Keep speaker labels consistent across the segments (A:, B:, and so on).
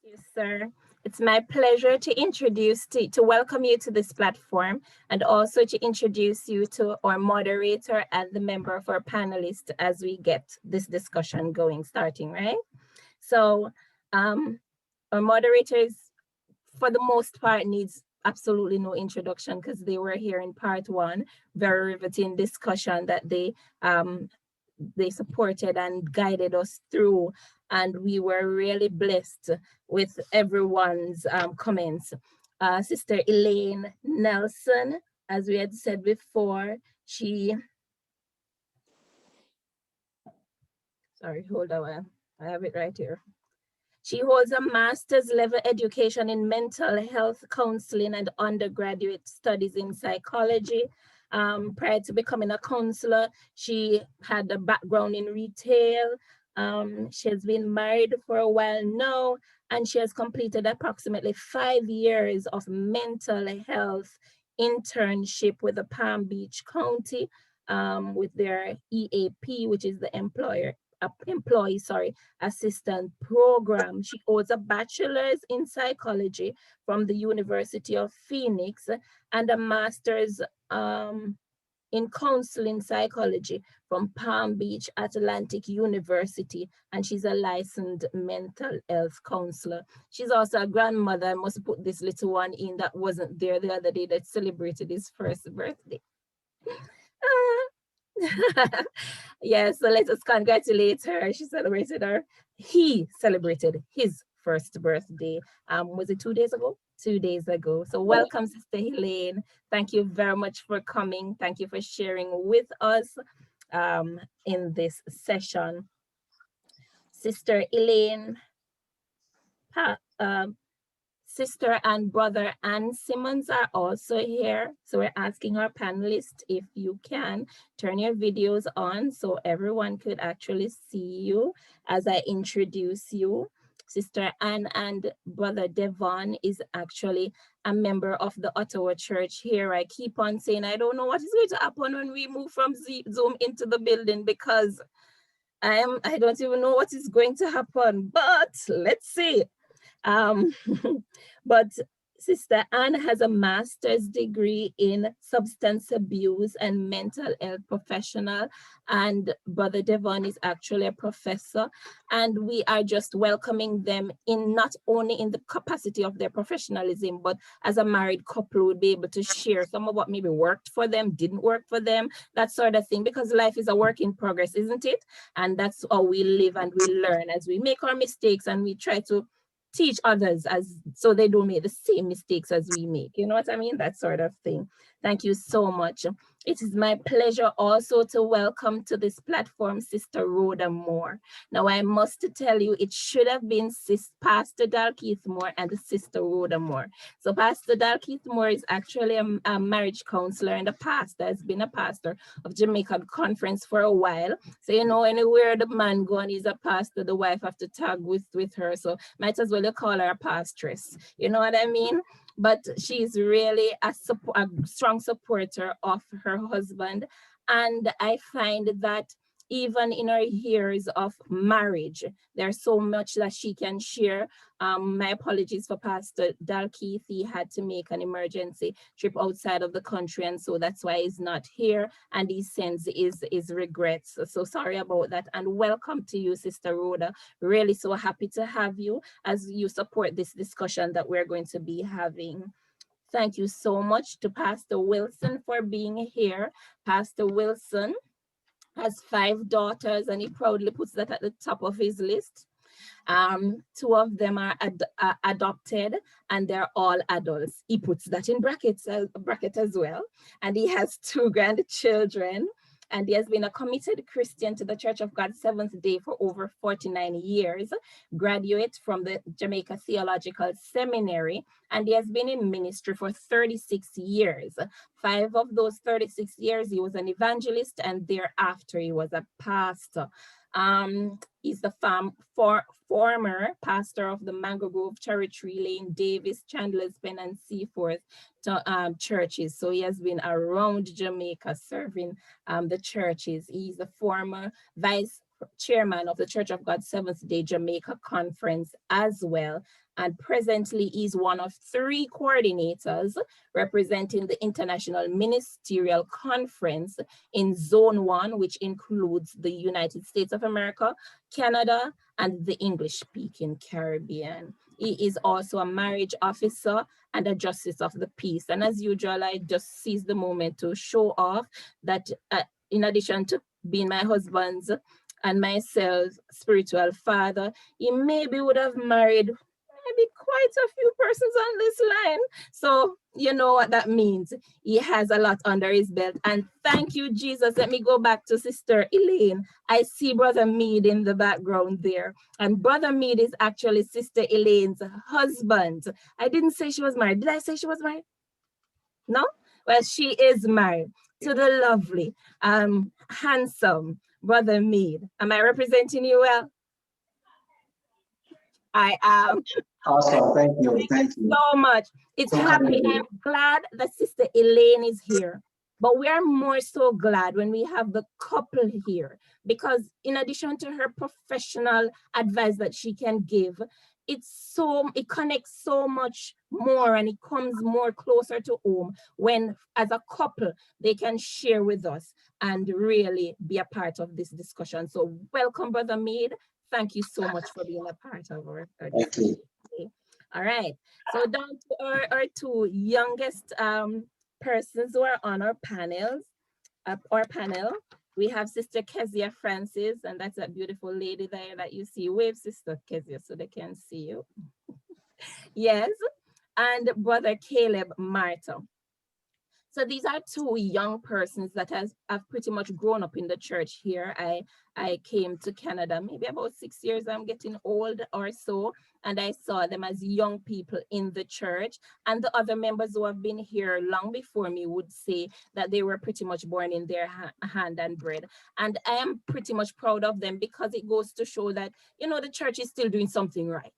A: you, sir. It's my pleasure to welcome you to this platform and also to introduce you to our moderator and the member of our panelists as we get this discussion starting, right? So our moderators, for the most part, needs absolutely no introduction because they were here in part one, very riveting discussion that they supported and guided us through, and we were really blessed with everyone's comments. Sister Elaine Nelson, as we had said before, hold on, I have it right here. She holds a master's level education in mental health counseling and undergraduate studies in psychology. Prior to becoming a counselor, she had a background in retail. She has been married for a while now, and she has completed approximately 5 years of mental health internship with the Palm Beach County with their EAP, which is the employee assistant program. She holds a bachelor's in psychology from the University of Phoenix and a master's in counseling psychology from Palm Beach Atlantic University, and she's a licensed mental health counselor. She's also a grandmother. I must put this little one in that wasn't there the other day that celebrated his first birthday. Yeah, so let us congratulate her. He celebrated his first birthday. Was it 2 days ago? 2 days ago. So welcome, Sister Elaine. Thank you very much for coming. Thank you for sharing with us in this session. Sister Elaine, sister and brother Ann Simmonds are also here. So we're asking our panelists if you can turn your videos on so everyone could actually see you as I introduce you. Sister Ann and brother Devon is actually a member of the Ottawa Church here. I keep on saying, I don't know what is going to happen when we move from Zoom into the building because I don't even know what is going to happen, but let's see. But Sister Anne has a master's degree in substance abuse and mental health professional, and Brother Devon is actually a professor, and we are just welcoming them in not only in the capacity of their professionalism, but as a married couple who would be able to share some of what maybe worked for them, didn't work for them, that sort of thing, because life is a work in progress, isn't it? And that's how we live and we learn as we make our mistakes and we try to teach others so they don't make the same mistakes as we make. You know what I mean? That sort of thing. Thank you so much. It is my pleasure also to welcome to this platform Sister Rhoda Moore. Now, I must tell you, it should have been Pastor Dalkeith Moore and Sister Rhoda Moore. So Pastor Dalkeith Moore is actually a marriage counselor and a pastor, has been a pastor of Jamaica Conference for a while. So, you know, anywhere the man gone is a pastor, the wife have to tag with her. So might as well call her a pastress. You know what I mean? But she's really a strong supporter of her husband. And I find that even in her years of marriage, there's so much that she can share. My apologies for Pastor Dalkeith. He had to make an emergency trip outside of the country, and so that's why he's not here, and he sends his regrets. So sorry about that, and welcome to you, Sister Rhoda. Really so happy to have you as you support this discussion that we're going to be having. Thank you so much to Pastor Wilson for being here. Pastor Wilson has 5 daughters, and he proudly puts that at the top of his list. 2 of them are adopted, and they're all adults. He puts that in bracket as well. And he has 2 grandchildren. And he has been a committed Christian to the Church of God Seventh Day for over 49 years, graduate from the Jamaica Theological Seminary, and he has been in ministry for 36 years. 5 of those 36 years, he was an evangelist, and thereafter he was a pastor. He's the former pastor of the Mango Grove, Cherry Tree Lane, Davis, Chandler's Pen, and Seaforth churches. So he has been around Jamaica serving the churches. He's the former vice chairman of the Church of God Seventh-day Jamaica Conference as well. And presently he's one of 3 coordinators representing the International Ministerial Conference in Zone 1, which includes the United States of America, Canada, and the English-speaking Caribbean. He is also a marriage officer and a justice of the peace. And as usual, I just seize the moment to show off that in addition to being my husband's and myself spiritual father, he maybe would have married maybe quite a few persons on this line. So you know what that means. He has a lot under his belt. And thank you, Jesus. Let me go back to Sister Elaine. I see Brother Mead in the background there. And Brother Mead is actually Sister Elaine's husband. I didn't say she was married. Did I say she was married? No? Well, she is married to the lovely, handsome Brother Mead. Am I representing you well? I am.
B: Awesome. Thank you. Thank you
A: so much. It's happy. I'm glad that Sister Elaine is here. But we are more so glad when we have the couple here, because in addition to her professional advice that she can give, it connects so much more, and it comes more closer to home when, as a couple, they can share with us and really be a part of this discussion. So welcome, Brother Mead. Thank you so much for being a part of our discussion today. All right, so down to our 2 youngest persons who are on our panels, our panel. We have Sister Kezia Francis, and that's that beautiful lady there that you see. Wave, Sister Kezia, so they can see you. Yes, and Brother Kelub Martyr. So these are 2 young persons that have pretty much grown up in the church here. I came to Canada maybe about 6 years. I'm getting old or so, and I saw them as young people in the church. And the other members who have been here long before me would say that they were pretty much born in their hand and bread. And I am pretty much proud of them, because it goes to show that, you know, the church is still doing something right.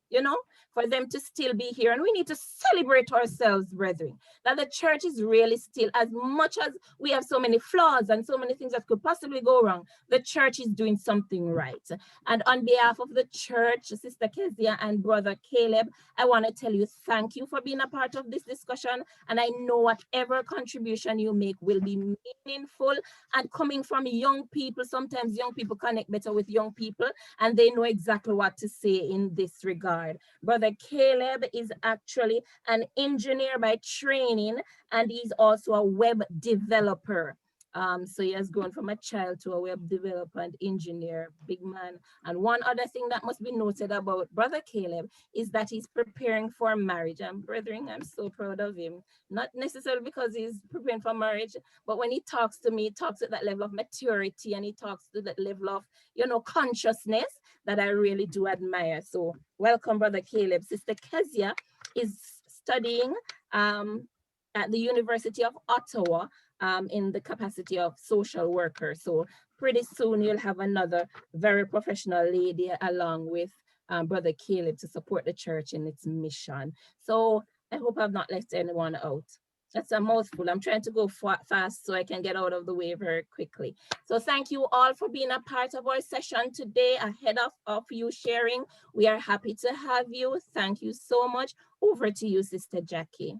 A: You know, for them to still be here. And we need to celebrate ourselves, brethren, that the church is really still, as much as we have so many flaws and so many things that could possibly go wrong, the church is doing something right. And on behalf of the church, Sister Kezia and Brother Kelub, I want to tell you thank you for being a part of this discussion. And I know whatever contribution you make will be meaningful, and coming from young people. Sometimes young people connect better with young people, and they know exactly what to say in this regard. Brother Kelub is actually an engineer by training, and he's also a web developer. So he has grown from a child to a web developer and engineer, big man. And one other thing that must be noted about Brother Kelub is that he's preparing for marriage. And brethren, I'm so proud of him. Not necessarily because he's preparing for marriage, but when he talks to me, he talks at that level of maturity, and he talks to that level of, you know, consciousness that I really do admire. So welcome, Brother Kelub. Sister Kezia is studying at the University of Ottawa in the capacity of social worker. So pretty soon you'll have another very professional lady along with Brother Kelub to support the church in its mission. So I hope I've not left anyone out. That's a mouthful. I'm trying to go fast so I can get out of the way very quickly. So thank you all for being a part of our session today. Ahead of you sharing, we are happy to have you. Thank you so much. Over to you, Sister Jackie.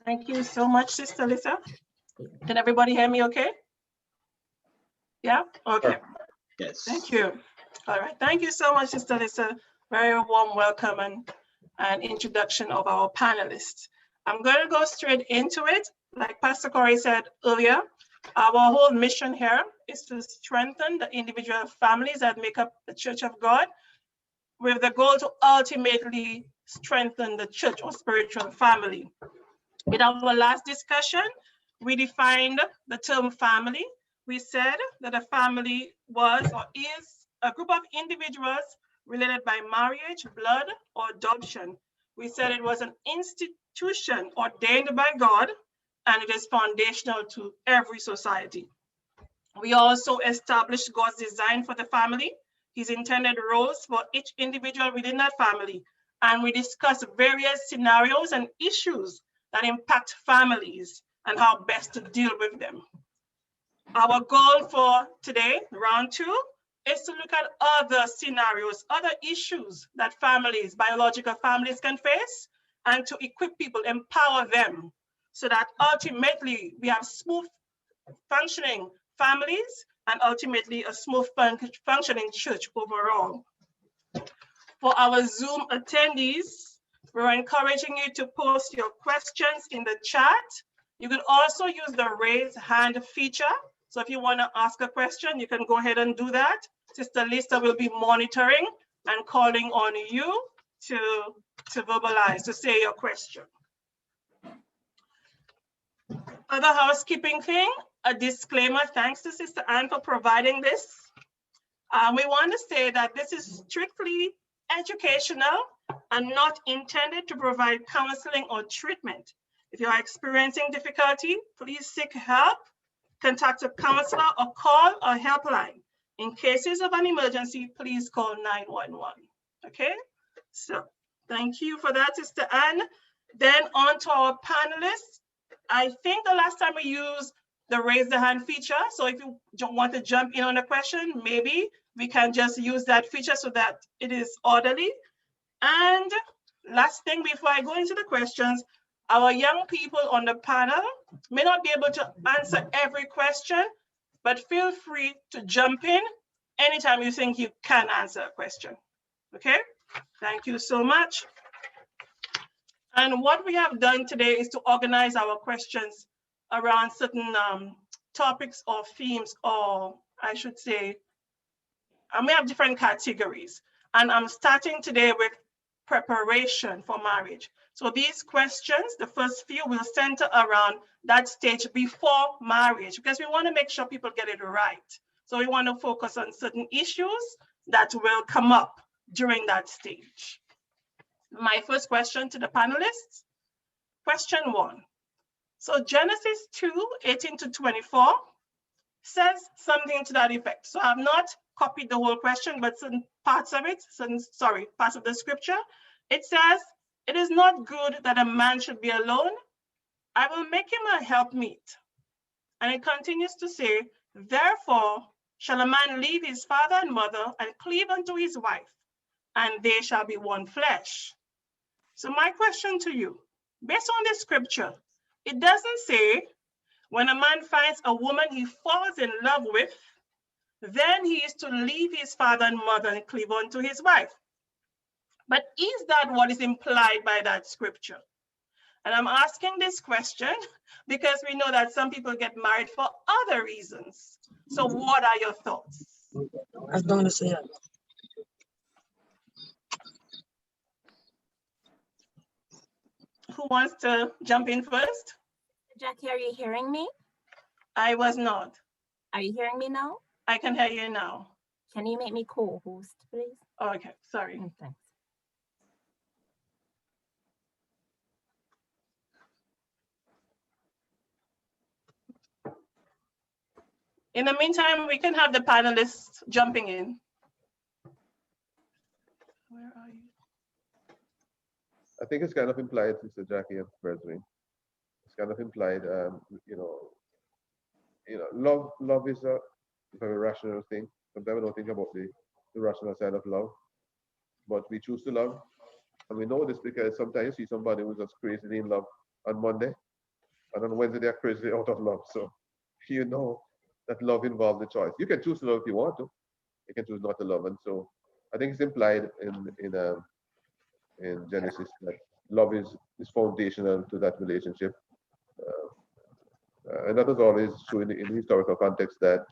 C: Thank you so much, Sister Lisa. Can everybody hear me okay? Yeah? Okay.
B: Yes.
C: Thank you. All right. Thank you so much, Sister Lisa. Very warm welcome and introduction of our panelists. I'm going to go straight into it. Like Pastor Corey said earlier, our whole mission here is to strengthen the individual families that make up the Church of God, with the goal to ultimately strengthen the church or spiritual family. In our last discussion, we defined the term family. We said that a family was or is a group of individuals related by marriage, blood, or adoption. We said it was an institution ordained by God, and it is foundational to every society. We also established God's design for the family, his intended roles for each individual within that family, and we discussed various scenarios and issues that impact families and how best to deal with them. Our goal for today, round 2, is to look at other scenarios, other issues that families, biological families can face, and to equip people, empower them, so that ultimately we have smooth functioning families and ultimately a smooth functioning church overall. For our Zoom attendees, we're encouraging you to post your questions in the chat. You can also use the raise hand feature. So if you want to ask a question, you can go ahead and do that. Sister Lisa will be monitoring and calling on you to verbalize, to say your question. Other housekeeping thing, a disclaimer, thanks to Sister Anne for providing this. We want to say that this is strictly educational and not intended to provide counseling or treatment. If you are experiencing difficulty, please seek help, contact a counselor or call a helpline. In cases of an emergency, please call 911, okay? So thank you for that, Sister Anne. Then on to our panelists. I think the last time we used the raise the hand feature. So if you don't want to jump in on a question, maybe we can just use that feature so that it is orderly. And last thing before I go into the questions, our young people on the panel may not be able to answer every question, but feel free to jump in anytime you think you can answer a question. Okay, thank you so much. And what we have done today is to organize our questions around certain topics or themes, or I should say, and we have different categories. And I'm starting today with preparation for marriage. So these questions, the first few, will center around that stage before marriage, because we want to make sure people get it right. So we want to focus on certain issues that will come up during that stage. My first question to the panelists, question 1. So Genesis 2:18-24 says something to that effect. So I've not copied the whole question, but some parts of it, parts of the scripture. It says, "It is not good that a man should be alone. I will make him a helpmeet." And it continues to say, "Therefore shall a man leave his father and mother and cleave unto his wife, and they shall be one flesh." So my question to you, based on this scripture, it doesn't say when a man finds a woman he falls in love with, then he is to leave his father and mother and cleave unto his wife. But is that what is implied by that scripture? And I'm asking this question because we know that some people get married for other reasons. So what are your thoughts?
D: I was going to say that.
C: Who wants to jump in first?
A: Jackie, are you hearing me?
C: I was not.
A: Are you hearing me now?
C: I can hear you now.
A: Can you make me co-host, please?
C: Okay, sorry.
A: Thanks.
C: In the meantime, we can have the panelists jumping in. Where are you?
E: I think it's kind of implied, Sister Jackie and Brethren. It's kind of implied, love is a very rational thing. Sometimes we don't think about the rational side of love, but we choose to love. And we know this because sometimes you see somebody who's just crazily in love on Monday, and on Wednesday they're crazily out of love. So you know that love involves the choice. You can choose to love if you want to. You can choose not to love. And so I think it's implied in Genesis that love is foundational to that relationship. And that is always true in the historical context that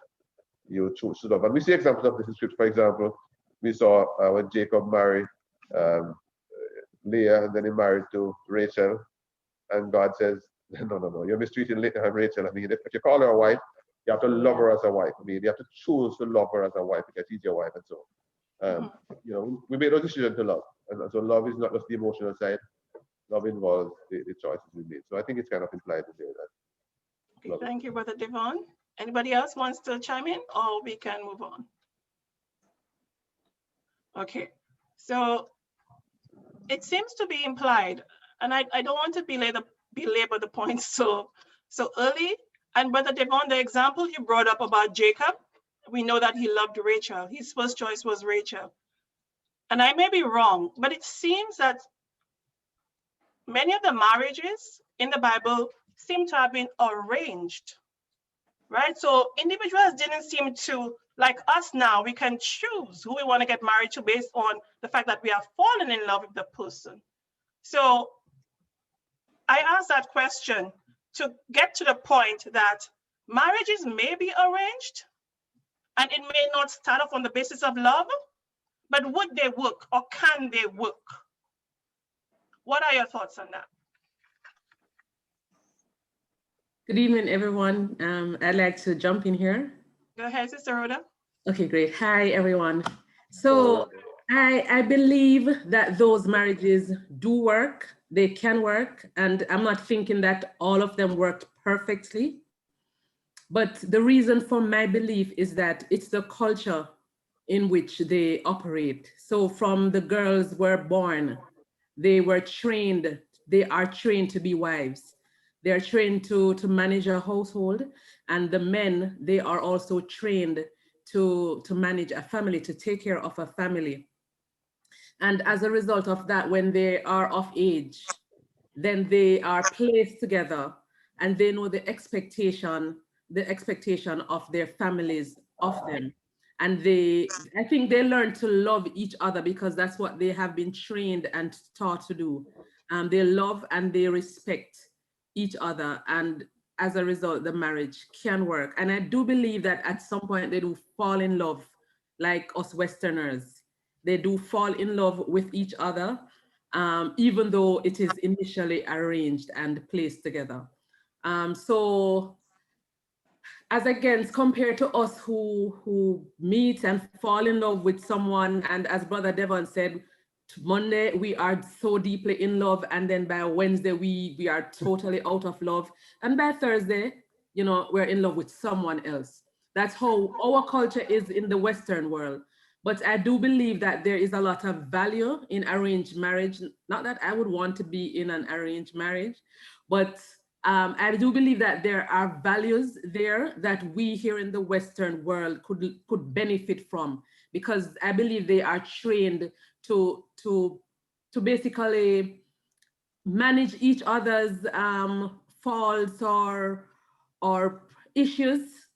E: you choose to love. And we see examples of this in scripture. For example, we saw when Jacob married Leah, and then he married to Rachel, and God says, no, you're mistreating Rachel. I mean, if you call her a wife, you have to love her as a wife. I mean, you have to choose to love her as a wife because she's your wife. And so, we made a decision to love. And so love is not just the emotional side. Love involves the choices we made. So I think it's kind of implied to say that.
C: Okay, thank you, Brother Devon. Anybody else wants to chime in, or we can move on? Okay, so it seems to be implied, and I don't want to belabor the point so early. And Brother Devon, the example you brought up about Jacob, we know that he loved Rachel. His first choice was Rachel. And I may be wrong, but it seems that many of the marriages in the Bible seem to have been arranged, right? So individuals didn't seem to, like us now, we can choose who we want to get married to based on the fact that we have fallen in love with the person. So I asked that question to get to the point that marriages may be arranged and it may not start off on the basis of love, but would they work or can they work? What are your thoughts on that?
F: Good evening, everyone. I'd like to jump in here.
C: Go ahead, Sister Rhoda.
F: Okay, great. Hi, everyone. So I believe that those marriages do work. They can work. And I'm not thinking that all of them worked perfectly. But the reason for my belief is that it's the culture in which they operate. So from the girls were born, they were trained, they are trained to be wives. They're trained to manage a household, and the men, they are also trained to manage a family, to take care of a family. And as a result of that, when they are of age, then they are placed together and they know the expectation of their families of them. And I think they learn to love each other because that's what they have been trained and taught to do. They love and they respect each other. And as a result, the marriage can work. And I do believe that at some point they do fall in love, like us Westerners. They do fall in love with each other, even though it is initially arranged and placed together. So as against compared to us who meet and fall in love with someone, and as Brother Devon said, Monday we are so deeply in love, and then by Wednesday we are totally out of love, and by Thursday, you know, we're in love with someone else. That's how our culture is in the Western world. But I do believe that there is a lot of value in arranged marriage. Not that I would want to be in an arranged marriage, but I do believe that there are values there that we here in the Western world could benefit from, because I believe they are trained to basically manage each other's faults or issues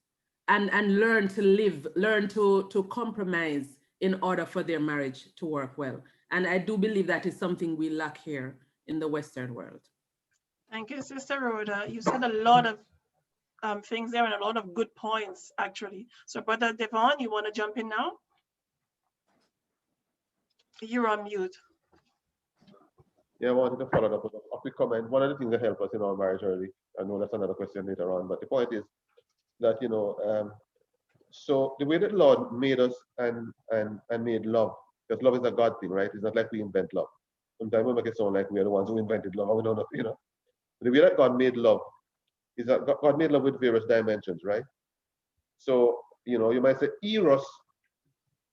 F: and learn to live, learn to compromise in order for their marriage to work well. And I do believe that is something we lack here in the Western world.
C: Thank you, Sister Rhoda. You said a lot of things there and a lot of good points, actually. So Brother Devon, you want to jump in now? You're on mute.
E: Yeah, I wanted to follow up with a quick comment. One of the things that help us in our marriage early, I know that's another question later on, but the point is that, you know, so the way that Lord made us and made love, because love is a God thing, right? It's not like we invent love. Sometimes we make it sound like we are the ones who invented love, and we don't know, you know. The way that God made love is that God made love with various dimensions, right? So, you know, you might say Eros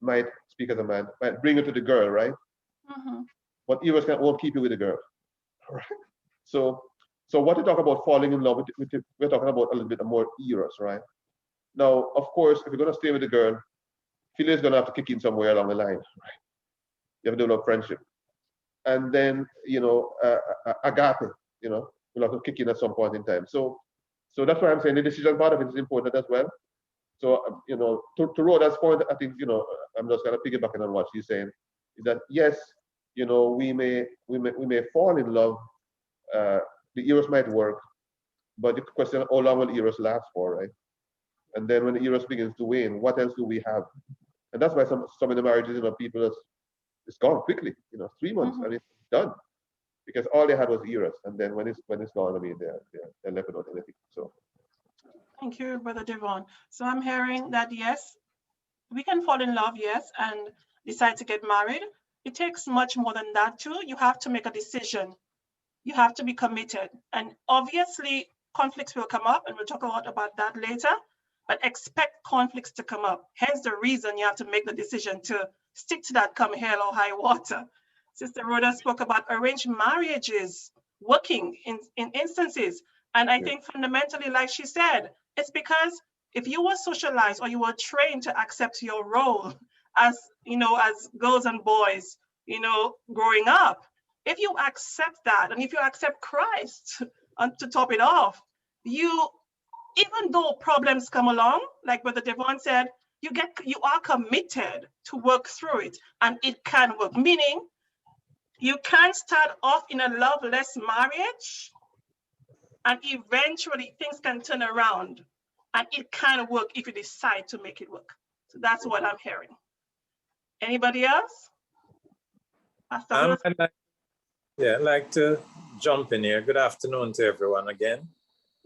E: might speak as a man, might bring you to the girl, right?
C: Mm-hmm.
E: But Eros won't keep you with the girl, right? So what we talk about falling in love, we're talking about a little bit more Eros, right? Now, of course, if you're going to stay with the girl, Philia is going to have to kick in somewhere along the line, right? You have to develop friendship. And then, you know, agape, you know, will have to kick in at some point in time. So that's why I'm saying the decision part of it is important as well. So, you know, to Rhoda's point, I think, you know, I'm just kind of piggybacking on what she's saying, is that yes, you know, we may fall in love. The Eros might work, but the question, how long will Eros last for, right? And then when the Eros begins to wane, what else do we have? And that's why some of the marriages, you know, people it's gone quickly, you know, 3 months and it's done, because all they had was Eros, and then when it's gone, I mean, they're left without anything. So.
C: Thank you, Brother Devon. So I'm hearing that yes, we can fall in love, yes, and decide to get married. It takes much more than that too. You have to make a decision. You have to be committed. And obviously conflicts will come up, and we'll talk a lot about that later, but expect conflicts to come up. Hence the reason you have to make the decision to stick to that come hell or high water. Sister Rhoda spoke about arranged marriages working in instances. And I think fundamentally, like she said, it's because if you were socialized or you were trained to accept your role as, you know, as girls and boys, you know, growing up, if you accept that, and if you accept Christ, and to top it off, you, even though problems come along, like Brother Devon said, you are committed to work through it, and it can work. Meaning, you can start off in a loveless marriage, and eventually things can turn around, and it can work if you decide to make it work. So that's what I'm hearing. Anybody else? Pastor Wilson?
G: I'd like to jump in here. Good afternoon to everyone again.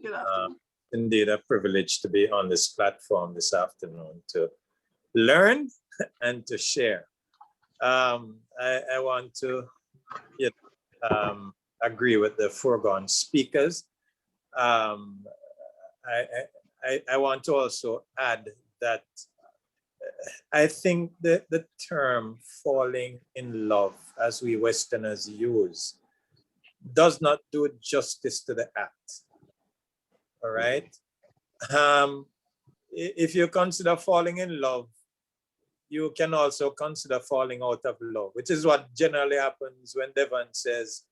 C: Good afternoon.
G: Indeed, a privilege to be on this platform this afternoon to learn and to share. I want to agree with the foregone speakers. I want to also add that I think that the term falling in love, as we Westerners use, does not do justice to the act. All right. If you consider falling in love, you can also consider falling out of love, which is what generally happens when Devon says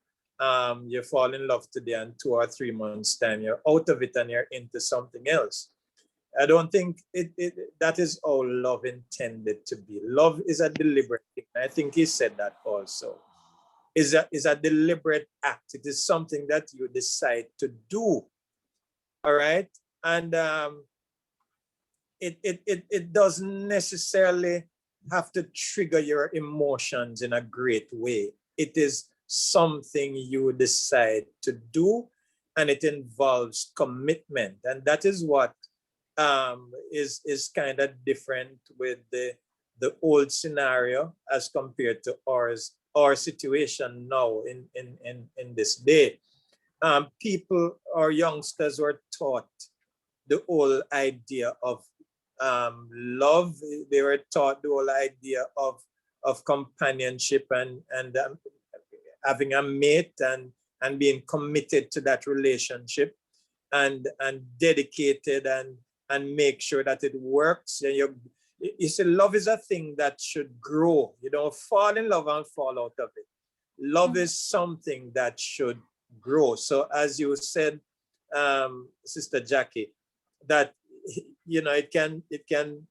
G: you fall in love today and 2 or 3 months time you're out of it and you're into something else. I don't think that is how love intended to be. Love is a deliberate thing. I think he said that also. Is a deliberate act. It is something that you decide to do. All right. And it doesn't necessarily have to trigger your emotions in a great way. It is something you decide to do, and it involves commitment. And that is what is kind of different with the old scenario as compared to our situation now in this day. People or youngsters were taught the whole idea of love. They were taught the whole idea of companionship and having a mate and being committed to that relationship and dedicated and make sure that it works. You see, love is a thing that should grow. You don't fall in love and fall out of it. Love is something that should grow. So as you said, Sister Jackie, that it can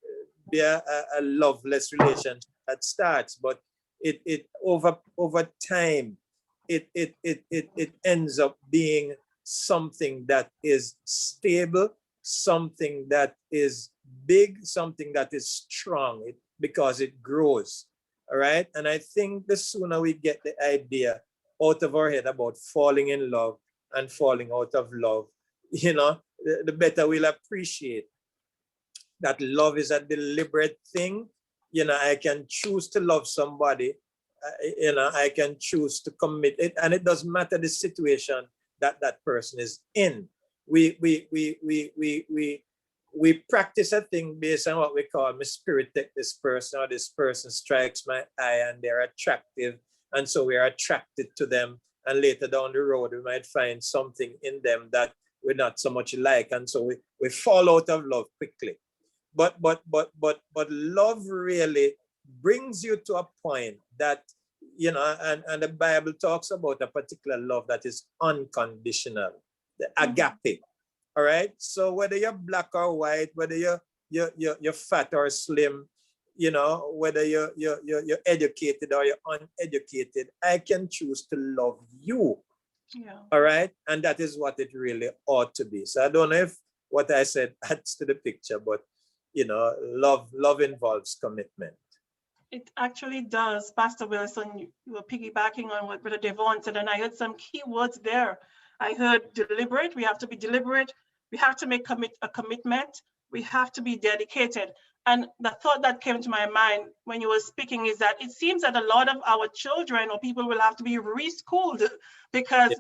G: be a loveless relationship that starts, but it over time it ends up being something that is stable, something that is big, something that is strong, because it grows. All right. And I think the sooner we get the idea out of our head about falling in love and falling out of love, the better we'll appreciate that love is a deliberate thing. I can choose to love somebody. I can choose to commit it, and it doesn't matter the situation that that person is in. We practice a thing based on what we call my spirit take this person, or this person strikes my eye and they're attractive, and so we are attracted to them, and later down the road we might find something in them that we're not so much like, and so we fall out of love quickly. But love really brings you to a point that, and the Bible talks about a particular love that is unconditional, the agape. All right. So whether you're black or white, whether you're fat or slim, whether you're educated or you're uneducated, I can choose to love you.
C: Yeah.
G: All right. And that is what it really ought to be. So I don't know if what I said adds to the picture, but love involves commitment.
C: It actually does. Pastor Wilson, you were piggybacking on what Brother Devon said, and I heard some key words there. I heard deliberate. We have to be deliberate. We have to make a commitment. We have to be dedicated. And the thought that came to my mind when you were speaking is that it seems that a lot of our children or people will have to be reschooled, because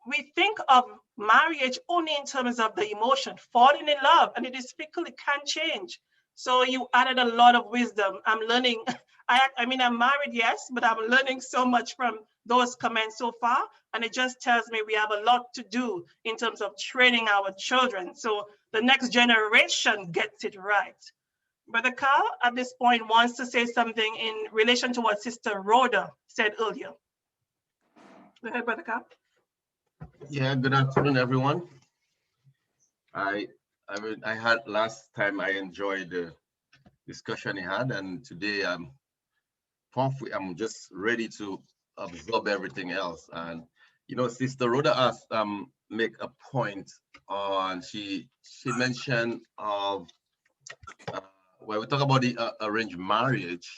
C: we think of marriage only in terms of the emotion, falling in love, and it is fickle, it can change. So you added a lot of wisdom. I'm learning I mean, I'm married, yes, but I'm learning so much from those comments so far. And it just tells me we have a lot to do in terms of training our children. So the next generation gets it right. Brother Carl, at this point, wants to say something in relation to what Sister Rhoda said earlier. Go ahead, Brother Carl.
H: Yeah, good afternoon, everyone. I had last time I enjoyed the discussion he had, and today I'm just ready to absorb everything else. And you know, Sister Rhoda asked make a point on she mentioned of when we talk about the arranged marriage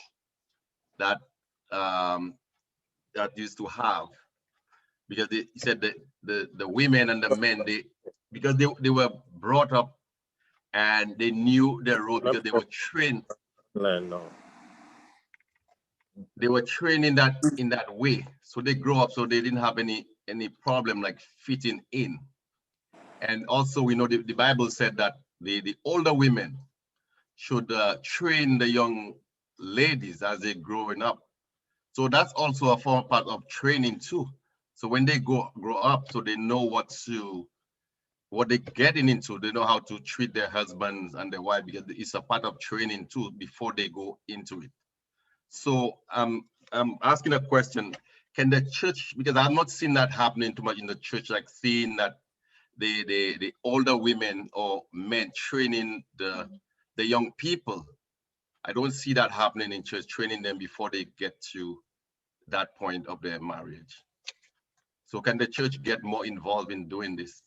H: that that used to have, because he said that the women and the men, because they were brought up and they knew their role because they were trained.
G: No.
H: They were trained in that way. So they grow up, so they didn't have any problem like fitting in. And also we know the Bible said that the older women should train the young ladies as they're growing up. So that's also a form part of training too. So when they grow up, so they know what they're getting into. They know how to treat their husbands and their wife, because it's a part of training too before they go into it. So I'm asking a question: can the church, because I've not seen that happening too much in the church, like seeing that the older women or men training the young people. I don't see that happening in church, training them before they get to that point of their marriage. So can the church get more involved in doing this?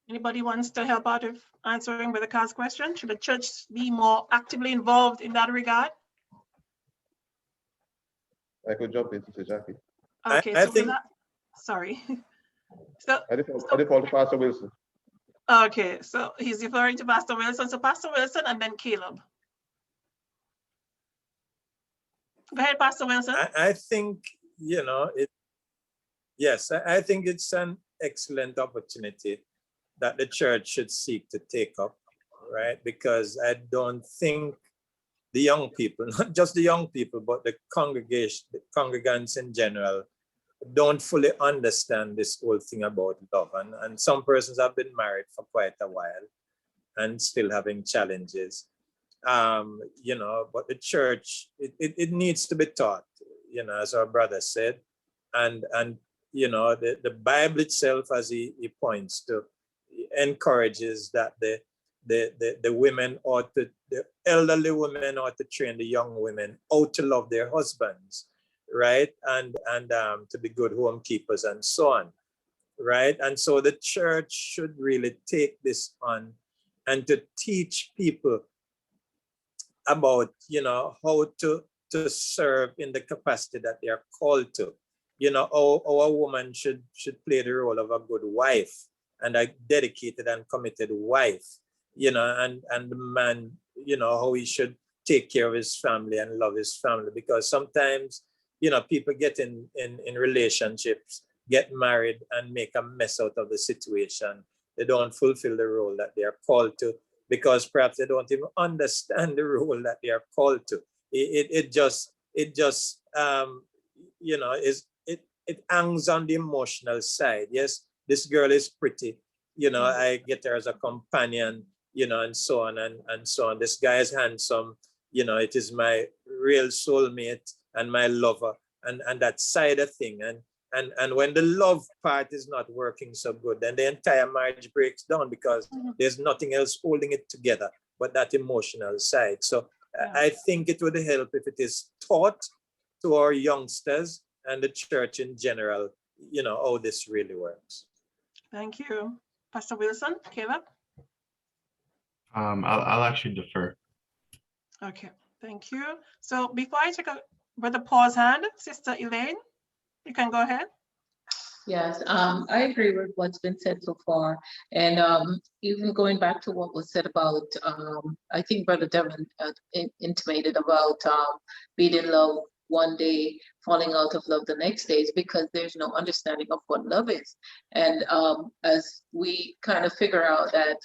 C: Anybody wants to help out with answering Brother Carl's question? Should the church be more actively involved in that regard?
E: I could jump in, Sister Jackie.
C: Okay,
G: I
C: so
G: think,
C: sorry. So
E: I default to Pastor Wilson.
C: okay, so he's referring to Pastor Wilson. So Pastor Wilson and then Kelub. Go ahead, Pastor Wilson.
G: I think, you know, yes, I think it's an excellent opportunity that the church should seek to take up, right? Because I don't think the young people, not just the young people, but the congregation, the congregants in general, don't fully understand this whole thing about love. And some persons have been married for quite a while and still having challenges. You know, but the church, it needs to be taught, you know, as our brother said. And you know, the Bible itself, as he points to, encourages that the women ought to, the elderly women ought to train the young women how to love their husbands, right? And to be good homekeepers and so on, right? And so the church should really take this on and to teach people about, you know, how to serve in the capacity that they are called to. You know, how a woman should play the role of a good wife and a dedicated and committed wife, you know, and the man, you know, how he should take care of his family and love his family. Because sometimes, you know, people get in relationships, get married and make a mess out of the situation. They don't fulfill the role that they are called to, because perhaps they don't even understand the role that they are called to. It just you know, it hangs on the emotional side. Yes, this girl is pretty, you know, I get her as a companion, you know, and so on and so on. This guy is handsome, you know, it is my real soulmate and my lover, and that side of thing. And when the love part is not working so good, then the entire marriage breaks down, because there's nothing else holding it together but that emotional side. So I think it would help if it is taught to our youngsters and the church in general, you know, how this really works.
C: Thank you. Pastor Wilson, Kelub?
I: I'll actually defer.
C: Okay, thank you. So before I take a Brother Paul's hand, Sister Elaine, you can go ahead.
J: Yes, I agree with what's been said so far. And even going back to what was said about, I think Brother Devon intimated about being in love one day, falling out of love the next day, is because there's no understanding of what love is. And as we kind of figure out that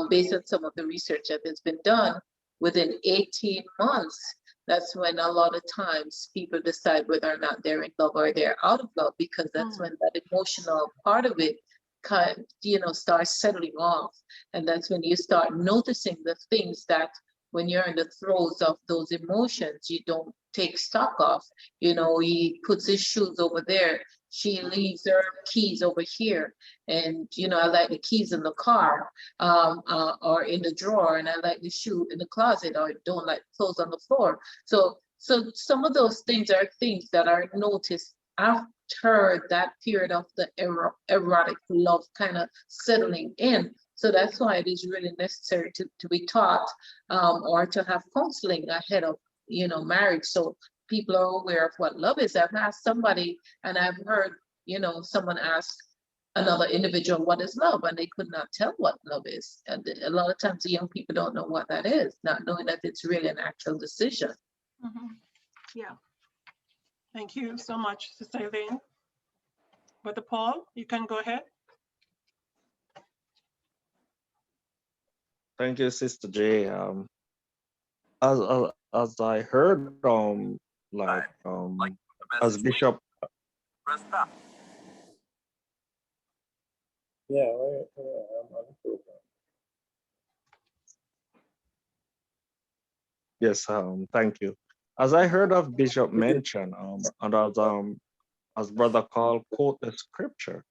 J: based on some of the research that has been done, within 18 months, that's when a lot of times people decide whether or not they're in love or they're out of love, because that's when that emotional part of it kind, starts settling off. And that's when you start noticing the things that when you're in the throes of those emotions, you don't take stock of. He puts his shoes over there, she leaves her keys over here, and I like the keys in the car, or in the drawer, and I like the shoe in the closet, or I don't like clothes on the floor. So some of those things are things that are noticed after that period of the erotic love kind of settling in. So that's why it is really necessary to be taught, or to have counseling ahead of marriage, so people are aware of what love is. I've asked somebody, and I've heard someone ask another individual, what is love? And they could not tell what love is. And a lot of times the young people don't know what that is, not knowing that it's really an actual decision.
C: Yeah. Thank you so much, Sister Elaine. Brother Paul, you can go ahead.
I: Thank you, Sister J. As I heard, as Bishop.
G: Yeah, I'm on the program.
I: Yes, thank you. As I heard of Bishop mention, and as Brother Carl quote the scripture,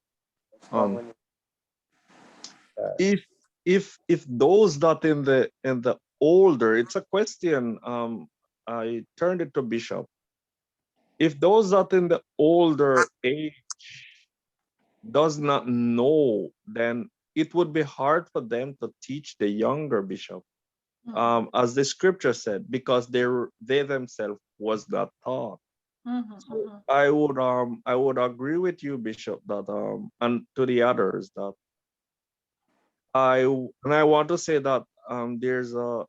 I: if those that in the older, it's a question. I turned it to Bishop. If those that in the older age does not know, then it would be hard for them to teach the younger bishop, as the scripture said, because they themselves was not taught. So I would agree with you, Bishop, that and to the others that I want to say that there's a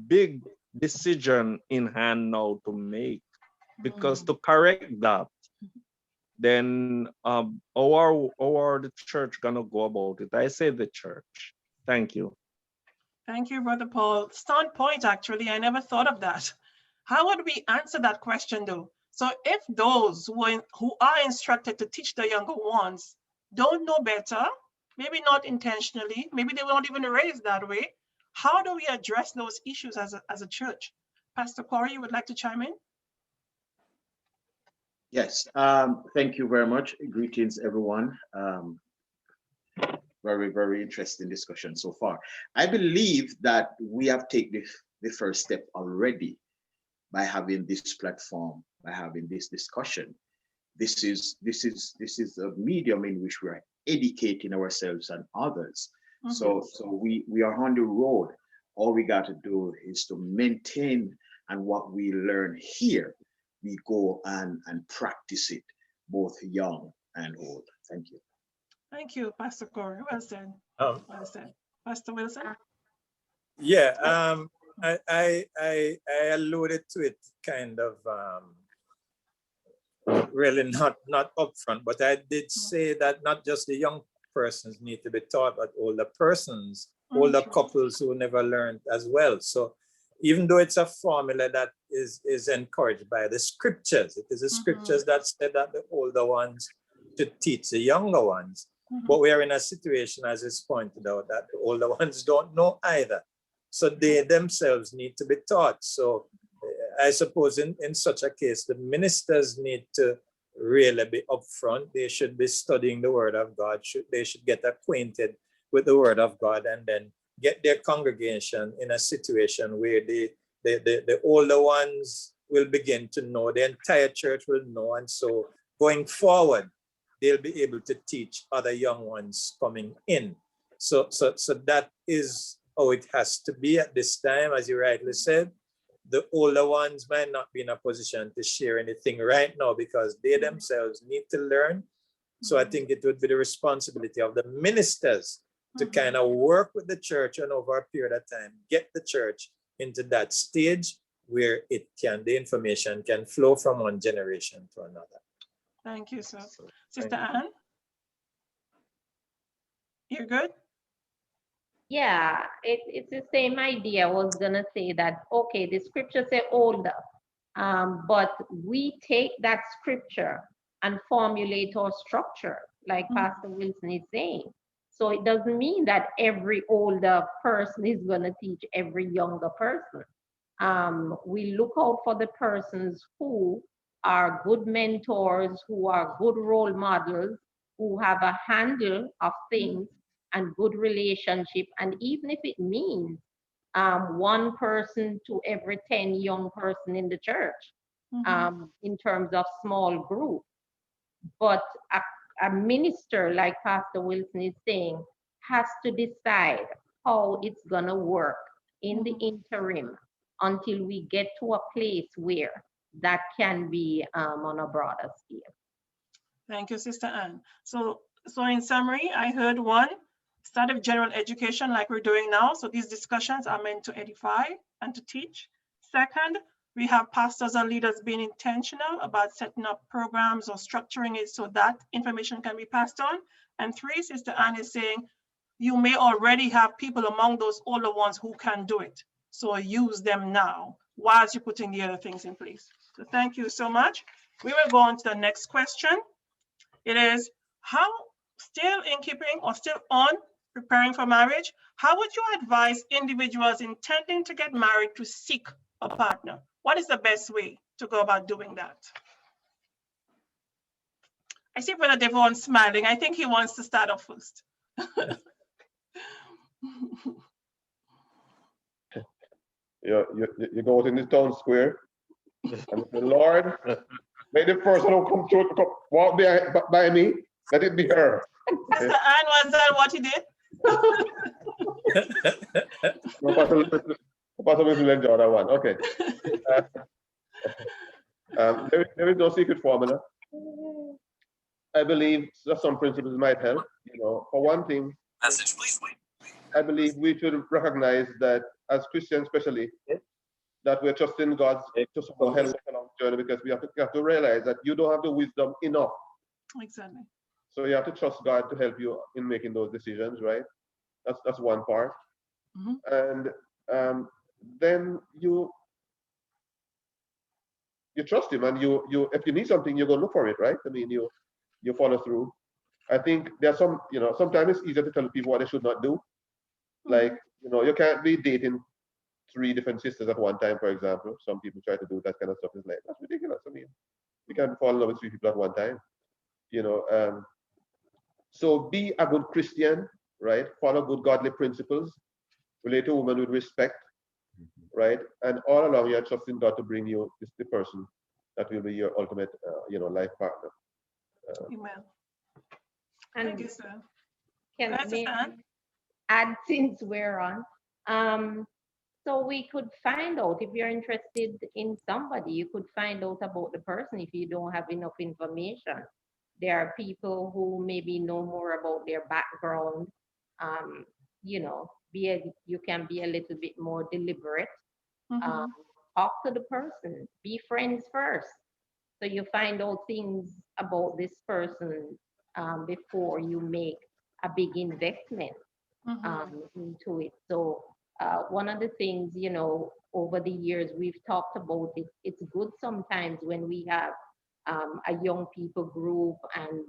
I: big decision in hand now to make, because to correct that, then how the church gonna go about it? I say the church. Thank you.
C: Thank you, Brother Paul. Sound point, actually. I never thought of that. How would we answer that question, though? So if those who are instructed to teach the younger ones don't know better, maybe not intentionally, maybe they were not even raised that way, how do we address those issues as a church? Pastor Corey, you would like to chime in?
B: Yes, thank you very much. Greetings, everyone. Very, very interesting discussion so far. I believe that we have taken the first step already by having this platform, by having this discussion. This is a medium in which we are educating ourselves and others. So we are on the road. All we got to do is to maintain, and what we learn here, we go and practice it, both young and old. Thank you.
C: Thank you, Pastor Corey. Well said. Well said. Pastor Wilson?
G: Yeah, I alluded to it kind of really not upfront, but I did say that not just the young persons need to be taught, but older persons, older couples who never learned as well. So even though it's a formula that is encouraged by the scriptures, it is the scriptures that said that the older ones to teach the younger ones. But we are in a situation, as is pointed out, that the older ones don't know either. So they themselves need to be taught. So I suppose in such a case, the ministers need to really be upfront. They should be studying the word of God. They should get acquainted with the word of God, and then get their congregation in a situation where the older ones will begin to know, the entire church will know. And so going forward, they'll be able to teach other young ones coming in. So that is how it has to be at this time. As you rightly said, the older ones might not be in a position to share anything right now because they themselves need to learn. So I think it would be the responsibility of the ministers to kind of work with the church and over a period of time, get the church into that stage where the information can flow from one generation to another.
C: Thank you, sir. Sister Anne? You're good?
K: Yeah, it's the same idea. I was gonna say that, okay, the scripture say older, but we take that scripture and formulate our structure, like Pastor Wilson is saying. So it doesn't mean that every older person is gonna teach every younger person. We look out for the persons who are good mentors, who are good role models, who have a handle of things and good relationship. And even if it means one person to every 10 young person in the church, in terms of small group. But a minister, like Pastor Wilson is saying, has to decide how it's gonna work in the interim until we get to a place where that can be on a broader scale.
C: Thank you, Sister Anne. So in summary, I heard one, start with general education like we're doing now. So these discussions are meant to edify and to teach. Second, we have pastors and leaders being intentional about setting up programs or structuring it so that information can be passed on. And three, Sister Anne is saying, you may already have people among those older ones who can do it. So use them now whilst you're putting the other things in place. So thank you so much. We will go on to the next question. It is, how, still in keeping or still on preparing for marriage, how would you advise individuals intending to get married to seek a partner? What is the best way to go about doing that? I see Brother Devon smiling. I think he wants to start off first.
E: You go out in the town square and the Lord, may the first one who come walk by me, let it be her.
C: Sister Anne, was that what he did?
E: No, Pastor Wilson let go that one. Okay. There is no secret formula. I believe that some principles might help. You know, for one thing, message, please wait. I believe we should recognize that as Christians, especially, that we're trusting God to help us along the journey, because we have to realize that you don't have the wisdom enough.
C: Exactly.
E: So you have to trust God to help you in making those decisions, right? That's one part. And then you trust Him, and you if you need something, you're gonna look for it, right? I mean, you follow through. I think there's some, sometimes it's easier to tell people what they should not do. Like, you can't be dating 3 different sisters at one time, for example. Some people try to do that kind of stuff. It's like, that's ridiculous. I mean, you can't fall in love with 3 people at one time. So be a good Christian, right? Follow good godly principles. Relate to a woman with respect, right? And all along, you're trusting God to bring you the person that will be your ultimate, life partner.
C: Amen.
K: And
C: thank you, sir.
K: Can we add, since we're on? So we could find out, if you're interested in somebody, you could find out about the person if you don't have enough information. There are people who maybe know more about their background. You can be a little bit more deliberate. Talk to the person, be friends first. So you find out things about this person before you make a big investment into it. So one of the things, over the years we've talked about it, it's good sometimes when we have a young people group and,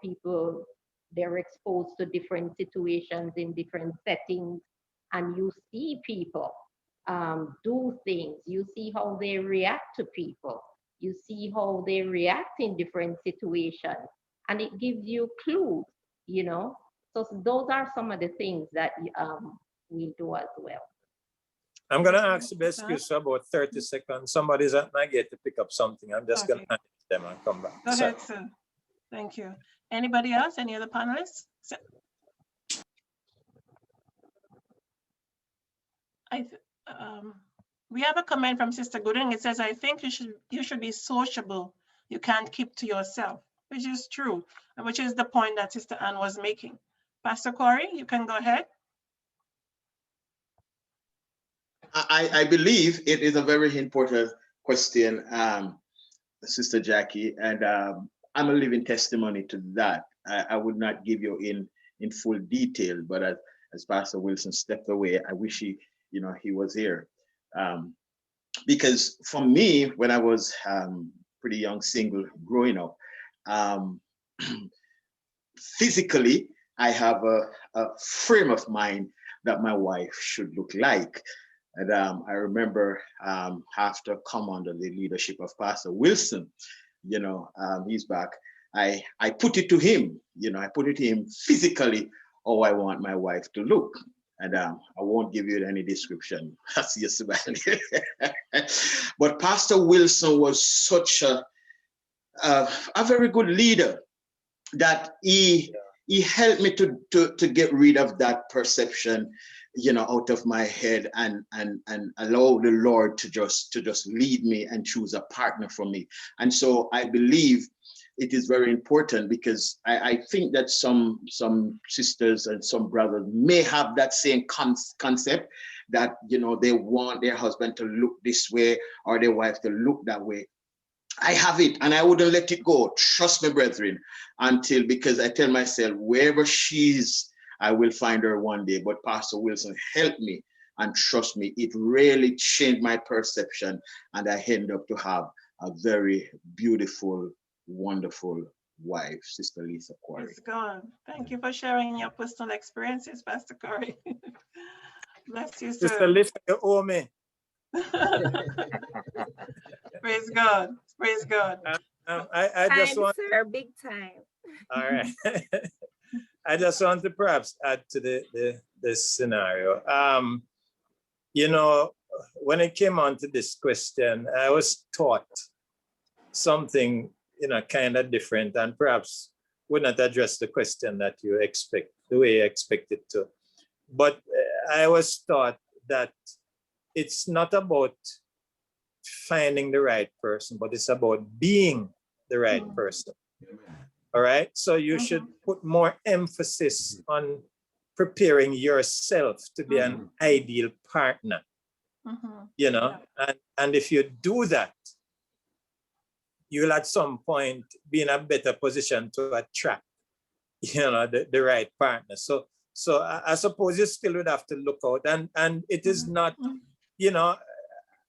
K: people, they're exposed to different situations in different settings, and you see people do things, you see how they react to people, you see how they react in different situations, and it gives you clues, So those are some of the things that we do as well.
G: I'm going to ask the best question about 30 seconds. Somebody's at my gate to pick up something. I'm just going to hand it to them and come back.
C: Go ahead, sir. Thank you. Anybody else? Any other panelists? We have a comment from Sister Gooding. It says, I think you should be sociable. You can't keep to yourself, which is true, and which is the point that Sister Anne was making. Pastor Corey, you can go ahead.
B: I believe it is a very important question, Sister Jackie, and I'm a living testimony to that. I would not give you in full detail, but as Pastor Wilson stepped away. I wish he, he was here. Because for me, when I was pretty young, single, growing up, physically, I have a frame of mind that my wife should look like. And I remember after come under the leadership of Pastor Wilson, he's back. I put it to him, I put it to him physically how I want my wife to look. And I won't give you any description. But Pastor Wilson was such a very good leader that he helped me to get rid of that perception, out of my head and allow the Lord to just lead me and choose a partner for me. And so I believe it is very important, because I think that some sisters and some brothers may have that same concept that, they want their husband to look this way or their wife to look that way. I have it, and I wouldn't let it go. Trust me, brethren, because I tell myself, wherever she's, I will find her one day. But Pastor Wilson helped me, and trust me, it really changed my perception, and I end up to have a very beautiful, wonderful wife, Sister Lisa Corey.
C: Praise God. Thank you for sharing your personal experiences, Pastor Corey. Bless you, sir.
G: Sister Lisa, you owe me.
C: Praise God. Praise God.
G: I just want,
A: sir, big time.
G: all right. I just want to perhaps add to the scenario. When it came on to this question, I was taught something, kind of different, and perhaps would not address the question that you expect, the way you expect it to. But I was taught that it's not about finding the right person, but it's about being the right person. All right. So you should put more emphasis on preparing yourself to be an ideal partner. And if you do that, you'll at some point be in a better position to attract, the right partner. So I suppose you still would have to look out, and it is not,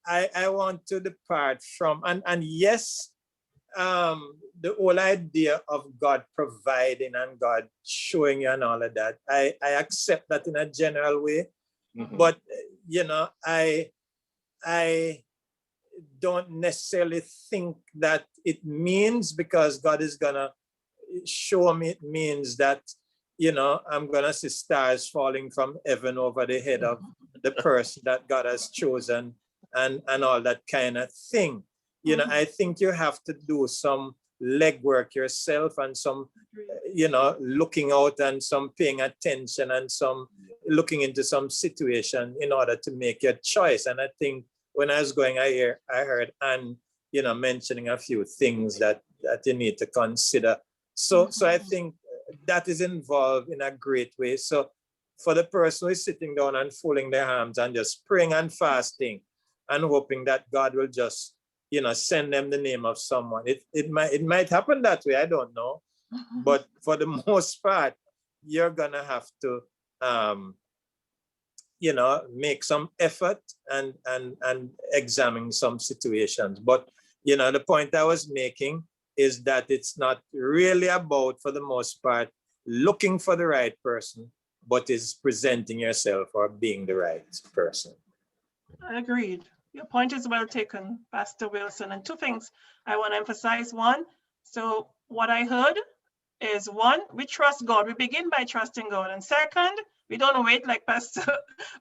G: I want to depart from, and yes, the whole idea of God providing and God showing you and all of that, I accept that in a general way, but I don't necessarily think that it means because God is gonna show me, it means that I'm gonna see stars falling from heaven over the head of the person that God has chosen and all that kind of thing. I think you have to do some legwork yourself and some, looking out and some paying attention and some looking into some situation in order to make your choice. And I think when I was going, I heard Anne, mentioning a few things that you need to consider. So I think that is involved in a great way. So for the person who is sitting down and folding their arms and just praying and fasting and hoping that God will just, send them the name of someone, it might happen that way. I don't know. But for the most part, you're gonna have to make some effort and examine some situations. But the point I was making is that it's not really about, for the most part, looking for the right person, but is presenting yourself or being the right person.
C: Agreed. Your point is well taken, Pastor Wilson. And two things I want to emphasize. One, so what I heard is, one, we trust God. We begin by trusting God. And second, we don't wait, like Pastor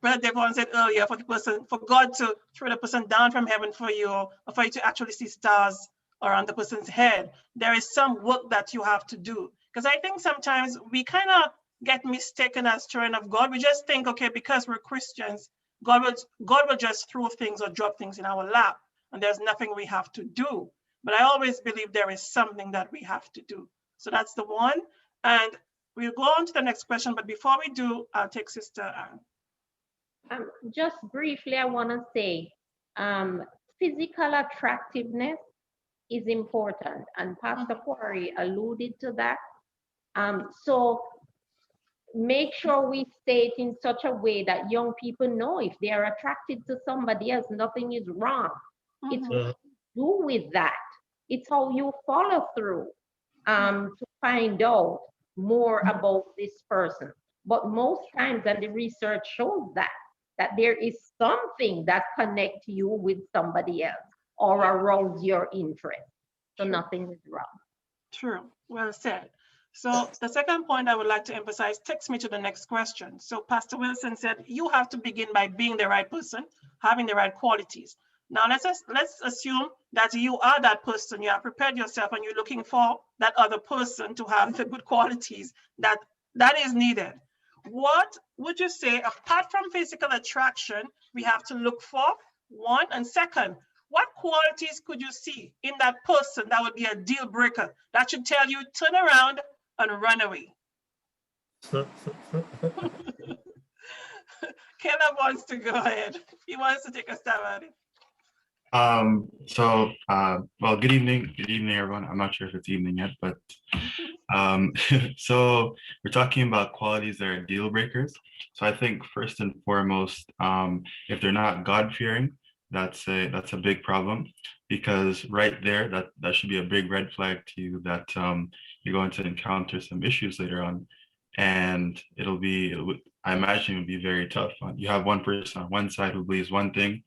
C: Brother Devon said earlier, for God to throw the person down from heaven for you, or for you to actually see stars around the person's head. There is some work that you have to do. Because I think sometimes we kind of get mistaken as children of God. We just think, okay, because we're Christians, God will just throw things or drop things in our lap, and there's nothing we have to do. But I always believe there is something that we have to do. So that's the one. And we'll go on to the next question. But before we do, I'll take Sister Anne.
K: Just briefly, I want to say physical attractiveness is important. And Pastor Corey alluded to that. So make sure we say it in such a way that young people know if they are attracted to somebody else, nothing is wrong. It's what you do with that. It's how you follow through to find out more about this person. But most times, and the research shows that there is something that connects you with somebody else or arouse your interest. So nothing is wrong.
C: True, well said. So the second point I would like to emphasize takes me to the next question. So Pastor Wilson said, you have to begin by being the right person, having the right qualities. Now let's assume that you are that person, you have prepared yourself and you're looking for that other person to have the good qualities that is needed. What would you say, apart from physical attraction, we have to look for? One, and second, what qualities could you see in that person that would be a deal breaker that should tell you turn around and run away? Kelub wants to go ahead. He wants to take a stab at it.
L: Well, good evening, everyone. I'm not sure if it's evening yet, but so we're talking about qualities that are deal breakers. So I think first and foremost, if they're not God-fearing, that's a big problem, because right there, that should be a big red flag to you that you're going to encounter some issues later on, and I imagine it'll be very tough. You have one person on one side who believes one thing,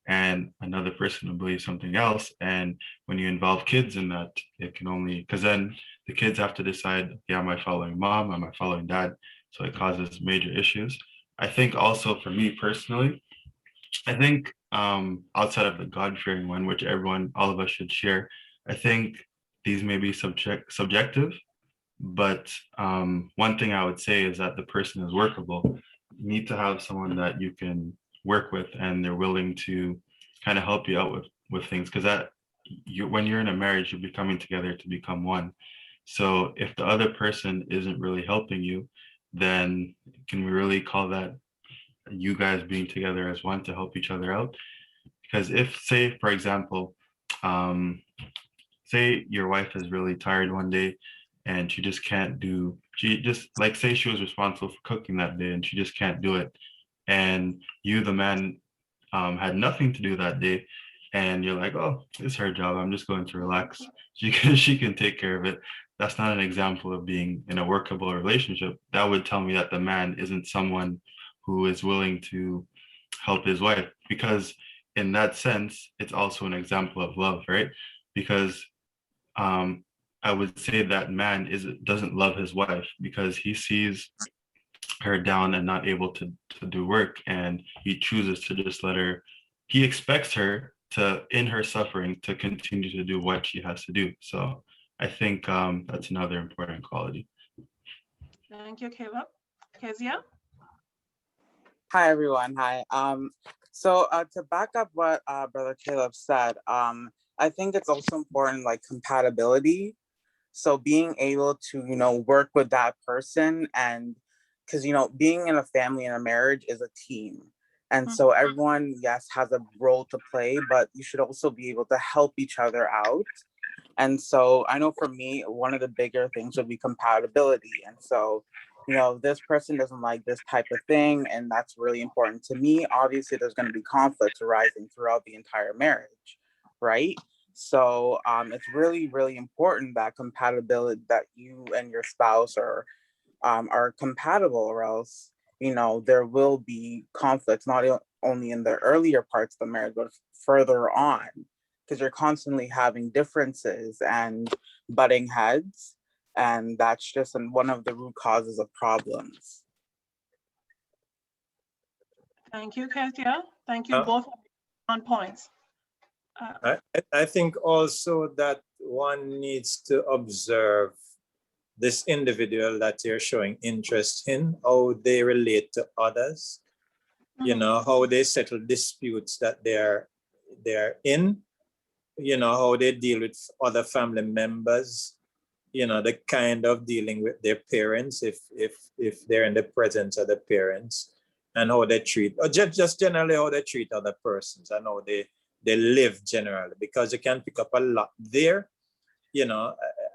L: and another person who believes something else. And when you involve kids in that, it can only, because then the kids have to decide, yeah, am I following mom? Am I following dad? So it causes major issues. I think also for me personally, I think outside of the God-fearing one, which all of us should share, I think these may be subjective, but one thing I would say is that the person is workable. You need to have someone that you can work with and they're willing to kind of help you out with things, because when you're in a marriage, you'll be coming together to become one. So if the other person isn't really helping you, then can we really call that you guys being together as one to help each other out? Because if, say, for example, say your wife is really tired one day and she just say she was responsible for cooking that day and she just can't do it, and you, the man, had nothing to do that day, and you're like, oh, it's her job, I'm just going to relax, she can take care of it. That's not an example of being in a workable relationship. That would tell me that the man isn't someone who is willing to help his wife, because in that sense, it's also an example of love, right? Because I would say that man doesn't love his wife because he sees her down and not able to do work, and he chooses to just he expects her to, in her suffering, to continue to do what she has to do. So I think that's another important quality.
C: Thank you, Kelub. Kezia?
M: Hi, everyone. Hi. So to back up what Brother Kelub said, I think it's also important, like compatibility. So being able to, work with that person, and because, being in a family and a marriage is a team. And so everyone, yes, has a role to play, but you should also be able to help each other out. And so I know for me, one of the bigger things would be compatibility. And so, this person doesn't like this type of thing, and that's really important to me. Obviously, there's going to be conflicts arising throughout the entire marriage, right? So it's really, really important that compatibility, that you and your spouse are compatible, or else, there will be conflicts, not only in the earlier parts of the marriage, but further on, because you're constantly having differences and butting heads. And that's just one of the root causes of problems.
C: Thank you, Kezia. Thank you both on points.
G: I think also that one needs to observe this individual that you're showing interest in, how they relate to others, how they settle disputes that they're in, how they deal with other family members, the kind of dealing with their parents, if they're in the presence of the parents, and how they treat, or just generally how they treat other persons, and how they live generally, because you can pick up a lot there,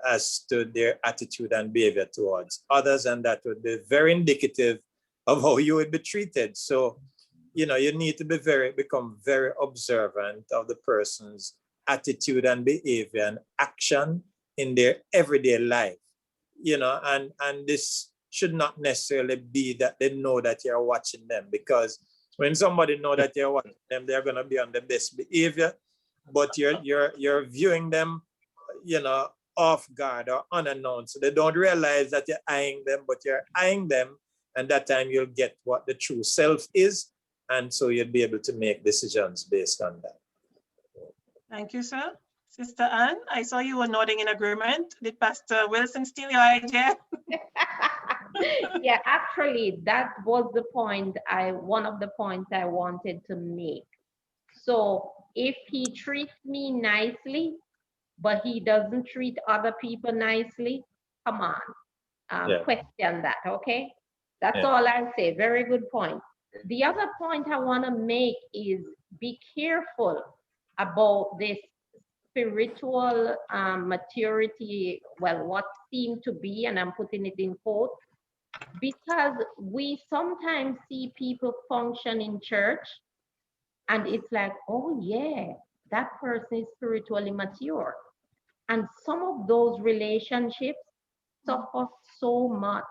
G: as to their attitude and behavior towards others, and that would be very indicative of how you would be treated. So, you know, you need to become very observant of the person's attitude and behavior and action in their everyday life, you know, and this should not necessarily be that they know that you're watching them, because when somebody know that you're watching them, they're going to be on the best behavior, but you're viewing them, you know, off guard or unannounced. So they don't realize that you're eyeing them, but you're eyeing them, and that time you'll get what the true self is, and so you'll be able to make decisions based on that.
C: Thank you, sir. Sister Anne, I saw you were nodding in agreement. Did Pastor Wilson steal your idea?
K: Yeah, actually, that was the point one of the points I wanted to make. So if he treats me nicely, but he doesn't treat other people nicely, come on, question that, okay? That's all I'll say. Very good point. The other point I want to make is be careful about this spiritual maturity, well, what seemed to be, and I'm putting it in quotes, because we sometimes see people function in church and it's like, oh yeah, that person is spiritually mature. And some of those relationships suffer so much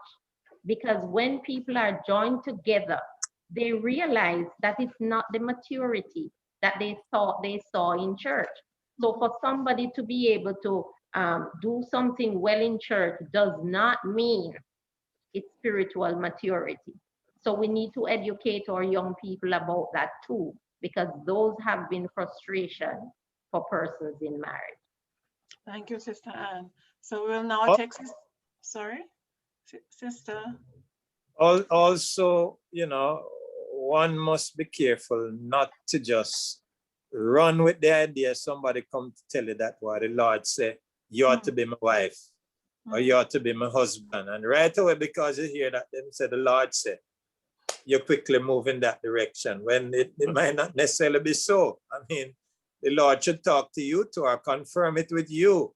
K: because when people are joined together, they realize that it's not the maturity that they thought they saw in church. So for somebody to be able to do something well in church does not mean it's spiritual maturity. So we need to educate our young people about that too, because those have been frustration for persons in marriage.
C: Thank you, Sister Anne. So we'll now take, sorry, Sister.
G: Also, you know, one must be careful not to just run with the idea somebody come to tell you that what the Lord say, you ought to be my wife, or you ought to be my husband. And right away, because you hear that them say the Lord say, you quickly move in that direction when it might not necessarily be so. I mean, the Lord should talk to you to or confirm it with you,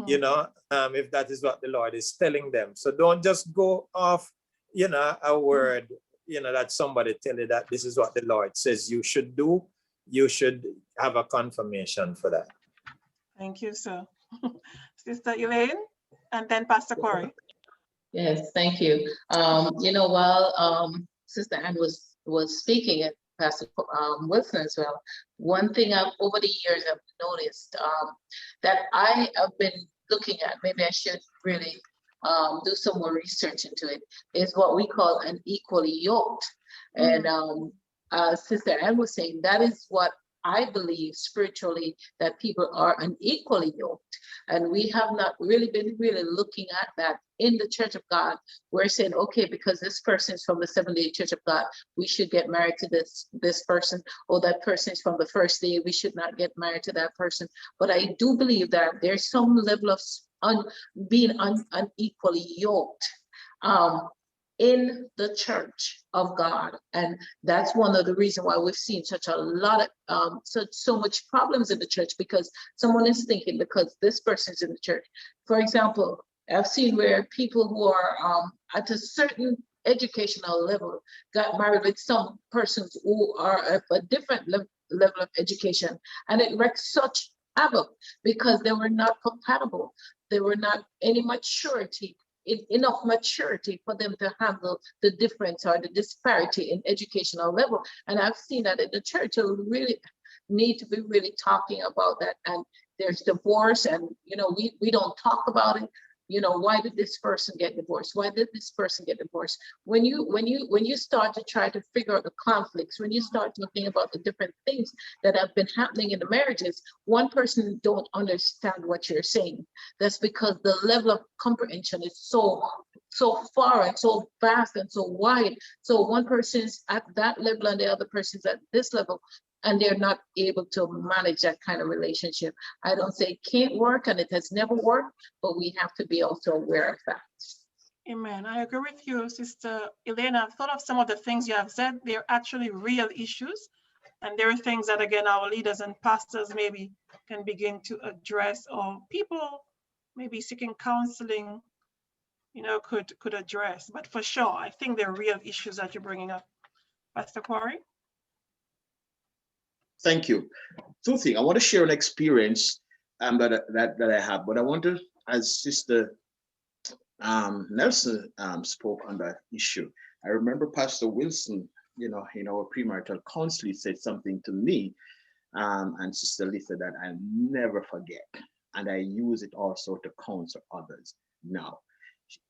G: you know, if that is what the Lord is telling them. So don't just go off, you know, a word, you know, that somebody tell you that this is what the Lord says you should do. You should have a confirmation for that.
C: Thank you, sir. Sister Elaine, and then Pastor Corey.
J: Yes, thank you. You know, while Sister Anne was speaking, and Pastor Wilson as well, one thing over the years I've noticed that I have been looking at, maybe I should really do some more research into it, is what we call an equally yoked. And Sister Anne was saying that is what I believe spiritually, that people are unequally yoked. And we have not really been looking at that in the Church of God. We're saying, okay, because this person is from the Seventh-day Church of God, we should get married to this person, or that person is from the First Day, we should not get married to that person. But I do believe that there's some level of being unequally yoked in the Church of God. And that's one of the reasons why we've seen such a lot of so much problems in the church, because someone is thinking because this person's in the church. For example, I've seen where people who are at a certain educational level got married with some persons who are at a different level of education, and it wreaks such havoc because they were not compatible. There were not any maturity, enough maturity for them to handle the difference or the disparity in educational level. And I've seen that in the church. So we really need to be really talking about that. And there's divorce, and you know, we don't talk about it. You know, why did this person get divorced? Why did this person get divorced? When you start to try to figure out the conflicts, when you start talking about the different things that have been happening in the marriages, one person don't understand what you're saying. That's because the level of comprehension is so far and so vast and so wide. So one person's at that level and the other person's at this level, and they're not able to manage that kind of relationship. I don't say it can't work, and it has never worked, but we have to be also aware of that.
C: Amen. I agree with you, Sister Elena. I've thought of some of the things you have said. They're actually real issues. And there are things that, again, our leaders and pastors maybe can begin to address, or people maybe seeking counseling, you know, could address. But for sure, I think they're real issues that you're bringing up. Pastor Corey?
B: Thank you. Two things. I want to share an experience that I have, but I want to, as Sister Nelson spoke on that issue. I remember Pastor Wilson, you know, in our premarital counseling said something to me, and Sister Lisa, that I'll never forget. And I use it also to counsel others now.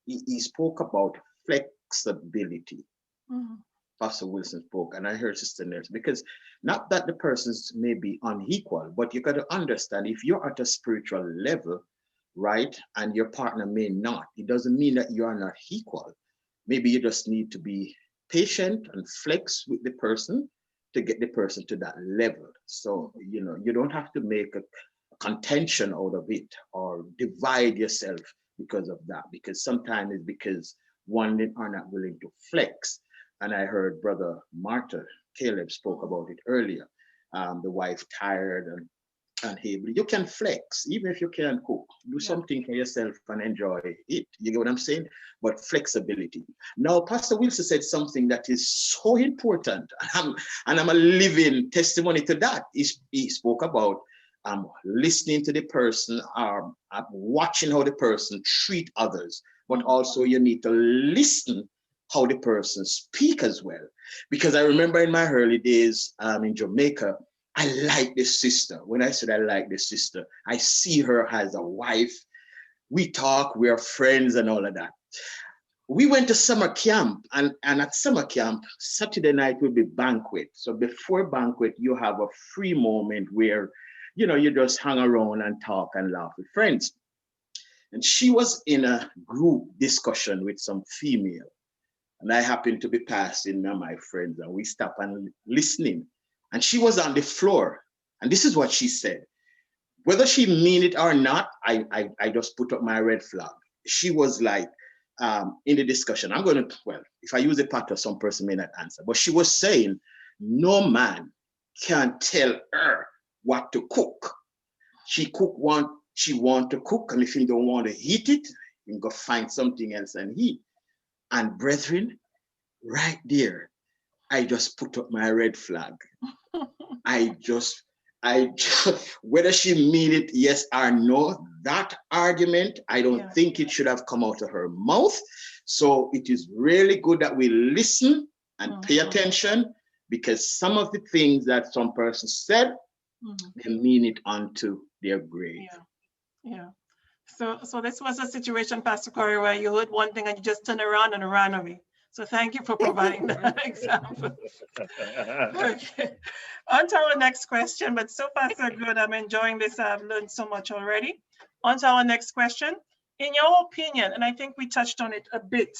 B: He spoke about flexibility.
C: Mm-hmm.
B: Pastor Wilson spoke, and I heard Sister Nelson, because not that the persons may be unequal, but you got to understand, if you're at a spiritual level, right, and your partner may not, it doesn't mean that you are not equal. Maybe you just need to be patient and flex with the person to get the person to that level. So, you know, you don't have to make a contention out of it or divide yourself because of that, because sometimes it's because one are not willing to flex. And I heard Brother Martyr, Kelub, spoke about it earlier. The wife tired and able. You can flex, even if you can't cook. Do something for yourself and enjoy it. You get what I'm saying? But flexibility. Now, Pastor Wilson said something that is so important, and I'm a living testimony to that. He spoke about listening to the person, watching how the person treat others, but also you need to listen how the person speak as well. Because I remember in my early days in Jamaica, I like this sister. When I said I like this sister, I see her as a wife. We talk, we are friends and all of that. We went to summer camp, and at summer camp, Saturday night will be banquet. So before banquet, you have a free moment where, you know, you just hang around and talk and laugh with friends. And she was in a group discussion with some female. And I happened to be passing my friends, and we stopped and listening. And she was on the floor. And this is what she said. Whether she mean it or not, I just put up my red flag. She was like, in the discussion, I'm going to, well, if I use a pattern, some person may not answer. But she was saying, no man can tell her what to cook. She want to cook, and if he don't want to eat it, you can go find something else and eat. And brethren, right there, I just put up my red flag. I just, whether she mean it yes or no, that argument, I don't think it should have come out of her mouth. So it is really good that we listen and pay attention, because some of the things that some person said, they mean it unto their grave.
C: Yeah. So this was a situation, Pastor Corey, where you heard one thing and you just turned around and ran away. So thank you for providing that example. Okay. On to our next question, but so far so good. I'm enjoying this. I've learned so much already. On to our next question. In your opinion, and I think we touched on it a bit,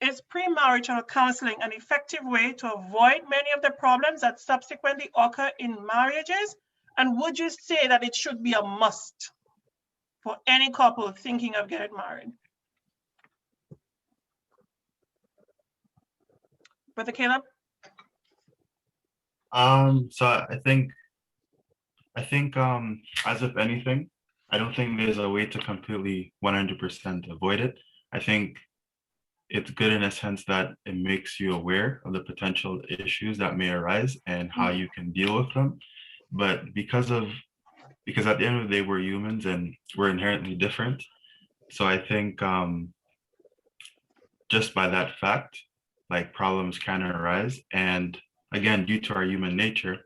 C: is premarital counseling an effective way to avoid many of the problems that subsequently occur in marriages? And would you say that it should be a must for any couple thinking of getting married? Brother Kelub?
L: So I think as if anything, I don't think there's a way to completely 100% avoid it. I think it's good in a sense that it makes you aware of the potential issues that may arise and how you can deal with them. But because at the end of the day, we're humans and we're inherently different. So I think just by that fact, like, problems can arise. And again, due to our human nature,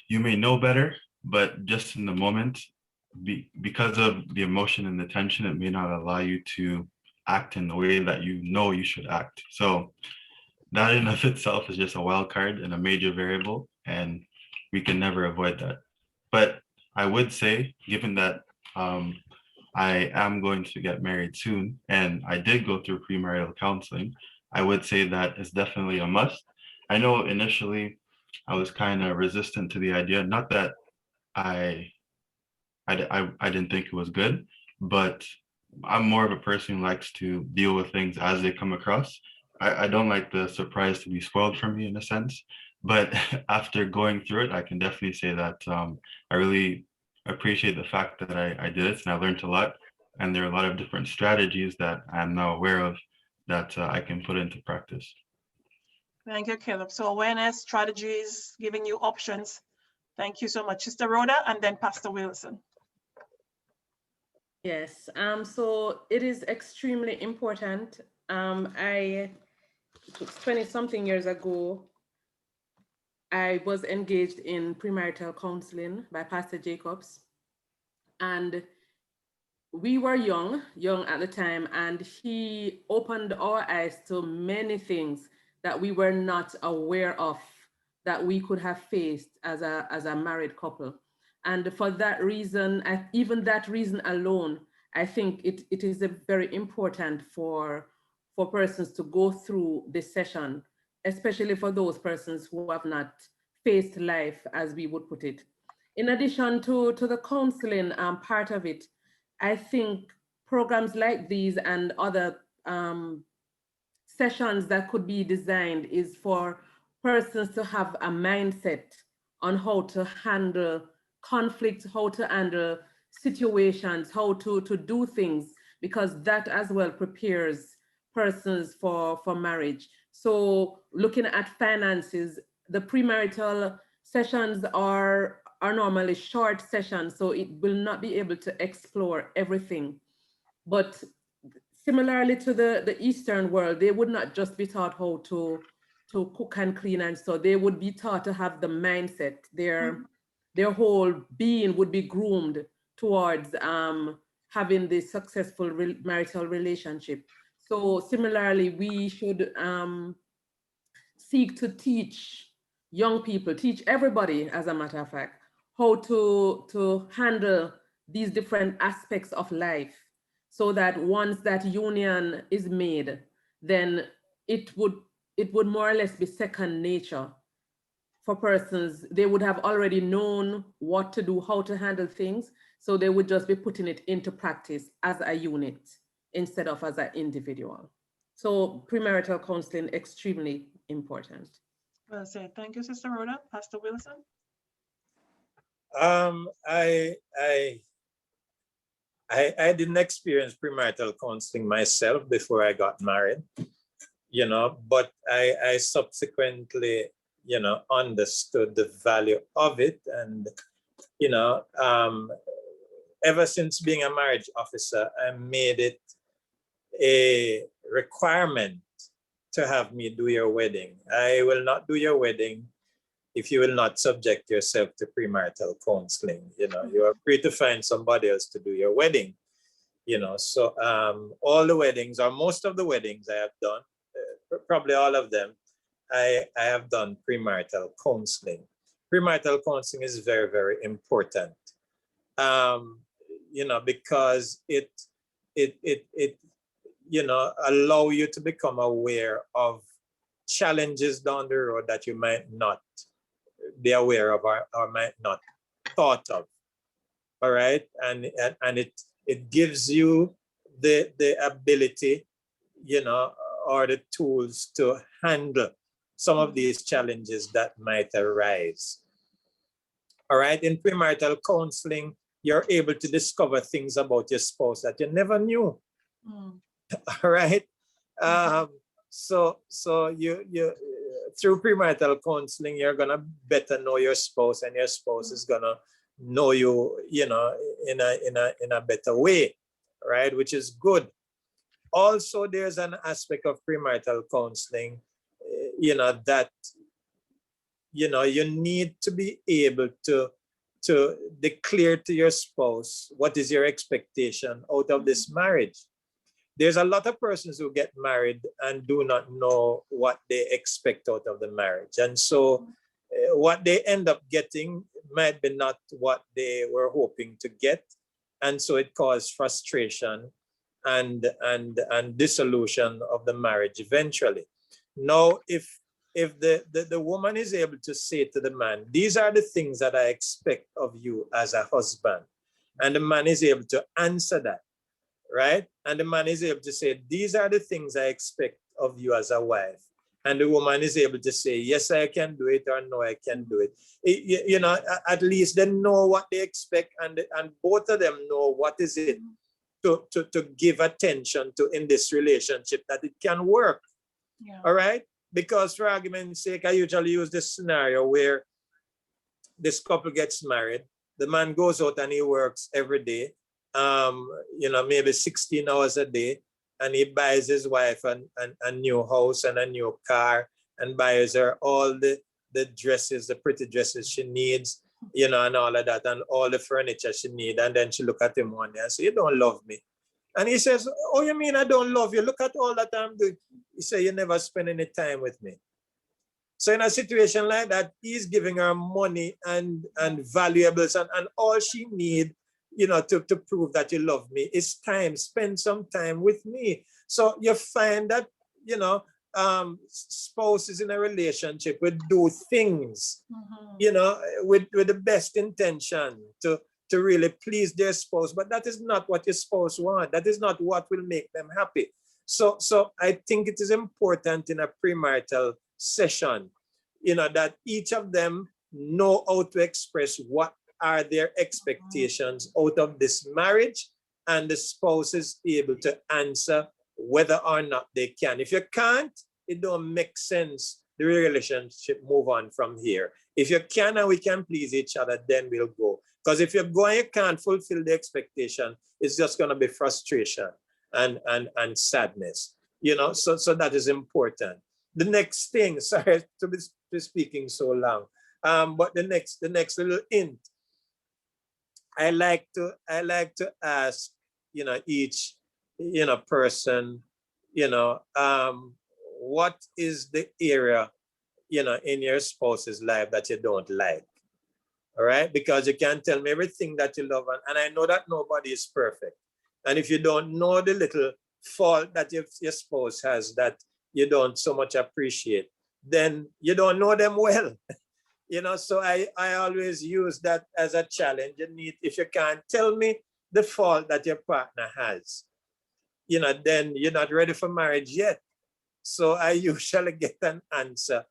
L: you may know better, but just in the moment, because of the emotion and the tension, it may not allow you to act in the way that you know you should act. So that in of itself is just a wild card and a major variable, and we can never avoid that. But I would say, given that I am going to get married soon, and I did go through premarital counseling, I would say that it's definitely a must. I know initially I was kind of resistant to the idea, not that I didn't think it was good, but I'm more of a person who likes to deal with things as they come across. I don't like the surprise to be spoiled for me, in a sense, but after going through it, I can definitely say that I really appreciate the fact that I did it, and I learned a lot. And there are a lot of different strategies that I'm now aware of that I can put into practice.
C: Thank you, Kelub. So awareness, strategies, giving you options. Thank you so much. Sister Rhoda, and then Pastor Wilson.
F: Yes, so it is extremely important. 20-something years ago, I was engaged in premarital counseling by Pastor Jacobs. And we were young at the time, and he opened our eyes to many things that we were not aware of that we could have faced as a married couple. And for that reason, even that reason alone, I think it is very important for persons to go through this session, especially for those persons who have not faced life, as we would put it. In addition to the counseling part of it, I think programs like these and other sessions that could be designed is for persons to have a mindset on how to handle conflict, how to handle situations, how to do things, because that as well prepares persons for marriage. So looking at finances, the premarital sessions are normally short sessions, so it will not be able to explore everything. But similarly to the Eastern world, they would not just be taught how to cook and clean, and so they would be taught to have the mindset. Their whole being would be groomed towards having this successful marital relationship. So similarly, we should seek to teach young people, teach everybody, as a matter of fact, how to handle these different aspects of life, so that once that union is made, then it would more or less be second nature for persons. They would have already known what to do, how to handle things, so they would just be putting it into practice as a unit instead of as an individual. So premarital counseling, extremely important.
C: Well said. Thank you, Sister Rhoda. Pastor Wilson.
G: I didn't experience premarital counseling myself before I got married, but I subsequently, understood the value of it. And, ever since being a marriage officer, I made it a requirement to have me do your wedding. I will not do your wedding if you will not subject yourself to premarital counseling. You are free to find somebody else to do your wedding. So all the weddings, or most of the weddings I have done, probably all of them, I have done premarital counseling. Premarital counseling is very, very important. Because it allow you to become aware of challenges down the road that you might not be aware of or might not thought of. All right, and it gives you the ability, or the tools to handle some of these challenges that might arise. All right, in premarital counseling, you're able to discover things about your spouse that you never knew. All right. So you through premarital counseling, you're gonna better know your spouse, and your spouse is gonna know you, in a better way, right? Which is good. Also, there's an aspect of premarital counseling, that you need to be able to declare to your spouse what is your expectation out of this marriage. There's a lot of persons who get married and do not know what they expect out of the marriage. And so what they end up getting might be not what they were hoping to get. And so it caused frustration and dissolution of the marriage eventually. Now, if the woman is able to say to the man, these are the things that I expect of you as a husband, and the man is able to answer that, right? And the man is able to say, these are the things I expect of you as a wife. And the woman is able to say, yes, I can do it, or no, I can do it. At least they know what they expect, and both of them know what is it to give attention to in this relationship, that it can work.
C: Yeah.
G: All right? Because for argument's sake, I usually use this scenario where this couple gets married. The man goes out and he works every day, you know, maybe 16 hours a day, and he buys his wife a new house and a new car, and buys her all the dresses, the pretty dresses she needs, you know, and all of that, and all the furniture she needs. And then she look at him one day and say, "You don't love me." And he says, "Oh, you mean I don't love you? Look at all that I'm doing." He said, "You never spend any time with me." So in a situation like that, he's giving her money and valuables, and all she need, you know, to prove that you love me is time. Spend some time with me. So you find that, you know, spouses in a relationship would do things, you know, with the best intention to really please their spouse, but that is not what your spouse wants. That is not what will make them happy. So I think it is important in a premarital session, you know, that each of them know how to express what are their expectations out of this marriage, and the spouse is able to answer whether or not they can. If you can't, it don't make sense. The relationship move on from here. If you can and we can please each other, then we'll go. Because if you're going, you can't fulfill the expectation, it's just going to be frustration and sadness, you know. So that is important. The next thing, sorry to be speaking so long, but the next little hint, I like to ask, you know, each, you know, person, you know, what is the area, you know, in your spouse's life that you don't like? All right, because you can't tell me everything that you love, and I know that nobody is perfect. And if you don't know the little fault that your spouse has that you don't so much appreciate, then you don't know them well. You know, so I always use that as a challenge. You need, if you can't tell me the fault that your partner has, you know, then you're not ready for marriage yet. So I usually get an answer.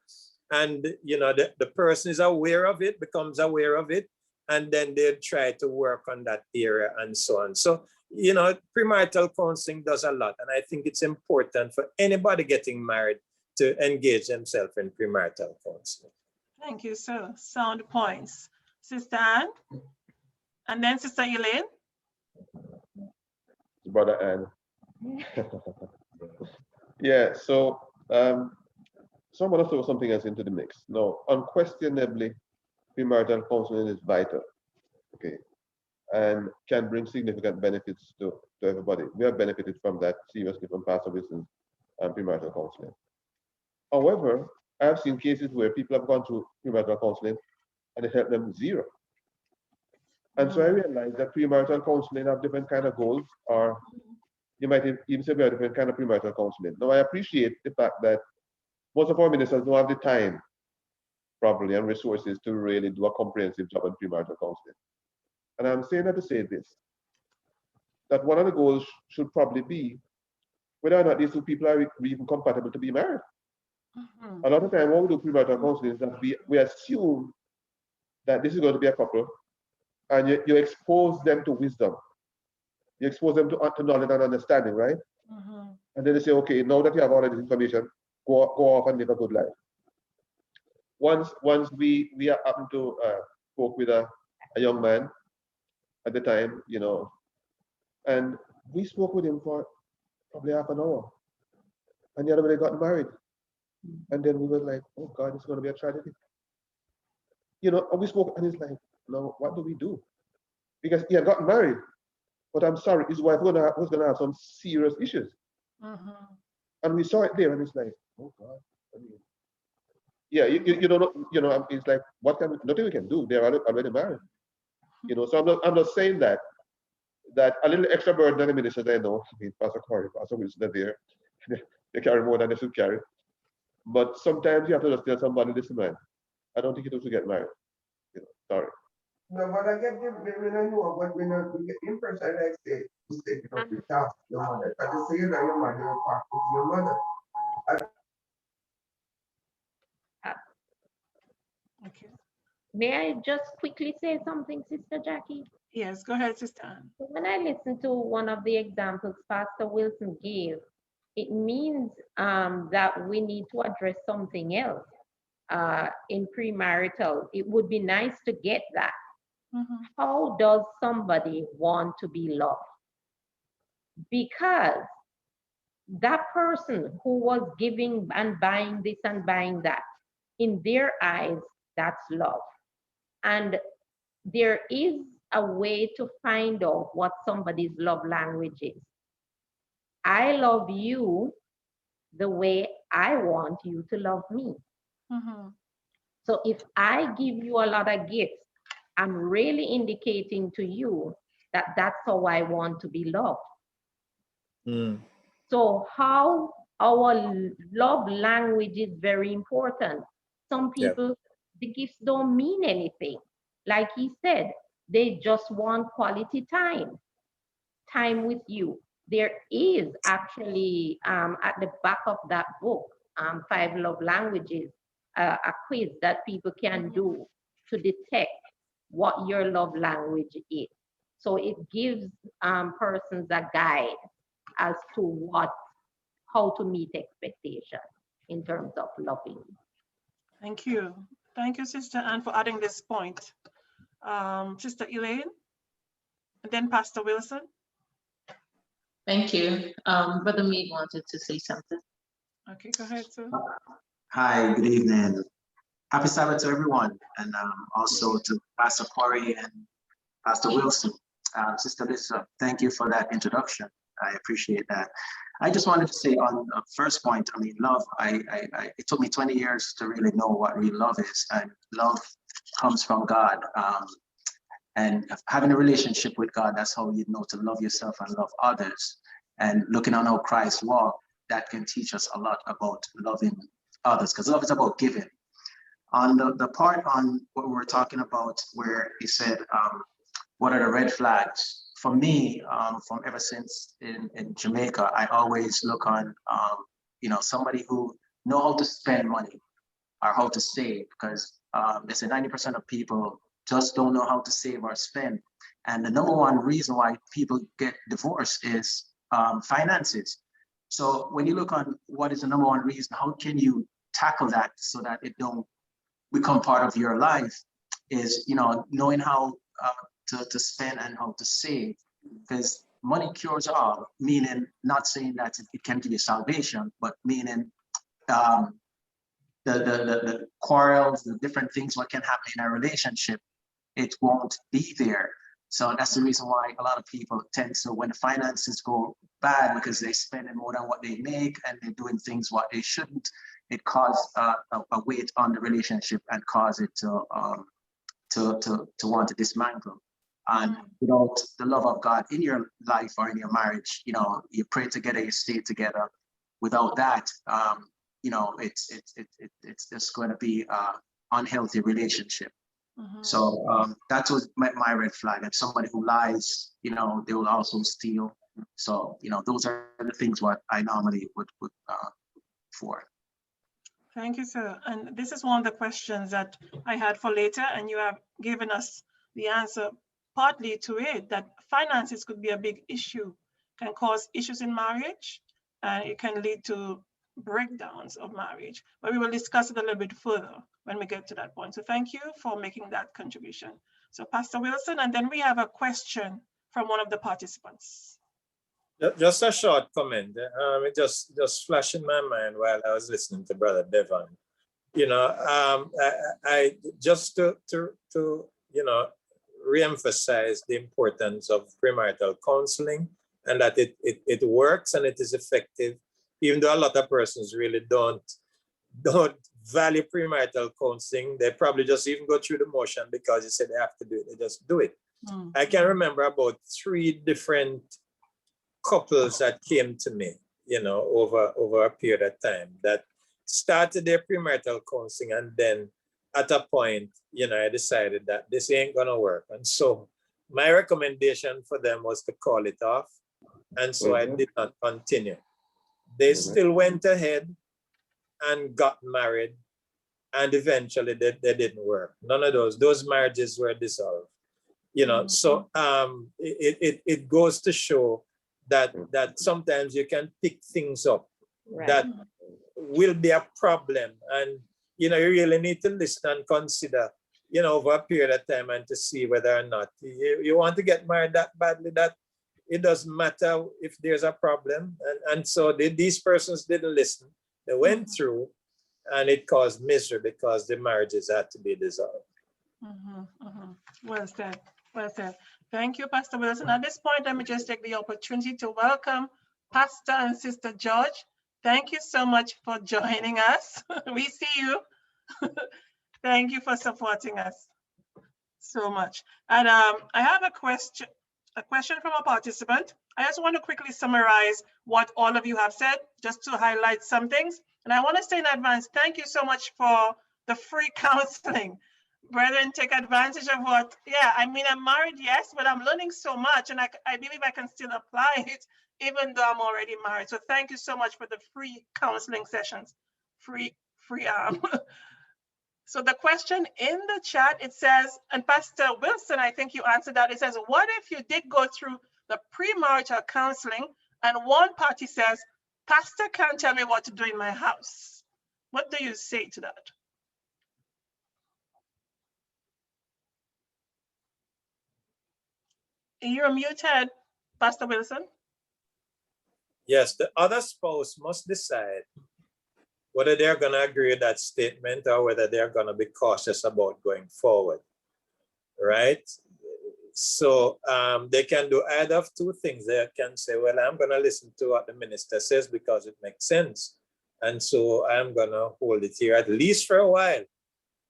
G: And, you know, the person is aware of it, becomes aware of it, and then they try to work on that area and so on. So, you know, premarital counseling does a lot. And I think it's important for anybody getting married to engage themselves in premarital counseling.
C: Thank you, sir. Sound points. Sister Anne, and then Sister Elaine.
E: Brother Anne. Yeah, so someone else throw something else into the mix. No, unquestionably, premarital counseling is vital, okay, and can bring significant benefits to everybody. We have benefited from that seriously from Pastor Wilson's premarital counseling. However, I have seen cases where people have gone through premarital counseling and it helped them zero. And so I realized that premarital counseling have different kind of goals, or you might even say we have different kind of premarital counseling. Now I appreciate the fact that most of our ministers don't have the time probably and resources to really do a comprehensive job on premarital counseling. And I'm saying that to say this, that one of the goals should probably be whether or not these two people are even compatible to be married. A lot of time when we do premarital counseling is that we assume that this is going to be a couple, and you expose them to wisdom. You expose them to knowledge and understanding, right? And then they say, okay, now that you have all of this information, go off and live a good life. Once we happened to spoke with a young man at the time, you know, and we spoke with him for probably half an hour, and the other day got married. And then we were like, oh God, it's going to be a tragedy. You know, and we spoke, and he's like, no, what do we do? Because he had gotten married, but I'm sorry, his wife was going to have some serious issues. And we saw it there, and it's like, oh God. I mean, yeah, you know, it's like, what can nothing we can do? They're already married. You know, so I'm not saying that a little extra burden than the ministers I know. I mean, Pastor Corey, Pastor Wilson are there. They carry more than they should carry. But sometimes you have to just tell somebody, listen, man, I don't think you should get married. You know, sorry.
N: No, but I get when I know, but when we get in person, I say, you say, you know, you talk to your mother. But you say that your mother, you talk to your mother.
C: Okay.
K: May I just quickly say something, Sister Jackie?
C: Yes, go ahead, Sister Anne.
K: When I listen to one of the examples Pastor Wilson gave, it means that we need to address something else in premarital. It would be nice to get that.
C: Mm-hmm.
K: How does somebody want to be loved? Because that person who was giving and buying this and buying that, in their eyes, that's love. And there is a way to find out what somebody's love language is. I love you the way I want you to love me.
C: Mm-hmm.
K: So if I give you a lot of gifts, I'm really indicating to you that that's how I want to be loved.
G: Mm.
K: So how our love language is very important. Some people, the gifts don't mean anything. Like he said, they just want quality time with you. There is actually at the back of that book, 5 Love Languages, a quiz that people can do to detect what your love language is. So it gives persons a guide as to how to meet expectations in terms of loving.
C: Thank you. Thank you, Sister Anne, for adding this point. Sister Elaine, and then Pastor Wilson.
J: Thank you. Brother Mead wanted to say something.
C: Okay, go ahead, sir.
O: Hi, good evening. Happy Sabbath to everyone, and also to Pastor Corey and Pastor Wilson. Sister Lisa, thank you for that introduction. I appreciate that. I just wanted to say on the first point, I mean, love, it took me 20 years to really know what real love is, and love comes from God. And having a relationship with God, that's how you know to love yourself and love others. And looking on how Christ walked, that can teach us a lot about loving others, because love is about giving. On the part on what we were talking about, where he said, what are the red flags? For me, from ever since in Jamaica, I always look on, somebody who know how to spend money or how to save, because they say 90% of people just don't know how to save or spend. And the number one reason why people get divorced is finances. So when you look on what is the number one reason, how can you tackle that so that it don't become part of your life, is, knowing how to spend and how to save, because money cures all, meaning not saying that it can give you salvation, but meaning the quarrels, the different things what can happen in a relationship, it won't be there. So that's the reason why a lot of people tend to, when the finances go bad because they're spending more than what they make and they're doing things what they shouldn't, it causes a weight on the relationship and cause it to want to dismantle. And without the love of God in your life or in your marriage, you pray together, you stay together. Without that, it's just going to be an unhealthy relationship. So that was my red flag. And somebody who lies, they will also steal. So, those are the things what I normally would for.
C: Thank you, sir. And this is one of the questions that I had for later, and you have given us the answer partly to it, that finances could be a big issue, can cause issues in marriage, and it can lead to breakdowns of marriage. But we will discuss it a little bit further when we get to that point. So thank you for making that contribution. So Pastor Wilson, and then we have a question from one of the participants.
G: Just a short comment. It just flashed in my mind while I was listening to Brother Devon. I just to reemphasize the importance of premarital counseling, and that it works and it is effective, even though a lot of persons really don't value premarital counseling. They probably just even go through the motion because you said they have to do it, they just do it. I can remember about 3 different couples that came to me, over a period of time that started their premarital counseling, and then at a point, I decided that this ain't gonna work. And so my recommendation for them was to call it off. And so I did not continue. They still went ahead and got married and eventually they didn't work. None of those marriages were dissolved. You know, so it goes to show that sometimes you can pick things up that will be a problem, and you know, you really need to listen and consider, you know, over a period of time, and to see whether or not you want to get married that badly that it doesn't matter if there's a problem. And so these persons didn't listen. They went through, and it caused misery because the marriages had to be dissolved.
C: Well said. Well said. Thank you, Pastor Wilson. At this point, let me just take the opportunity to welcome Pastor and Sister George. Thank you so much for joining us. We see you. Thank you for supporting us so much. And I have a question from a participant. I just want to quickly summarize what all of you have said, just to highlight some things. And I want to say in advance, thank you so much for the free counseling. Brethren, take advantage of what, I mean, I'm married, yes, but I'm learning so much, and I believe I can still apply it, even though I'm already married. So thank you so much for the free counseling sessions. Free. So the question in the chat, it says, and Pastor Wilson, I think you answered that. It says, what if you did go through the premarital counseling and one party says, Pastor can't tell me what to do in my house? What do you say to that? You're muted, Pastor Wilson.
G: Yes, the other spouse must decide whether they're going to agree with that statement or whether they're going to be cautious about going forward, right? So they can do either of two things. They can say, well, I'm going to listen to what the minister says because it makes sense. And so I'm going to hold it here at least for a while,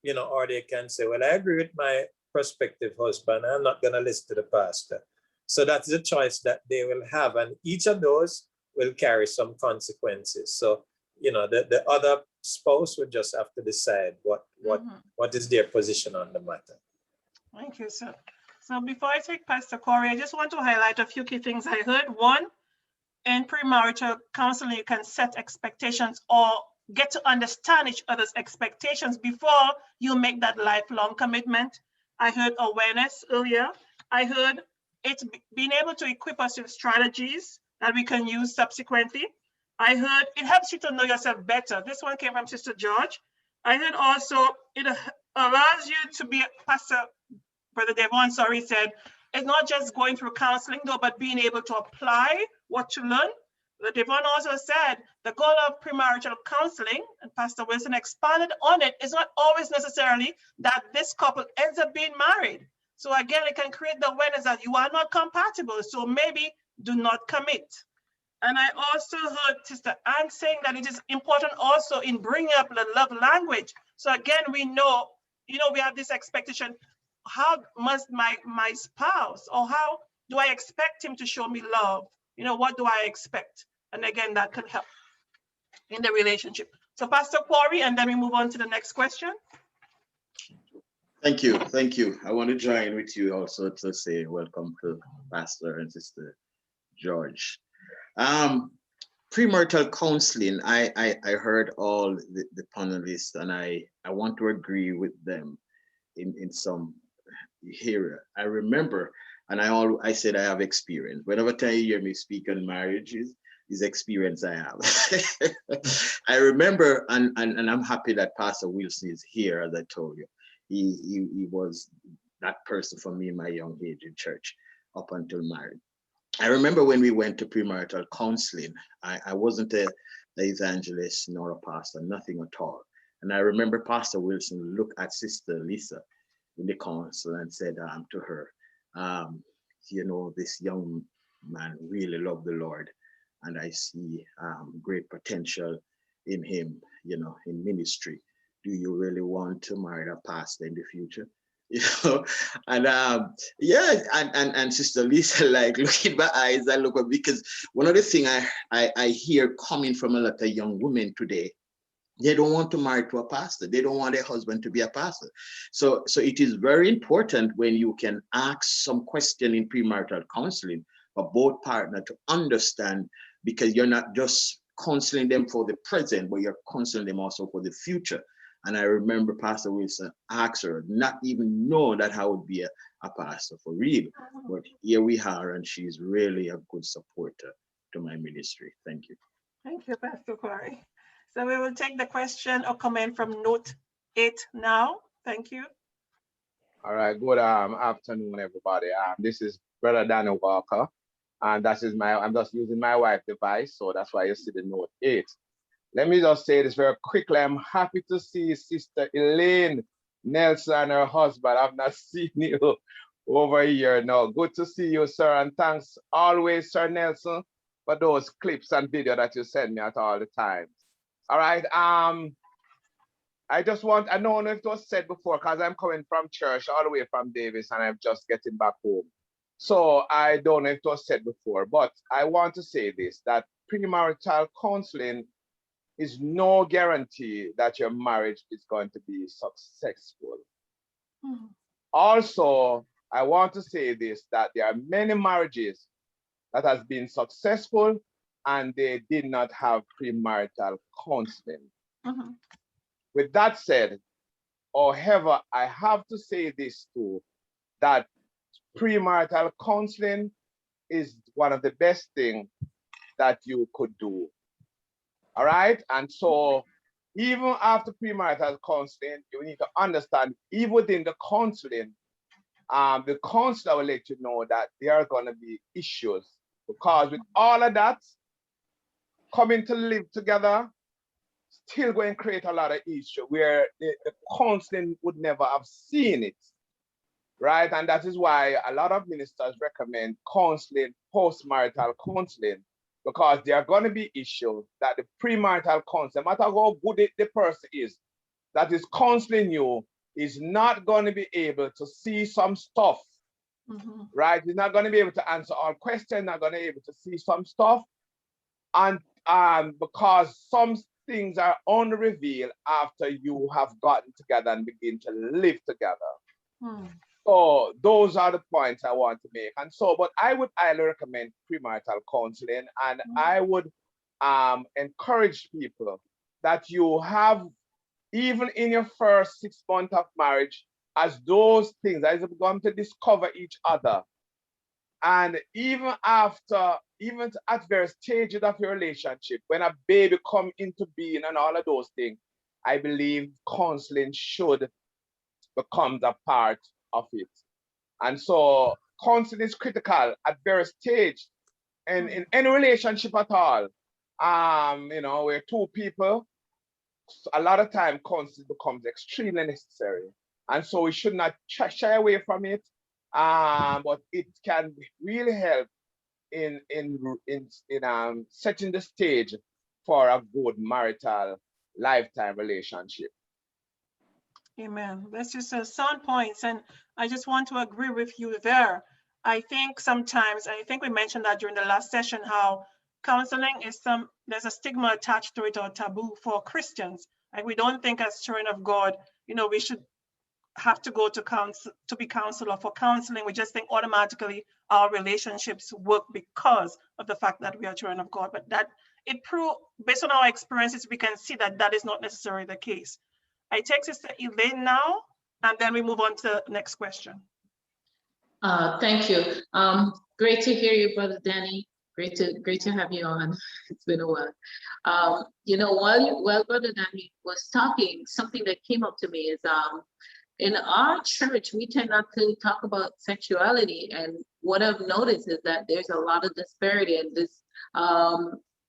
G: you know, or they can say, well, I agree with my prospective husband. I'm not going to listen to the pastor. So that's the choice that they will have. And each of those will carry some consequences. So, you know, the other spouse would just have to decide what is their position on the matter.
C: Thank you, sir. So before I take Pastor Corey, I just want to highlight a few key things I heard. One, in premarital counseling, you can set expectations or get to understand each other's expectations before you make that lifelong commitment. I heard awareness earlier. I heard it's being able to equip us with strategies that we can use subsequently. I heard it helps you to know yourself better. This one came from Sister George. I heard also it allows you to be, Brother Devon, said, it's not just going through counseling though, but being able to apply what you learn. Brother Devon also said the goal of premarital counseling, and Pastor Wilson expanded on it, is not always necessarily that this couple ends up being married. So again, it can create the awareness that you are not compatible. So maybe do not commit. And I also heard Sister Anne saying that it is important also in bringing up the love language. So again, we know, we have this expectation. How must my spouse, or how do I expect him to show me love? What do I expect? And again, that can help in the relationship. So Pastor Corey, and then we move on to the next question.
B: Thank you. Thank you. I want to join with you also to say welcome to Pastor and Sister George. Premarital counseling, I heard all the panelists, and I want to agree with them in some area. I remember, and I said I have experience. Whenever time you hear me speak on marriages, is experience I have. I remember, and I'm happy that Pastor Wilson is here, as I told you. He was that person for me in my young age in church up until married. I remember when we went to premarital counseling, I wasn't an evangelist nor a pastor, nothing at all. And I remember Pastor Wilson looked at Sister Lisa in the council and said to her, this young man really loved the Lord, and I see great potential in him, in ministry. Do you really want to marry a pastor in the future? And and Sister Lisa, like, look in my eyes, I look up, because one of the things I hear coming from a lot of young women today, they don't want to marry to a pastor. They don't want their husband to be a pastor. So it is very important when you can ask some question in premarital counseling for both partners to understand, because you're not just counseling them for the present, but you're counseling them also for the future. And I remember Pastor Wilson asked her, not even know that I would be a pastor for real. But here we are, and she's really a good supporter to my ministry. Thank you.
C: Thank you, Pastor Corey. So we will take the question or comment from note 8 now. Thank you.
P: All right, good afternoon, everybody. This is Brother Daniel Walker, and I'm just using my wife's device, so that's why you see the note 8. Let me just say this very quickly. I'm happy to see Sister Elaine Nelson and her husband. I've not seen you over a year now. Good to see you, sir, and thanks always, Sir Nelson, for those clips and video that you send me at all the time. All right, I don't know if it was said before, because I'm coming from church all the way from Davis and I'm just getting back home. So I don't know if it was said before, but I want to say this, that premarital counseling is no guarantee that your marriage is going to be successful. Mm-hmm. Also, I want to say this, that there are many marriages that has been successful and they did not have premarital counseling. Mm-hmm. With that said, however, I have to say this too, that premarital counseling is one of the best things that you could do. All right, and so even after premarital counseling, you need to understand, even within the counseling, the counselor will let you know that there are going to be issues, because with all of that, coming to live together, still going to create a lot of issues where the counseling would never have seen it, right? And that is why a lot of ministers recommend counseling, post-marital counseling, because there are going to be issues that the premarital counseling, no matter how good the person is, that is counseling you, is not going to be able to see some stuff, right? He's not going to be able to answer all questions, not going to be able to see some stuff, and because some things are only revealed after you have gotten together and begin to live together. So those are the points I want to make. And so, but I would highly recommend premarital counseling, and I would encourage people that you have, even in your first 6 months of marriage, as those things, as you're going to discover each other. And even after, even at various stages of your relationship, when a baby come into being and all of those things, I believe counseling should become a part of it. And so counseling is critical at various stages and in any relationship at all. You know, where two people, a lot of time counseling becomes extremely necessary. And so we should not shy away from it. But it can really help in setting the stage for a good marital lifetime relationship.
C: Amen. That's just sound points, and I just want to agree with you there. I think sometimes, I think we mentioned that during the last session, how counseling is there's a stigma attached to it, or taboo for Christians. Like, we don't think as children of God, you know, we should have to go to be counselor for counseling. We just think automatically our relationships work because of the fact that we are children of God. But that it proved, based on our experiences, we can see that that is not necessarily the case. I take Sister Elaine now, and then we move on to the next question.
J: Thank you. Great to hear you, Brother Danny. Great to have you on. It's been a while. You know, while Brother Danny was talking, something that came up to me is in our church, we tend not to talk about sexuality. And what I've noticed is that there's a lot of disparity in this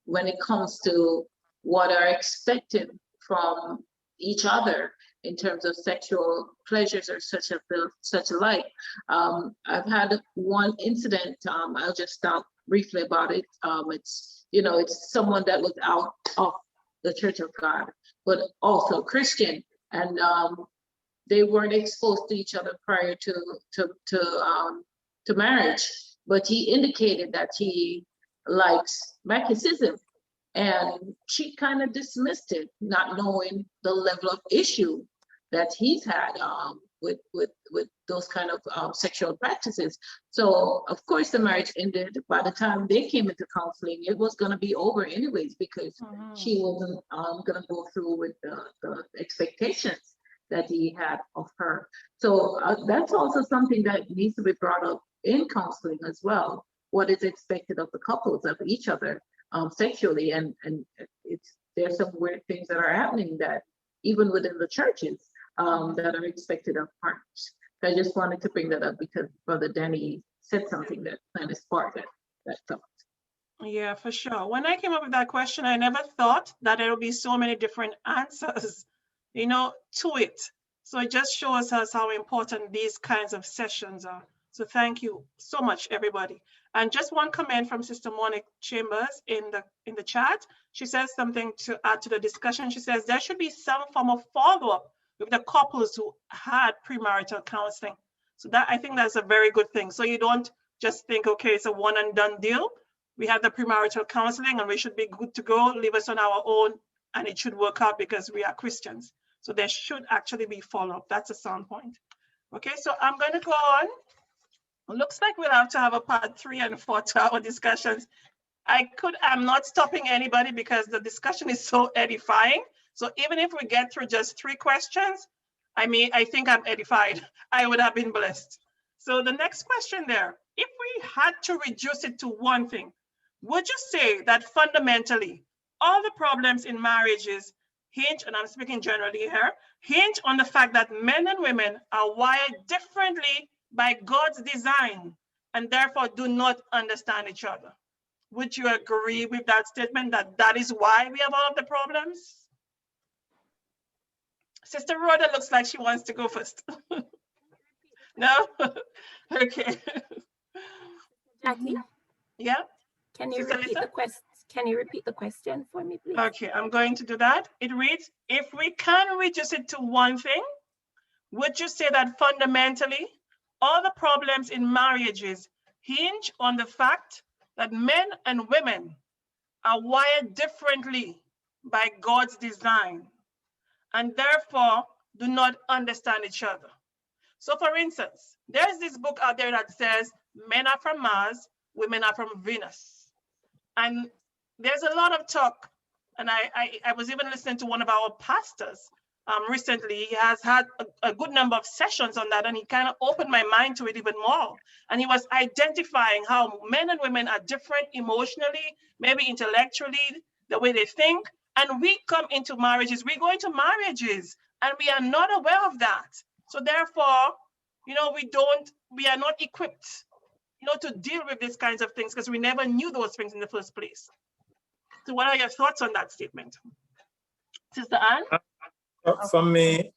J: when it comes to what are expected from each other in terms of sexual pleasures or such alike. I've had one incident, I'll just talk briefly about it. It's, you know, it's someone that was out of the Church of God, but also Christian. And they weren't exposed to each other prior to marriage, but he indicated that he likes mysticism, and she kind of dismissed it, not knowing the level of issue that he's had those kind of sexual practices. So of course the marriage ended. By the time they came into counseling, it was going to be over anyways, because she wasn't going to go through with the expectations that he had of her. So that's also something that needs to be brought up in counseling as well. What is expected of the couples, of each other, sexually, and there's some weird things that are happening that even within the churches that are expected of partners. So I just wanted to bring that up because Brother Danny said something that kind of sparked that thought.
C: Yeah, for sure. When I came up with that question, I never thought that there would be so many different answers, you know, to it. So it just shows us how important these kinds of sessions are. So thank you so much, everybody. And just one comment from Sister Monique Chambers in the chat. She says something to add to the discussion. She says there should be some form of follow-up with the couples who had premarital counseling. So that, I think that's a very good thing. So you don't just think, okay, it's a one and done deal. We have the premarital counseling and we should be good to go, leave us on our own, and it should work out because we are Christians. So there should actually be follow-up. That's a sound point. Okay, so I'm going to go on. It looks like we'll have to have a part 3 and 4 to our discussions. I'm not stopping anybody because the discussion is so edifying. So even if we get through just 3 questions, I think I'm edified. I would have been blessed. So the next question there, if we had to reduce it to one thing, would you say that fundamentally all the problems in marriages hinge, and I'm speaking generally here, hinge on the fact that men and women are wired differently by God's design and therefore do not understand each other? Would you agree with that statement, that that is why we have all of the problems? Sister Rhoda looks like she wants to go first. No? Okay.
A: Jackie?
C: Yeah?
A: Can you
C: Sister
A: repeat
C: Lisa?
A: the question? Can you repeat the question for me, please?
C: Okay, I'm going to do that. It reads, if we can reduce it to one thing, would you say that fundamentally all the problems in marriages hinge on the fact that men and women are wired differently by God's design and therefore do not understand each other? So for instance, there's this book out there that says men are from Mars, women are from Venus. And there's a lot of talk, and I was even listening to one of our pastors recently. He has had a good number of sessions on that, and he kind of opened my mind to it even more. And he was identifying how men and women are different emotionally, maybe intellectually, the way they think. And we come into marriages, we go into marriages, and we are not aware of that. So therefore, you know, we are not equipped, you know, to deal with these kinds of things because we never knew those things in the first place. So what are your thoughts on that statement? Sister Anne?
G: For me,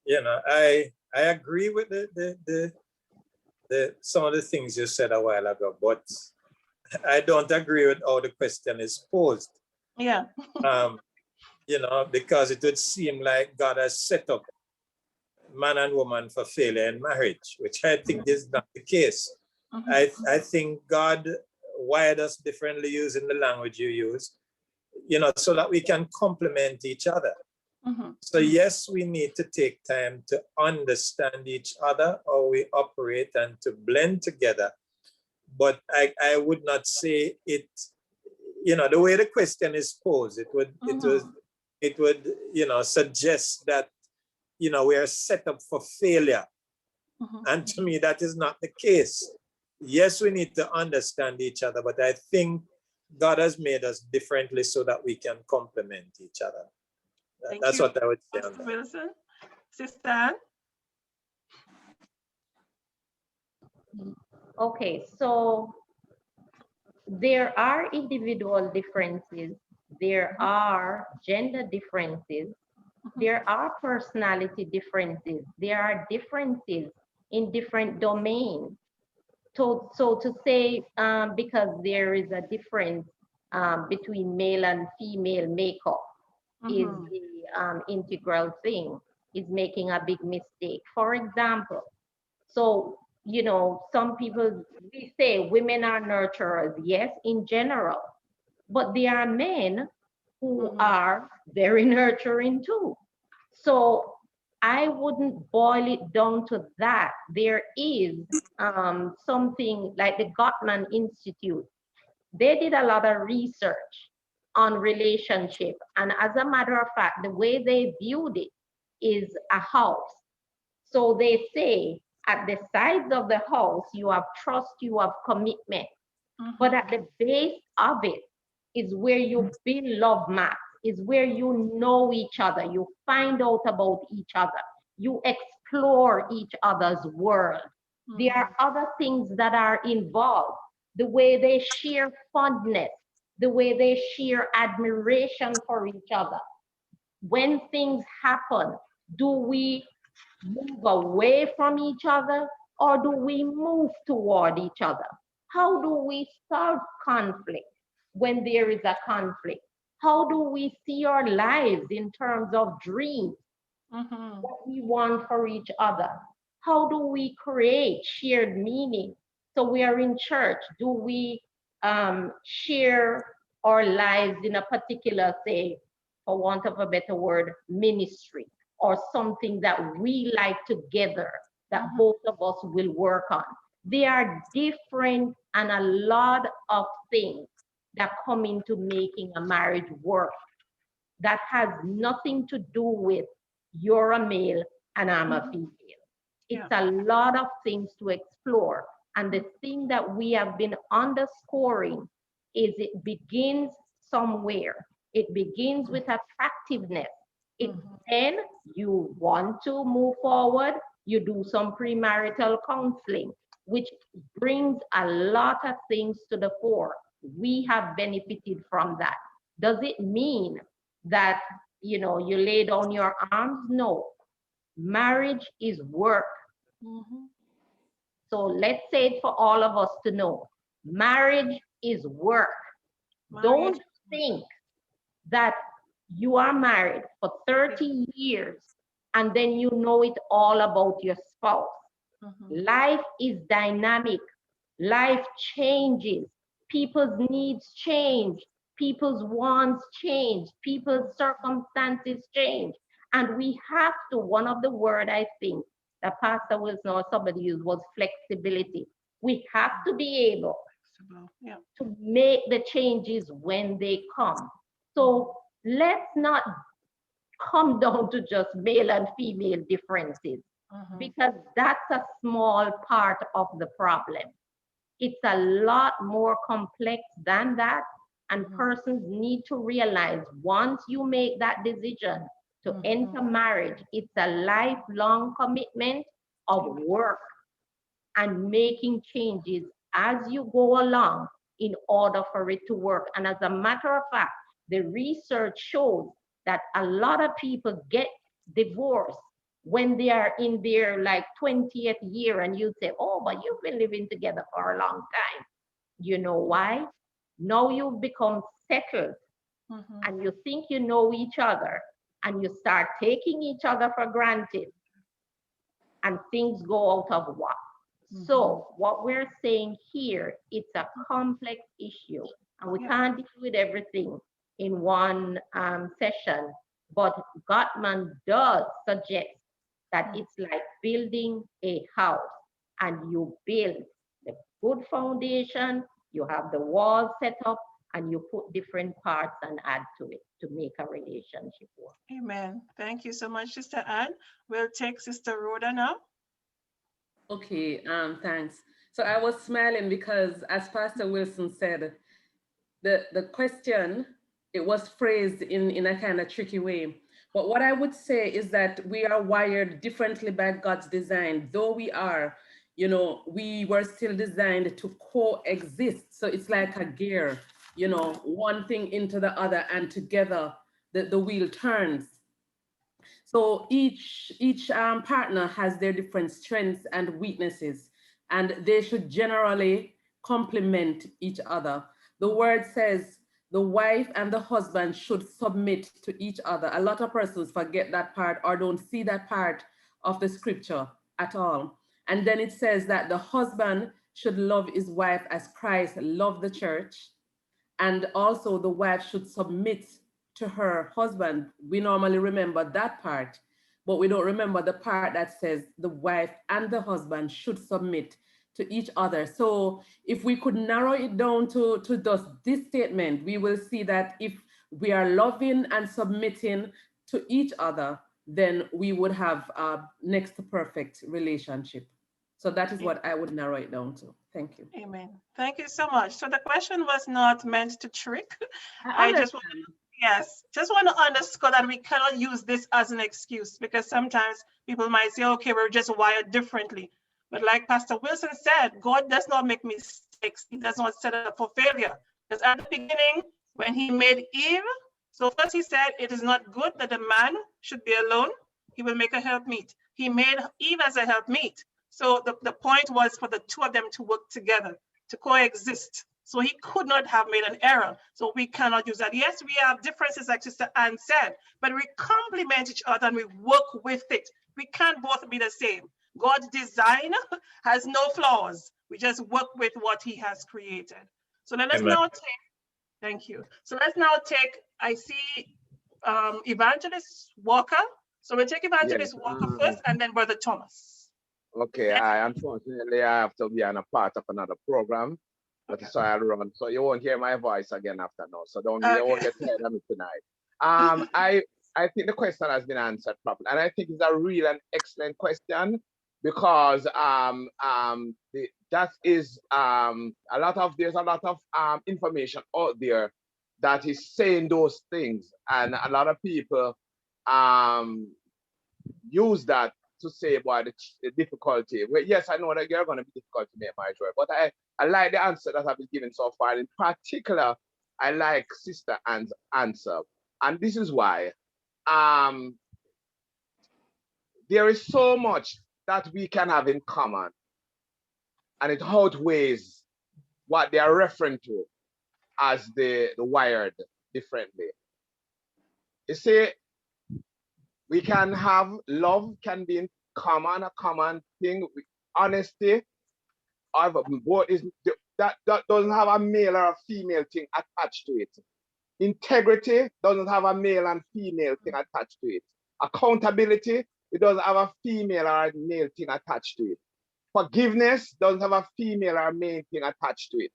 G: you know, I agree with the some of the things you said a while ago, but I don't agree with how the question is posed.
C: Yeah.
G: You know, because it would seem like God has set up man and woman for failure in marriage, which I think is not the case. I think God wired us differently using the language you use, you know, so that we can complement each other. So yes, we need to take time to understand each other, how we operate and to blend together. But I would not say it, you know, the way the question is posed, it would, you know, suggest that, you know, we are set up for failure. And to me, that is not the case. Yes, we need to understand each other, but I think God has made us differently so that we can complement each other. That's what I would say on that.
C: Wilson. Sister Anne?
K: Okay, so there are individual differences, there are gender differences, there are personality differences, there are differences in different domains. So to say, because there is a difference between male and female makeup is the integral thing, is making a big mistake. For example, so, you know, some people, we say women are nurturers, yes, in general, but there are men who are very nurturing too. So I wouldn't boil it down to that. There is something like the Gottman Institute. They did a lot of research on relationship. And as a matter of fact, the way they viewed it is a house. So they say at the sides of the house, you have trust, you have commitment. But at the base of it is where you build love maps, is where you know each other, you find out about each other, you explore each other's world. There are other things that are involved, the way they share fondness, the way they share admiration for each other. When things happen, do we move away from each other or do we move toward each other? How do we solve conflict when there is a conflict? How do we see our lives in terms of dreams, what we want for each other? How do we create shared meaning? So we are in church. Do we share our lives in a particular, say, for want of a better word, ministry, or something that we like together that both of us will work on? They are different and a lot of things that come into making a marriage work that has nothing to do with you're a male and I'm a female. It's a lot of things to explore. And the thing that we have been underscoring is it begins somewhere. It begins with attractiveness. Then you want to move forward, you do some premarital counseling, which brings a lot of things to the fore. We have benefited from that. Does it mean that, you know, you lay down your arms? No. Marriage is work. So let's say it for all of us to know. Marriage is work. Don't think that you are married for 30 years and then you know it all about your spouse. Life is dynamic. Life changes. People's needs change. People's wants change. People's circumstances change. And we have to, one of the words I think that Pastor Wilson or somebody used was flexibility. We have to be able to make the changes when they come. So let's not come down to just male and female differences, because that's a small part of the problem. It's a lot more complex than that. And persons need to realize once you make that decision to enter marriage, it's a lifelong commitment of work and making changes as you go along in order for it to work. And as a matter of fact, the research shows that a lot of people get divorced when they are in their like 20th year, and you say, oh, but you've been living together for a long time. You know why? Now you've become settled and you think you know each other and you start taking each other for granted and things go out of whack. So what we're saying here, it's a complex issue and we can't deal with everything in one session, but Gottman does suggest that it's like building a house, and you build the good foundation, you have the walls set up, and you put different parts and add to it to make a relationship work.
C: Amen. Thank you so much, Sister Anne. We'll take Sister Rhoda now.
F: Okay, thanks. So I was smiling because, as Pastor Wilson said, the question, it was phrased in a kind of tricky way. But what I would say is that we are wired differently by God's design. Though we are, you know, we were still designed to coexist. So it's like a gear, you know, one thing into the other, and together the wheel turns. So each partner has their different strengths and weaknesses, and they should generally complement each other. The word says the wife and the husband should submit to each other. A lot of persons forget that part or don't see that part of the scripture at all. And then it says that the husband should love his wife as Christ loved the church. And also the wife should submit to her husband. We normally remember that part. but we don't remember the part that says the wife and the husband should submit to each other. So if we could narrow it down to just this statement, we will see that if we are loving and submitting to each other, then we would have a next to perfect relationship. So that is what I would narrow it down to. Thank you.
C: Amen. Thank you so much. So the question was not meant to trick. I just want to, yes, just want to underscore that we cannot use this as an excuse, because sometimes people might say, okay, we're just wired differently. But like Pastor Wilson said, God does not make mistakes. He does not set us up for failure. Because at the beginning, when he made Eve, so first he said, it is not good that a man should be alone. He will make a helpmeet. He made Eve as a helpmeet. So the point was for the two of them to work together, to coexist. So he could not have made an error. So we cannot use that. Yes, we have differences, like Sister Anne said, but we complement each other and we work with it. We can't both be the same. God's design has no flaws. We just work with what he has created. So let us now take, thank you. So let's now take, I see Evangelist Walker. So we'll take Evangelist Walker first and then Brother Thomas.
P: Okay, unfortunately I have to be on a part of another program. That's why I'll run. So you won't hear my voice again after now. So you won't get tired of me tonight. I think the question has been answered properly. And I think it's a real and excellent question, because there's a lot of information out there that is saying those things. And a lot of people use that to say about the difficulty. Well, yes, I know that you're going to be difficult to make marriage work, but I like the answer that I've been given so far. In particular, I like Sister Anne's answer. And this is why. There is so much that we can have in common, and it outweighs what they are referring to as the wired differently. You see, we can have love, can be in common, a common thing. Honesty, that doesn't have a male or a female thing attached to it. Integrity doesn't have a male and female thing attached to it. Accountability, it doesn't have a female or a male thing attached to it. Forgiveness doesn't have a female or a male thing attached to it.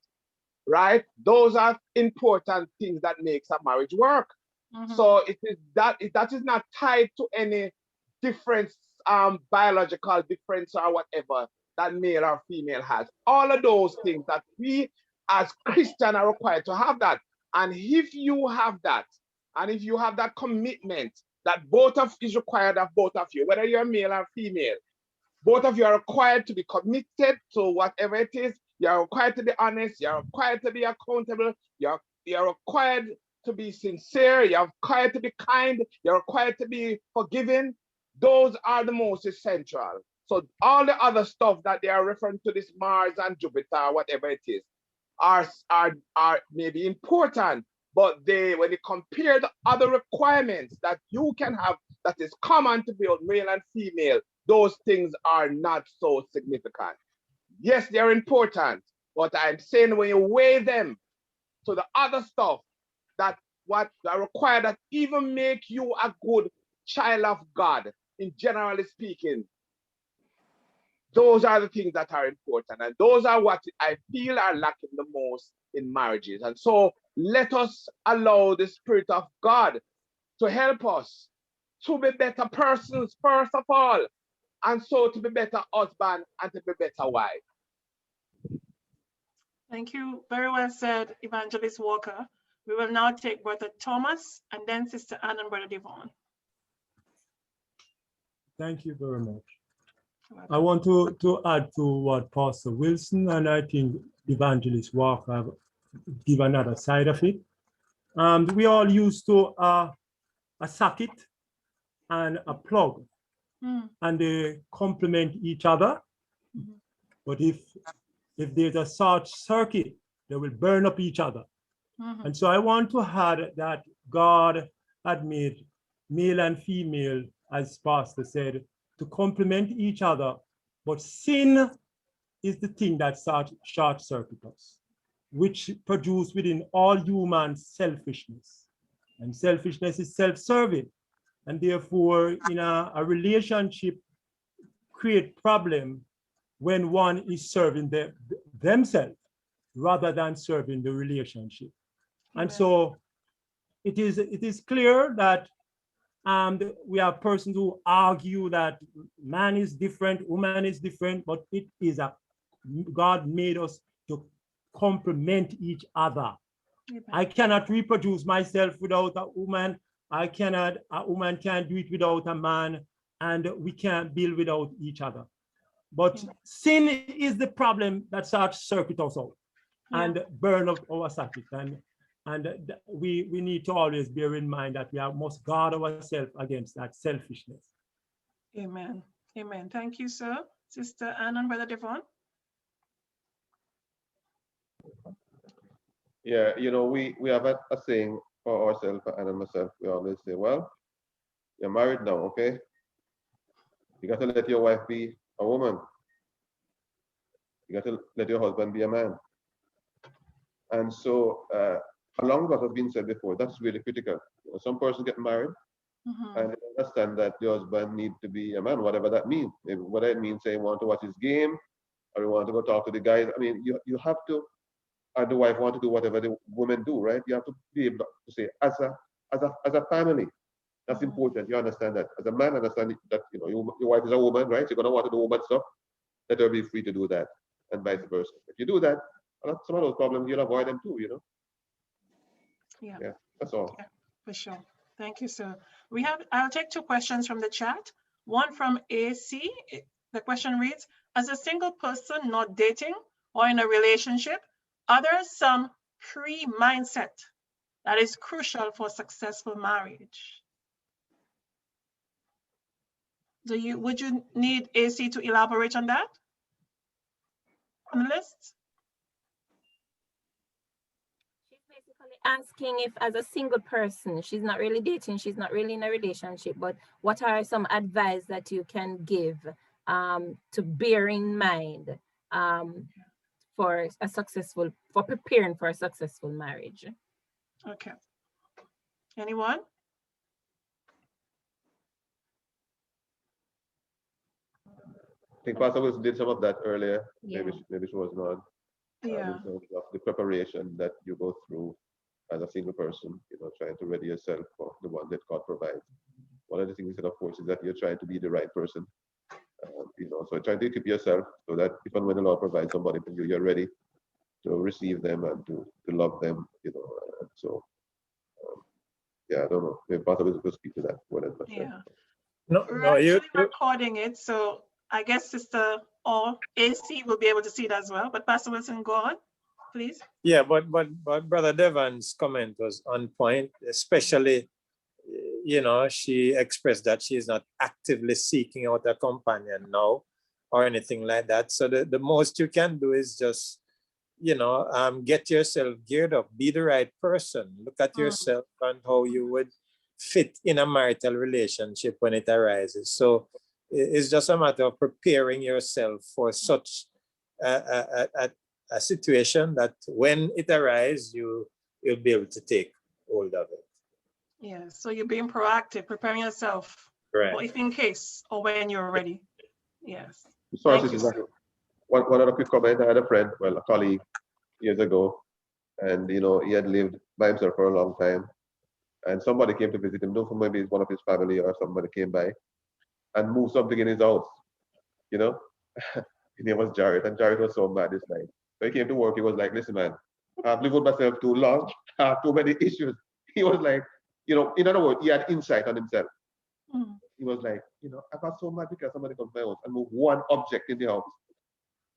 P: Right? Those are important things that makes a marriage work. So it is that is not tied to any difference, biological difference or whatever that male or female has. All of those things that we as Christians are required to have that. And if you have that, and if you have that commitment that both of is required of both of you, whether you're male or female, both of you are required to be committed to whatever it is. You're required to be honest. You're required to be accountable. You're required to be sincere. You're required to be kind. You're required to be forgiving. Those are the most essential. So all the other stuff that they are referring to, this Mars and Jupiter, whatever it is, are maybe important, but when you compare the other requirements that you can have that is common to both male and female, those things are not so significant. Yes, they're important, but I'm saying when you weigh them to the other stuff that what are required that even make you a good child of God, in generally speaking, those are the things that are important, and those are what I feel are lacking the most in marriages. And so let us allow the Spirit of God to help us to be better persons first of all, and so to be better husband and to be better wife.
C: Thank you. Very well said, Evangelist Walker. We will now take Brother Thomas and then Sister Anne and Brother Devon.
Q: Thank you very much. I want to add to what Pastor Wilson and I think Evangelist Walker have given another side of it. We all used to a socket and a plug, and they complement each other. But if there's a short circuit, they will burn up each other. And so I want to add that God had made male and female, as Pastor said, to complement each other, but sin is the thing that short circuit us, which produce within all humans selfishness. And selfishness is self-serving. And therefore, in a relationship create problem when one is serving themselves rather than serving the relationship. And so it is clear that we have persons who argue that man is different, woman is different, but it is God made us to complement each other. I cannot reproduce myself without a woman. A woman can't do it without a man, and we can't build without each other. But sin is the problem that starts to circuit us out and burn up our circuit. And we need to always bear in mind that we must guard ourselves against that selfishness.
C: Amen. Amen. Thank you, sir. Sister Anne and Brother Devon.
E: Yeah, you know, we have a saying for ourselves, Anne and myself. We always say, well, you're married now, okay? You got to let your wife be a woman. You got to let your husband be a man. And so, along what has been said before, that's really critical. You know, some person get married and they understand that the husband needs to be a man, whatever that means. Whether it means say, want to watch his game or you want to go talk to the guys. I mean, you have to, and the wife want to do whatever the women do, right? You have to be able to say, as a family, that's important. You understand that. As a man, understand that, you know, your wife is a woman, right? You're going to want to do woman stuff. Let her be free to do that, and vice versa. If you do that, some of those problems, you'll avoid them too, you know? Yeah, that's all.
C: Yeah, for sure. Thank you, sir. I'll take two questions from the chat. One from AC. The question reads, as a single person not dating or in a relationship, are there some pre-mindset that is crucial for successful marriage? Would you need AC to elaborate on that? On the list?
A: She's basically asking if as a single person, she's not really dating, she's not really in a relationship, but what are some advice that you can give to bear in mind for preparing for a successful marriage?
C: Okay. Anyone?
E: I think Pastor Wilson did some of that earlier.
C: Yeah.
E: Maybe she was not.
C: Yeah.
E: In terms of the preparation that you go through as a single person, you know, trying to ready yourself for the one that God provides. One of the things that, of course, is that you're trying to be the right person. You know, so trying to equip yourself so that if and when the Lord provides somebody for you, you're ready to receive them and to love them. You know, so yeah, I don't know. Maybe Pastor Wilson could speak to that more than much.
C: Yeah.
G: No,
C: We're actually recording it, so I guess Sister or AC will be able to see it as well. But Pastor Wilson, go on, please.
G: Yeah, but Brother Devon's comment was on point, especially, you know, she expressed that she is not actively seeking out a companion now or anything like that. So the most you can do is just, you know, get yourself geared up, be the right person, look at yourself and how you would fit in a marital relationship when it arises. So it's just a matter of preparing yourself for such a situation that when it arises, you'll be able to take hold of it.
C: Yeah, so you're being proactive, preparing yourself for if in case or when you're ready. Yes.
E: Sorry, one other quick comment. I had a friend, well, a colleague years ago, and you know, he had lived by himself for a long time. And somebody came to visit him, maybe it's one of his family or somebody came by and moved something in his house, you know? His name was Jared, and Jared was so mad this night. So he came to work, he was like, listen, man, I've lived with myself too long, I have too many issues. He was like, you know, in other words, he had insight on himself. He was like, you know, I got so mad because somebody comes to my house and move one object in the house.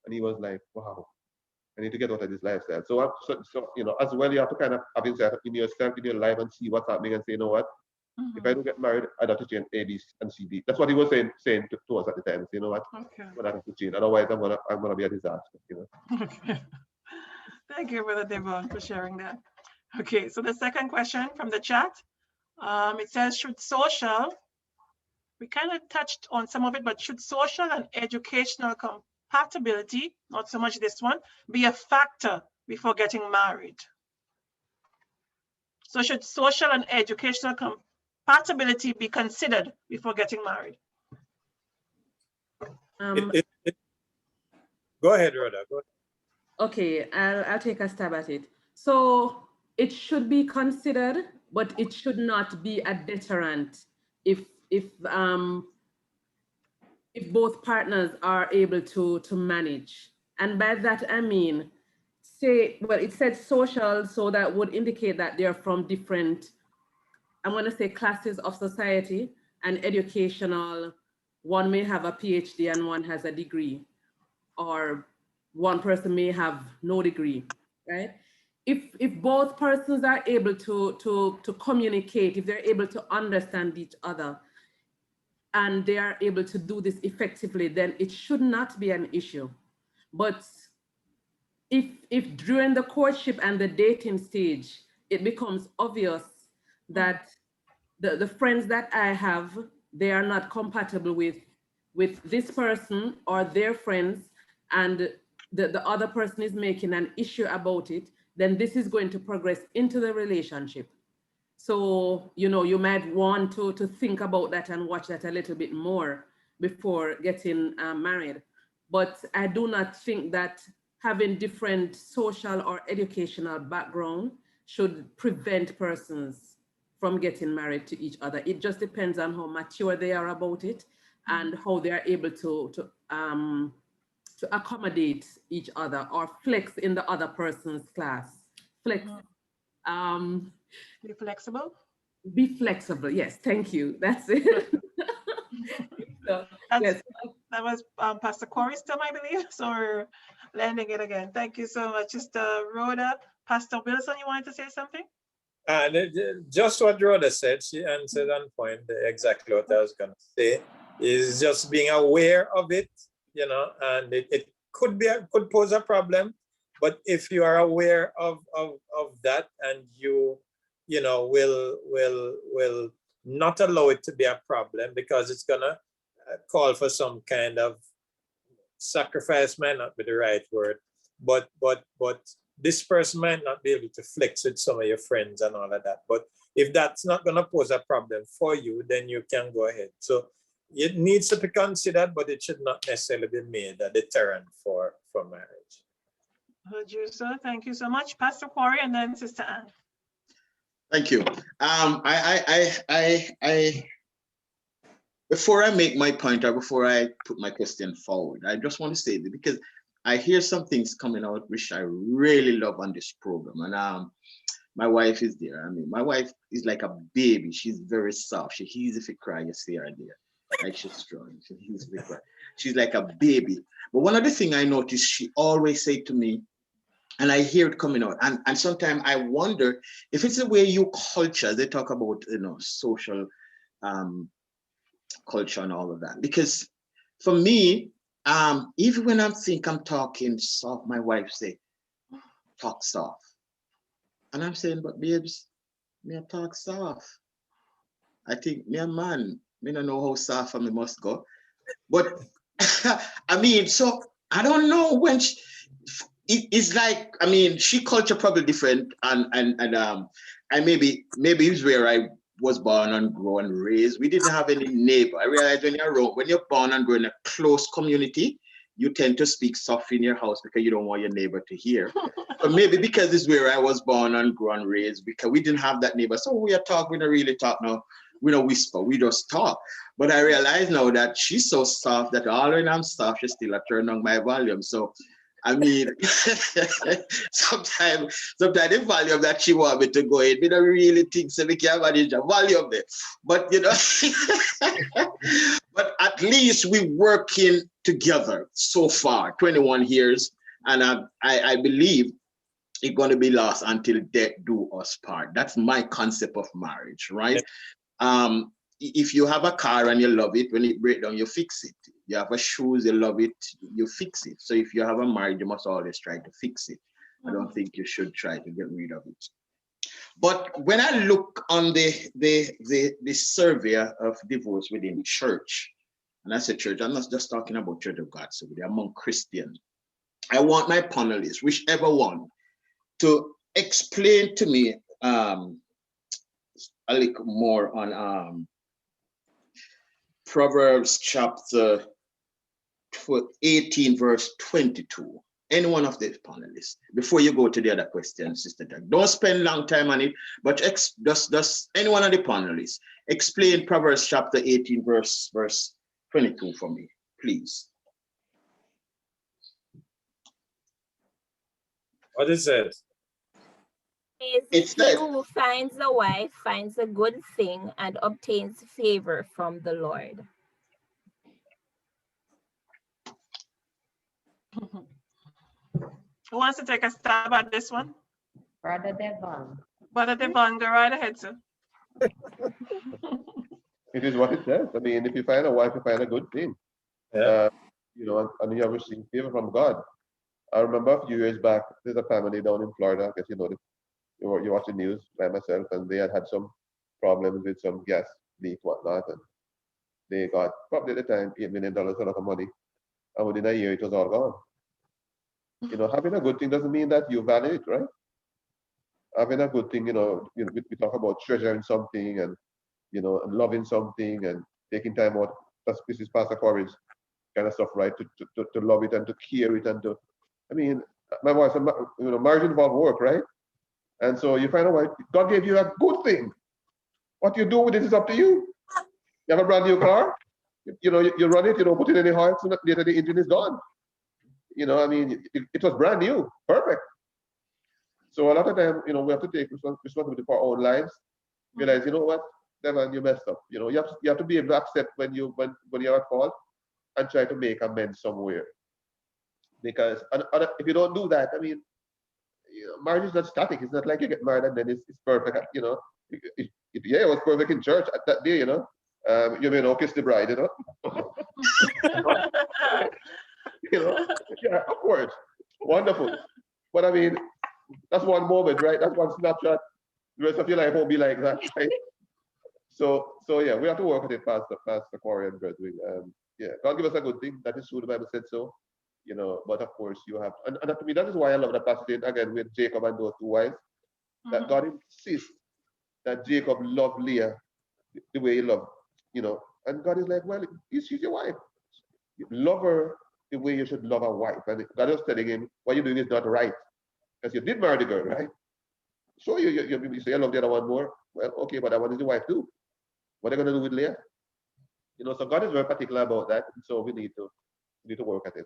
E: And he was like, wow, I need to get out of this lifestyle. So, you know, as well, you have to kind of have insight in yourself, in your life, and see what's happening and say, you know what? If I don't get married, I'd have to change A, B, and C, D. That's what he was saying to us at the time. So, you know what?
C: Okay.
E: I'm gonna have to change. Otherwise, I'm gonna be a disaster. You know.
C: Okay. Thank you, Brother Devon, for sharing that. Okay, so the second question from the chat, it says, should social, we kind of touched on some of it, but should social and educational compatibility, not so much this one, be a factor before getting married? So should social and educational compatibility be considered before getting married?
G: Go ahead, Rhoda. Go ahead.
F: Okay, I'll take a stab at it. So it should be considered, but it should not be a deterrent if both partners are able to manage. And by that I mean, say, well, it said social, so that would indicate that they're from different, I'm going to say, classes of society and educational. One may have a PhD and one has a degree, or one person may have no degree, right? If both persons are able to communicate, if they're able to understand each other, and they are able to do this effectively, then it should not be an issue. But if during the courtship and the dating stage, it becomes obvious that the friends that I have, they are not compatible with this person or their friends, and the other person is making an issue about it, then this is going to progress into the relationship. So, you know, you might want to think about that and watch that a little bit more before getting married. But I do not think that having different social or educational background should prevent persons from getting married to each other. It just depends on how mature they are about it and how they are able to accommodate each other or flex in the other person's class. Flex.
C: Be flexible?
F: Be flexible, yes, thank you, that's it. So, yes.
C: That was Pastor Corey still, I believe, so we're landing it again. Thank you so much, Sister Rhoda. Pastor Wilson, you wanted to say something?
G: Just what Rhoda said, she answered on point exactly what I was going to say, is just being aware of it, you know, and it could pose a problem, but if you are aware of that and you know, will not allow it to be a problem, because it's gonna call for some kind of sacrifice, might not be the right word, but this person might not be able to flex with some of your friends and all of that. But if that's not gonna pose a problem for you, then you can go ahead. So it needs to be considered, but it should not necessarily be made a deterrent for marriage.
C: Heard you, sir. Thank you so much, Pastor Corey, and then Sister Anne.
B: Thank you. Before I make my point or before I put my question forward, I just want to say that because I hear some things coming out which I really love on this program, and my wife is there. I mean, my wife is like a baby. She's very soft. She hears if you cry, you see her there. Like she's strong. She hears if you cry. She's like a baby. But one of the things I noticed, she always say to me, and I hear it coming out, and sometimes I wonder if it's the way you culture, they talk about, you know, social culture and all of that. Because for me, even when I'm talking soft, my wife say, talk soft. And I'm saying, but babes, me I talk soft. I think me a man, me don't know how soft I must go. But I mean, so I don't know when it's like, I mean, she culture probably different, and maybe it's where I was born and grown and raised. We didn't have any neighbor. I realized when you're born and grow in a close community, you tend to speak soft in your house because you don't want your neighbor to hear. But maybe because it's where I was born and grown and raised, because we didn't have that neighbor. So we don't really talk now. We don't whisper, we just talk. But I realize now that she's so soft that all when I'm soft, she still turn on my volume. So I mean, sometimes the volume that she want me to go in, we don't really think so we can manage the volume there. But you know, but at least we working together so far, 21 years, and I believe it's going to be lost until death do us part. That's my concept of marriage, right? If you have a car and you love it, when it breaks down, you fix it. You have a shoes, you love it, you fix it. So if you have a marriage, you must always try to fix it. I don't think you should try to get rid of it. But when I look on the survey of divorce within church, and I say church, I'm not just talking about Church of God, so they're among Christians. I want my panelists, whichever one, to explain to me a little more on Proverbs chapter 18, verse 22. Any one of the panelists, before you go to the other question, Sister Jack, don't spend long time on it, but just any one of the panelists, explain Proverbs chapter 18, verse 22 for me, please.
G: What is it?
B: It's
A: He who finds a wife finds a good thing and obtains favor from the Lord.
C: Who wants to take a stab at this one?
K: Brother Devon.
C: Brother Devon, go right ahead, sir.
E: It is what it says. I mean, if you find a wife, you find a good thing.
G: Yeah.
E: You know, and you have received favor from God. I remember a few years back, there's a family down in Florida. I guess you know, you watch the news by myself, and they had some problems with some gas leak, whatnot, and they got probably at the time $8 million worth of money, and within a year it was all gone. You know, having a good thing doesn't mean that you value it, right? Having a good thing, we talk about treasuring something and, and loving something and taking time out. This is Pastor Corey's kind of stuff, right? To love it and to care it and to, I mean, my wife, marriage involves work, right? And so you find a wife, God gave you a good thing. What you do with it is up to you. You have a brand new car, you run it, you don't put in any oil, so later the engine is gone. I mean, it was brand new, perfect. So a lot of time, we have to take responsibility for our own lives. Realize, you know what, Devon, you messed up. You have to be able to accept when you're at fault and try to make amends somewhere. Because if you don't do that, I mean, marriage is not static. It's not like you get married and then it's perfect. It was perfect in church at that day. You may kiss the bride. Yeah, of course, wonderful. But I mean, that's one moment, right? That's one snapshot. The rest of your life won't be like that, right? So yeah, we have to work at it, Pastor Corey and brethren. Yeah, God give us a good thing. That is true. The Bible said so. But of course you have, and to me, that is why I love that passage again with Jacob and those two wives. That God insists that Jacob loved Leah the way he loved, and God is like, well, she's your wife. Love her the way you should love a wife. And God was telling him, what you're doing is not right. Because you did marry the girl, right? So you say, I love the other one more. Well, okay, but that one is your wife too. What are you going to do with Leah? So God is very particular about that. So we need to work at it.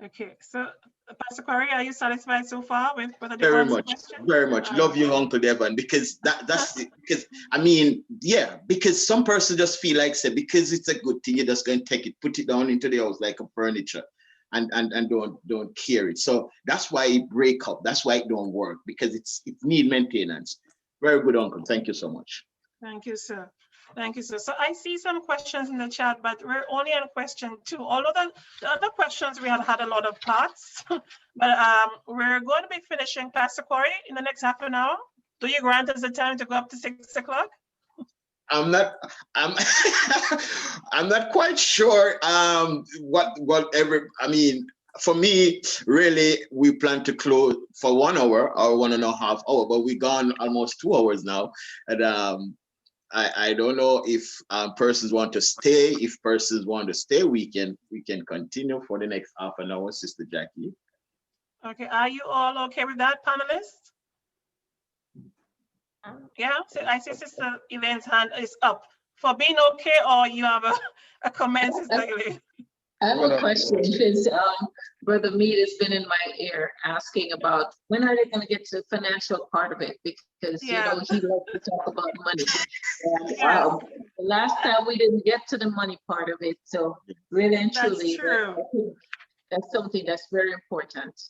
C: Okay, so Pastor Corey, are you satisfied so far with Brother
B: Very
C: Devon's
B: much,
C: question?
B: very much. Love you, Uncle Devon, because because I mean, yeah, because some person just feel like say because it's a good thing, you're just going to take it, put it down into the house like a furniture, and don't care it. So that's why it break up. That's why it don't work, because it need maintenance. Very good, Uncle. Thank you so much.
C: Thank you, sir. Thank you, sir. So I see some questions in the chat, but we're only on question 2. Although the other questions, we had a lot of parts, but we're going to be finishing, Pastor Corey, in the next half an hour. Do you grant us the time to go up to 6 o'clock?
B: I'm not quite sure whatever. I mean, for me, really, we plan to close for 1 hour or 1.5 hours, but we've gone almost 2 hours now. And I don't know if persons want to stay. If persons want to stay, we can continue for the next half an hour, Sister Jackie.
C: Okay, are you all okay with that, panelists? Yeah, so I see Sister Elaine's hand is up. For being okay, or you have a comment, Sister Elaine?
J: I have a question because Brother Mead has been in my ear asking about when are they going to get to the financial part of it, because he loves to talk about money. And the last time we didn't get to the money part of it, so really and truly, that's something that's very important.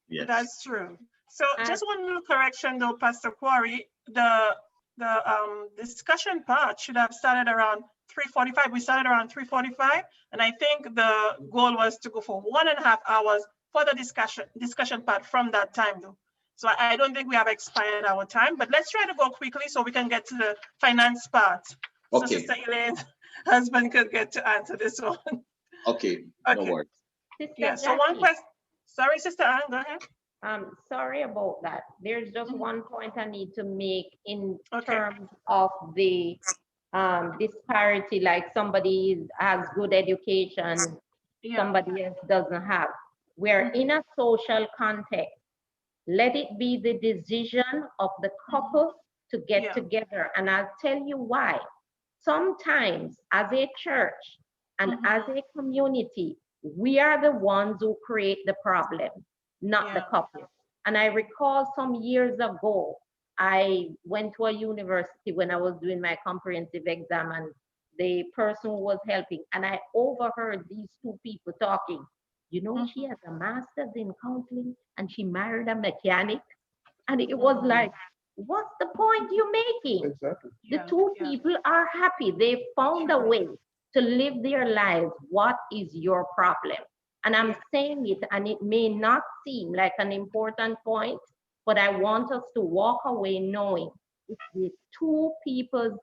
B: Yes,
C: that's true. So just one little correction though, Pastor Quarry, the discussion part should have started around 3:45. We started around 3:45, and I think the goal was to go for 1.5 hours for the discussion part from that time though. So I don't think we have expired our time, but let's try to go quickly so we can get to the finance part. Okay. So Sister Elaine's husband could get to answer this one.
B: Okay, no worries.
C: Yeah, so one question. Sorry, Sister Anne, go ahead.
K: Sorry about that. There's just one point I need to make in terms of the disparity, like somebody has good education, somebody else doesn't have. We're in a social context. Let it be the decision of the couple to get together. And I'll tell you why. Sometimes as a church and as a community, we are the ones who create the problem, not the couple. And I recall some years ago, I went to a university when I was doing my comprehensive exam, and the person who was helping, and I overheard these two people talking. You know, she has a master's in counseling and she married a mechanic. And it was like, what's the point you're making?
E: Exactly.
K: The two people are happy. They found a way to live their lives. What is your problem? And I'm saying it, and it may not seem like an important point, but I want us to walk away knowing it's the two people's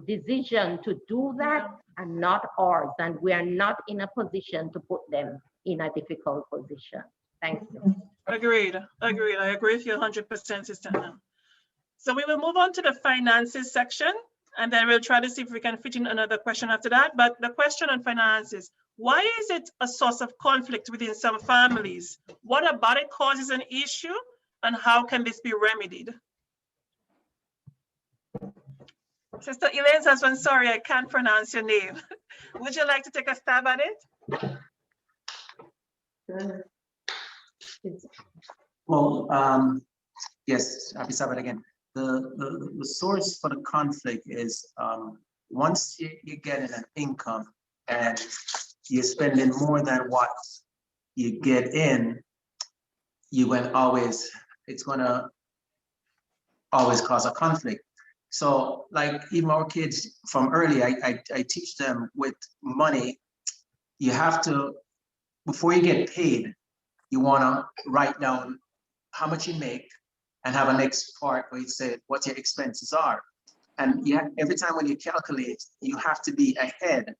K: decision to do that and not ours. And we are not in a position to put them in a difficult position. Thank you.
C: Agreed. I agree with you 100%, Sister Anna. So we will move on to the finances section, and then we'll try to see if we can fit in another question after that. But the question on finances, why is it a source of conflict within some families? What about it causes an issue, and how can this be remedied? Sister Elaine says, I'm sorry, I can't pronounce your name. Would you like to take a stab at it?
O: Well, yes, happy Sabbath again. The source for the conflict is once you get an income and you're spending more than what you get in, it's gonna always cause a conflict. So like even our kids from early, I teach them with money, you have to, before you get paid, you wanna write down how much you make and have a next part where you say what your expenses are. And every time when you calculate, you have to be ahead,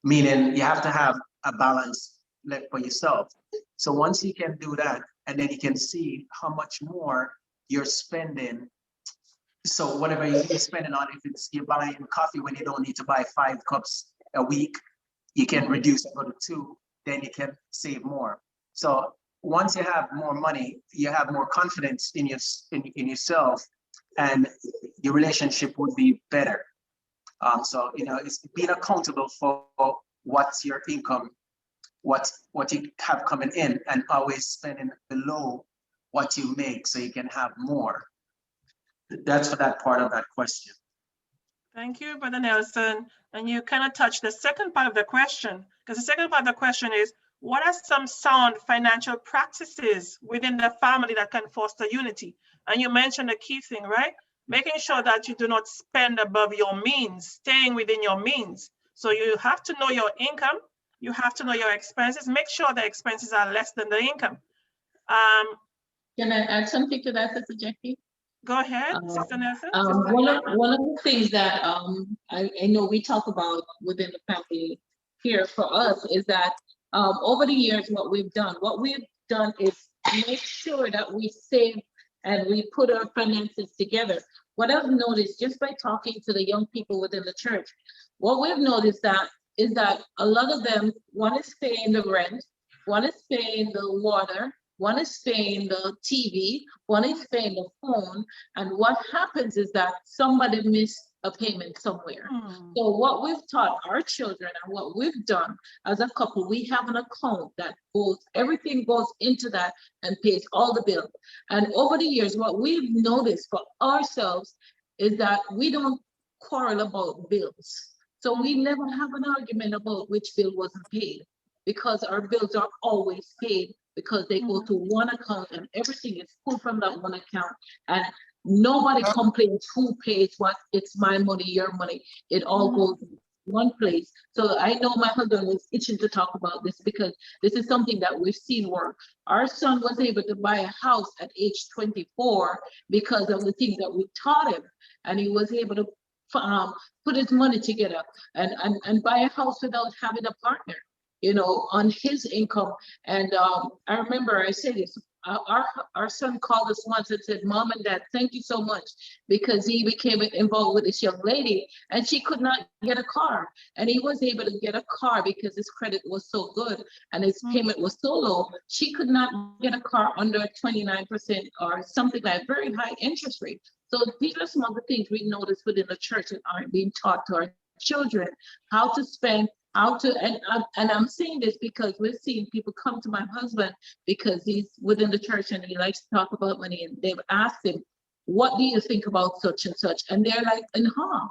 O: meaning you have to have a balance left for yourself. So once you can do that, and then you can see how much more you're spending. So whatever you're spending on, if it's you're buying coffee when you don't need to buy 5 cups a week, you can reduce it to 2, then you can save more. So once you have more money, you have more confidence in yourself, and your relationship would be better. So it's being accountable for what's your income, what you have coming in, and always spending below what you make so you can have more. That's for that part of that question.
C: Thank you, Brother Nelson. And you kind of touched the second part of the question, because the second part of the question is, what are some sound financial practices within the family that can foster unity? And you mentioned a key thing, right? Making sure that you do not spend above your means, staying within your means. So you have to know your income, you have to know your expenses, make sure the expenses are less than the income.
J: Can I add something to that, Sister Jackie?
C: Go ahead, Sister Nelson.
J: One of the things that I know we talk about within the family here for us is that over the years, what we've done is make sure that we save and we put our finances together. What I've noticed just by talking to the young people within the church, what we've noticed is that a lot of them want to pay the rent, want to pay the water, one is paying the TV, one is paying the phone, and what happens is that somebody missed a payment somewhere. So what we've taught our children and what we've done as a couple, we have an account that everything goes into that and pays all the bills. And over the years, what we've noticed for ourselves is that we don't quarrel about bills. So we never have an argument about which bill wasn't paid, because our bills are always paid, because they go to one account and everything is pulled from that one account. And nobody complains who pays what. It's my money, your money. It all goes in one place. So I know my husband was itching to talk about this, because this is something that we've seen work. Our son was able to buy a house at age 24 because of the things that we taught him. And he was able to put his money together and buy a house without having a partner. you know, on his income. And I remember I said this, our son called us once and said, Mom and Dad, thank you so much, because he became involved with this young lady and she could not get a car. And he was able to get a car because his credit was so good and his payment was so low. She could not get a car under 29% or something like very high interest rate. So these are some of the things we notice within the church that aren't being taught to our children, how to spend, how to, and I'm saying this because we're seeing people come to my husband because he's within the church and he likes to talk about money, and they've asked him, what do you think about such and such? And they're like in awe.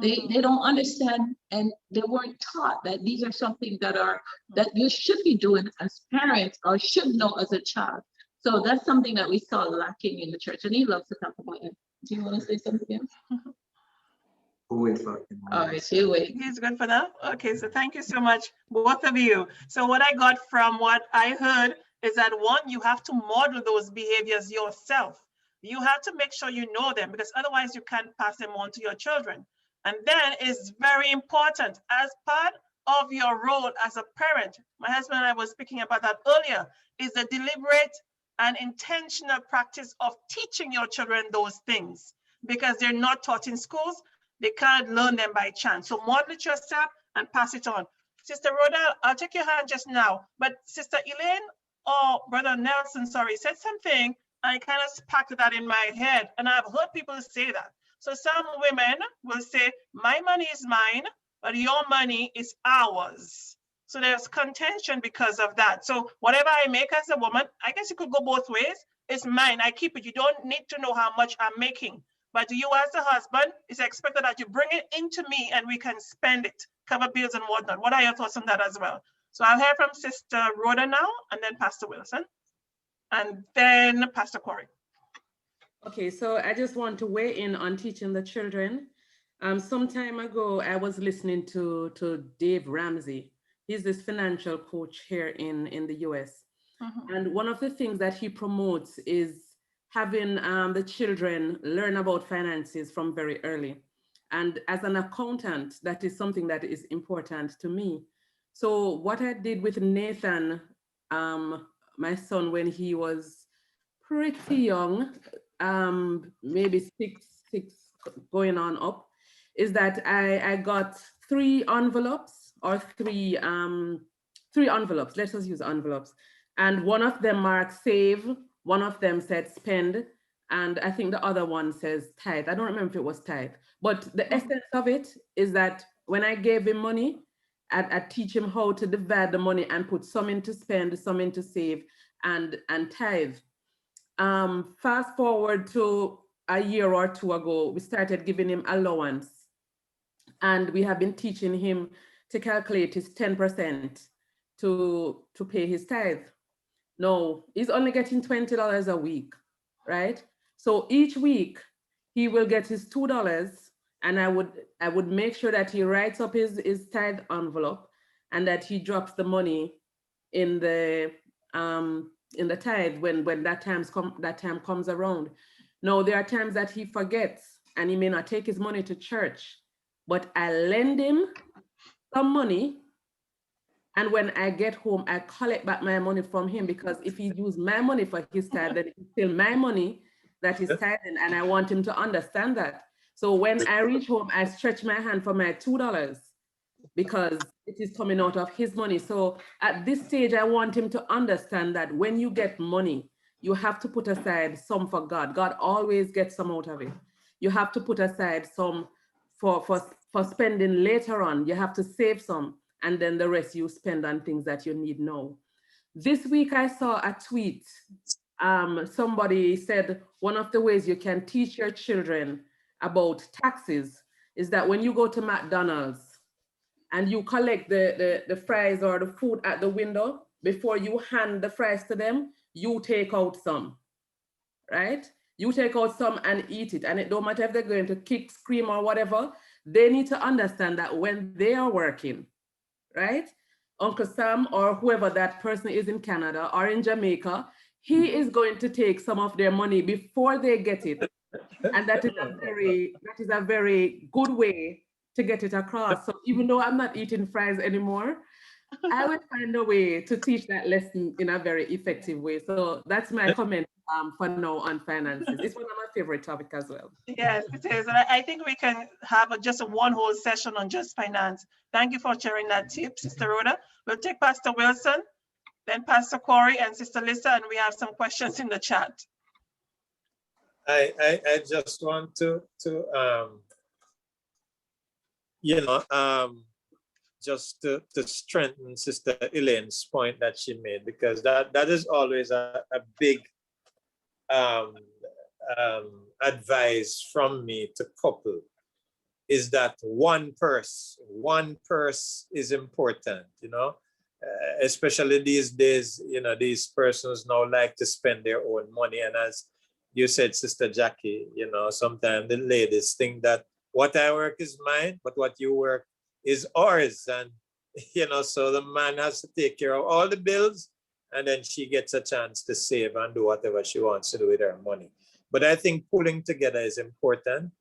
J: They don't understand, and they weren't taught that these are something that you should be doing as parents or should know as a child. So that's something that we saw lacking in the church, and he loves to talk about it. Do you want to say something else?
O: Wait for him.
J: All right, so you wait.
C: He's good for now? Okay, so thank you so much, both of you. So what I got from what I heard is that one, you have to model those behaviors yourself. You have to make sure you know them, because otherwise you can't pass them on to your children. And then it's very important as part of your role as a parent. My husband and I were speaking about that earlier, is the deliberate and intentional practice of teaching your children those things, because they're not taught in schools. They can't learn them by chance. So model it yourself and pass it on. Sister Rhoda, I'll take your hand just now, but Sister Elaine or Brother Nelson, sorry, said something, and I kind of sparked that in my head, and I've heard people say that. So some women will say, my money is mine, but your money is ours. So there's contention because of that. So whatever I make as a woman, I guess it could go both ways. It's mine, I keep it. You don't need to know how much I'm making. But you as a husband, it's expected that you bring it into me and we can spend it, cover bills and whatnot. What are your thoughts on that as well? So I'll hear from Sister Rhoda now, and then Pastor Wilson, and then Pastor Corey.
F: Okay, so I just want to weigh in on teaching the children. Some time ago, I was listening to Dave Ramsey. He's this financial coach here in the US. And one of the things that he promotes is having the children learn about finances from very early. And as an accountant, that is something that is important to me. So what I did with Nathan, my son, when he was pretty young, maybe six going on up, is that I got three envelopes, let's just use envelopes. And one of them marked save, one of them said spend, and I think the other one says tithe. I don't remember if it was tithe, but the essence of it is that when I gave him money, I teach him how to divide the money and put some into spend, some into save, and tithe. Fast forward to a year or two ago, we started giving him allowance, and we have been teaching him to calculate his 10% to pay his tithe. No, he's only getting $20 a week, right? So each week he will get his $2, and I would make sure that he writes up his tithe envelope and that he drops the money in the tithe when that time comes around. No, there are times that he forgets and he may not take his money to church, but I lend him some money. And when I get home, I collect back my money from him, because if he used my money for his tithe, then it's still my money that is tithing, and I want him to understand that. So when I reach home, I stretch my hand for my $2 because it is coming out of his money. So at this stage, I want him to understand that when you get money, you have to put aside some for God. God always gets some out of it. You have to put aside some for spending later on. You have to save some, and then the rest you spend on things that you need now. This week I saw a tweet. Somebody said one of the ways you can teach your children about taxes is that when you go to McDonald's and you collect the fries or the food at the window, before you hand the fries to them, you take out some, right? You take out some and eat it. And it don't matter if they're going to kick, scream, or whatever, they need to understand that when they are working, right? Uncle Sam or whoever that person is in Canada or in Jamaica, he is going to take some of their money before they get it. And that is a very good way to get it across. So even though I'm not eating fries anymore, I will find a way to teach that lesson in a very effective way. So that's my comment for now on finances. It's one of my favorite topics as well.
C: Yes, it is. And I think we can have just one whole session on just finance. Thank you for sharing that tip, Sister Rhoda. We'll take Pastor Wilson, then Pastor Corey and Sister Lisa, and we have some questions in the chat.
G: I just want to just to strengthen Sister Elaine's point that she made, because that is always a big advice from me to couple, is that one purse is important, especially these days, these persons now like to spend their own money. And as you said, Sister Jackie, sometimes the ladies think that what I work is mine, but what you work is ours. And, so the man has to take care of all the bills, and then she gets a chance to save and do whatever she wants to do with her money. But I think pulling together is important.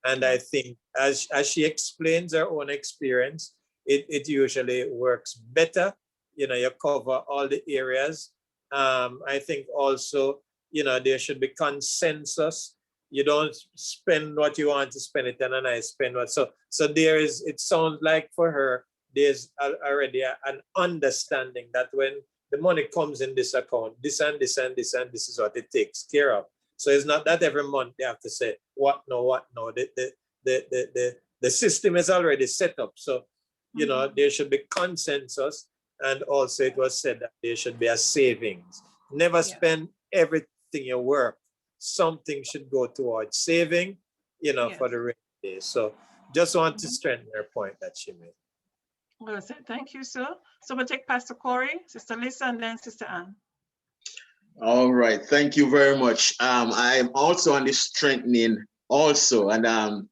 G: And I think as she explains her own experience, it usually works better. You cover all the areas. I think also, there should be consensus. You don't spend what you want to spend it, and I spend what. So it sounds like for her, there's already an understanding that when the money comes in this account, this and this and this and this is what it takes care of. So it's not that every month they have to say, what no. The system is already set up. So, there should be consensus. And also it was said that there should be a savings. Never spend everything you work. Something should go towards saving, for the rainy days. So just want to strengthen her point that she made.
C: Well said. Thank you, sir. So we'll take Pastor Corey, Sister Lisa, and then Sister Anne.
B: All right, thank you very much. I am also on this strengthening also, and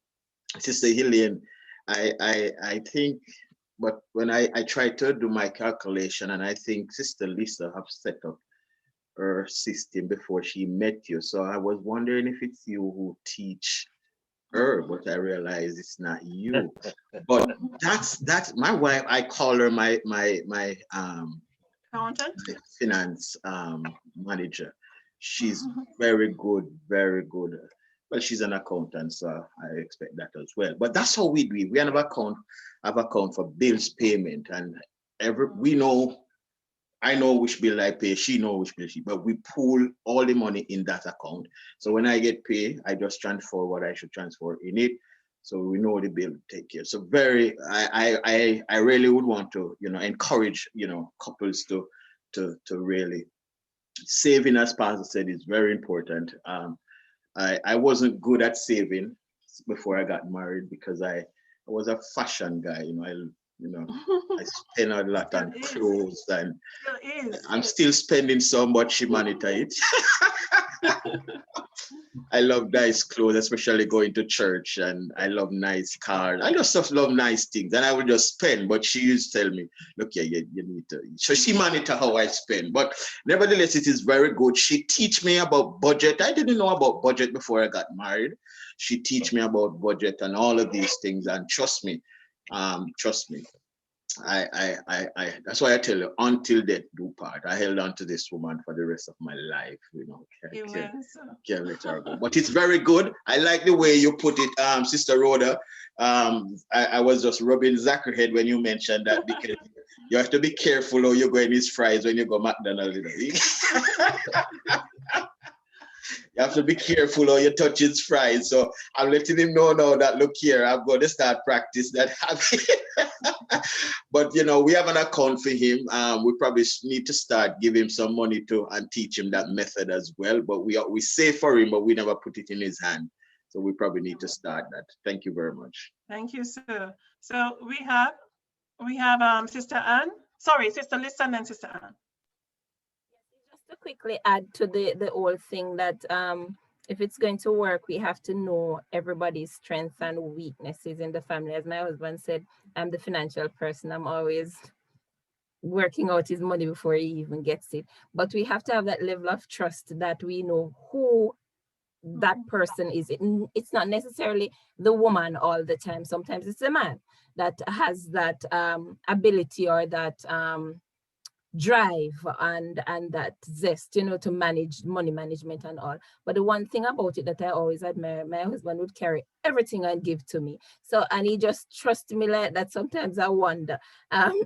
B: Sister Elaine, I think, but when I tried to do my calculation, and I think Sister Lisa have set up her system before she met you, so I was wondering if it's you who teach her, but I realize it's not you. But that's my wife. I call her my
C: accountant,
B: finance manager. She's very good, very good. Well, she's an accountant, so I expect that as well. But that's how we do it. We have account for bills payment, and I know which bill I pay, she knows which bill she, but we pool all the money in that account. So when I get paid, I just transfer what I should transfer in it. So we know the bill take care. So I really would want to, encourage, couples to really saving, as Pastor said, is very important. I wasn't good at saving before I got married because I was a fashion guy, I spend a lot on clothes, and I'm still spending so much. She monitor it. I love nice clothes, especially going to church, and I love nice cars. I just love nice things, and I would just spend. But she used to tell me, "Look, yeah, you need to." So she monitor how I spend. But nevertheless, it is very good. She teach me about budget. I didn't know about budget before I got married. She teach me about budget and all of these things, and trust me. I that's why I tell you, until death do part. I held on to this woman for the rest of my life, can't let her go. But it's very good. I like the way you put it, Sister Rhoda. I was just rubbing Zachary's head when you mentioned that, because you have to be careful how you go in his fries when you go McDonald's. You have to be careful how you touch his fries. So I'm letting him know now that, look here, I'm going to start practice that habit. But, we have an account for him. We probably need to start give him some money and teach him that method as well. But we save for him, but we never put it in his hand. So we probably need to start that. Thank you very much.
C: Thank you, sir. So we have Sister Anne. Sorry, Sister Lisa and then Sister Anne.
A: To quickly add to the whole thing that if it's going to work, we have to know everybody's strengths and weaknesses in the family. As my husband said, I'm the financial person. I'm always working out his money before he even gets it. But we have to have that level of trust that we know who that person is. It's not necessarily the woman all the time. Sometimes it's the man that has that ability or that drive and that zest, you know, to manage money management and all. But the one thing about it that I always admire, my husband would carry everything and give to me. So, and he just trusts me like that. Sometimes I wonder,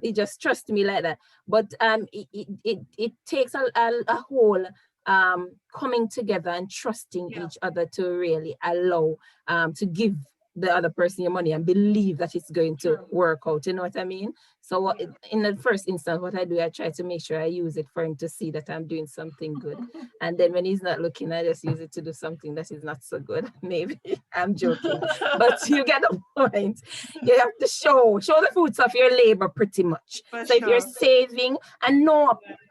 A: he just trusts me like that. But it takes a whole coming together and trusting each other to really allow to give the other person your money and believe that it's going to work out, you know what I mean? So in the first instance, what I do, I try to make sure I use it for him to see that I'm doing something good. And then when he's not looking, I just use it to do something that is not so good. Maybe I'm joking, but you get the point. You have to show the fruits of your labor pretty much. So if you're saving and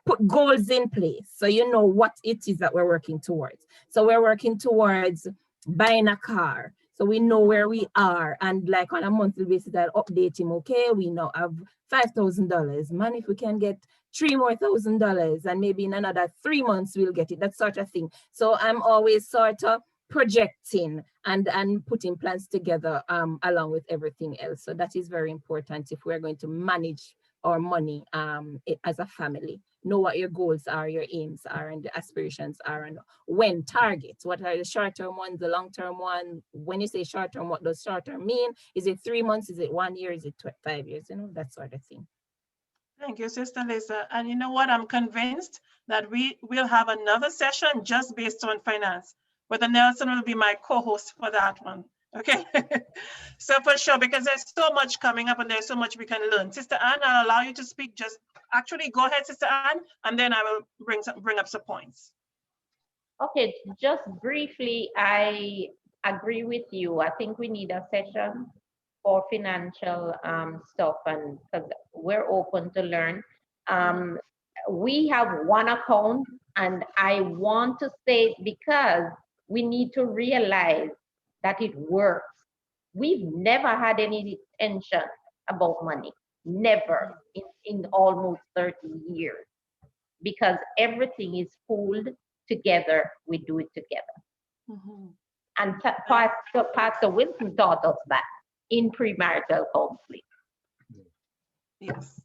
A: put goals in place, so you know what it is that we're working towards. So we're working towards buying a car. So we know where we are, and like on a monthly basis, I'll update him. Okay, we now have $5,000. Man, if we can get $3,000 more, and maybe in another 3 months we'll get it. That sort of thing. So I'm always sort of projecting and putting plans together along with everything else. So that is very important if we're going to manage our money as a family. Know what your goals are, your aims are, and the aspirations are, and when targets. What are the short-term ones, the long-term one? When you say short-term, what does short-term mean? Is it 3 months? Is it 1 year? Is it 5 years? You know, that sort of thing.
C: Thank you, Sister Lisa. And you know what? I'm convinced that we will have another session just based on finance. Brother Nelson will be my co-host for that one. Okay, so for sure, because there's so much coming up and there's so much we can learn. Sister Anne, I'll allow you to speak. Just actually go ahead, Sister Anne, and then I will bring up some points.
K: Okay, just briefly, I agree with you. I think we need a session for financial stuff, and because we're open to learn. We have one account, and I want to say because we need to realize that it works. We've never had any tension about money, never in almost 30 years, because everything is pooled together, we do it together. And Pastor Wilson taught us that in premarital counseling.
C: Yes.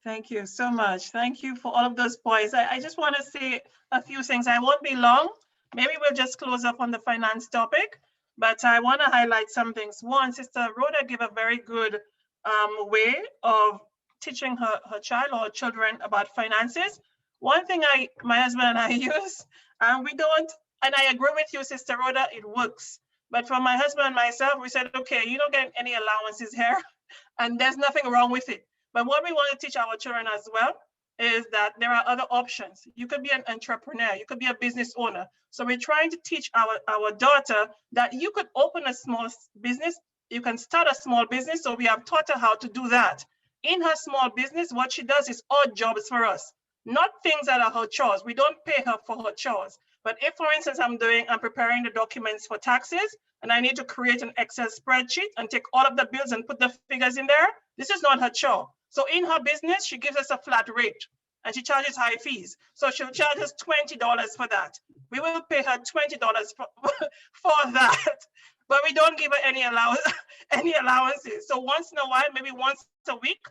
C: Thank you so much. Thank you for all of those points. I just want to say a few things. I won't be long. Maybe we'll just close up on the finance topic, but I want to highlight some things. One, Sister Rhoda gave a very good way of teaching her child or children about finances. One thing my husband and I use, we don't, and I agree with you, Sister Rhoda, it works. But for my husband and myself, we said, okay, you don't get any allowances here, and there's nothing wrong with it. But what we want to teach our children as well is that there are other options. You could be an entrepreneur, you could be a business owner. So we're trying to teach our daughter that you could open a small business, you can start a small business. So we have taught her how to do that. In her small business, what she does is odd jobs for us, not things that are her chores. We don't pay her for her chores. But if, for instance, I'm preparing the documents for taxes, and I need to create an Excel spreadsheet and take all of the bills and put the figures in there, this is not her chore. So in her business, she gives us a flat rate and she charges high fees. So she'll charge us $20 for that. We will pay her $20 for that, but we don't give her any allowances. So once in a while, maybe once a week,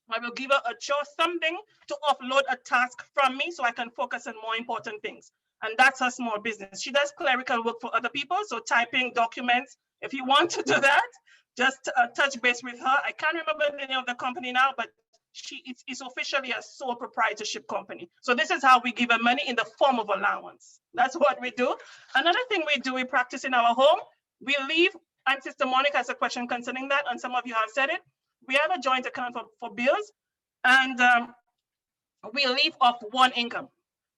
C: I will give her a chore, something to offload a task from me so I can focus on more important things. And that's her small business. She does clerical work for other people, so typing documents. If you want to do that, just touch base with her. I can't remember the name of the company now, but it's officially a sole proprietorship company. So this is how we give her money in the form of allowance. That's what we do. Another thing we do, we practice in our home. We leave, and Sister Monica has a question concerning that, and some of you have said it. We have a joint account for bills, and we leave off one income.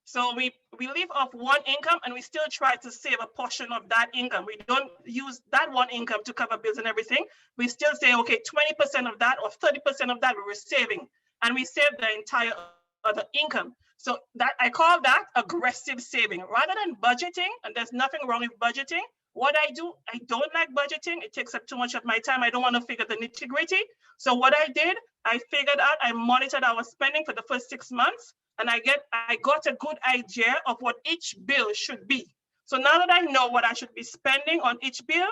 C: So we live off one income, and we still try to save a portion of that income. We don't use that one income to cover bills and everything. We still say, okay, 20% of that or 30% of that we're saving, and we save the entire other income. So that I call that aggressive saving rather than budgeting. And there's nothing wrong with budgeting. What I do, I don't like budgeting. It takes up too much of my time. I don't want to figure the nitty-gritty. So what I did, I figured out, I monitored our spending for the first 6 months. And I got a good idea of what each bill should be. So now that I know what I should be spending on each bill,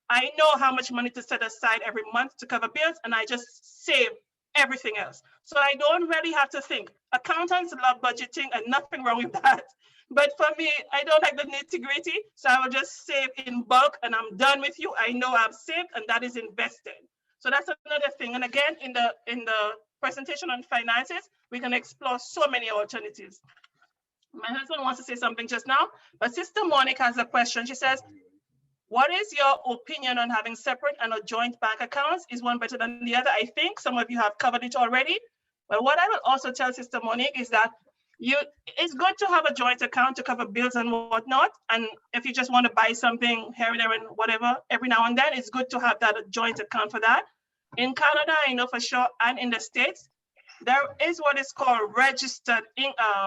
C: I know how much money to set aside every month to cover bills, and I just save everything else. So I don't really have to think. Accountants love budgeting and nothing wrong with that. But for me, I don't like the nitty-gritty, so I will just save in bulk and I'm done with you. I know I've saved and that is invested. So that's another thing. And again, in the presentation on finances, we can explore so many alternatives. My husband wants to say something just now, but Sister Monica has a question. She says, what is your opinion on having separate and a joint bank accounts? Is one better than the other? I think some of you have covered it already. But what I will also tell Sister Monique is that it's good to have a joint account to cover bills and whatnot. And if you just want to buy something here and there and whatever, every now and then, it's good to have that joint account for that. In Canada, I know for sure, and in the States, there is what is called registered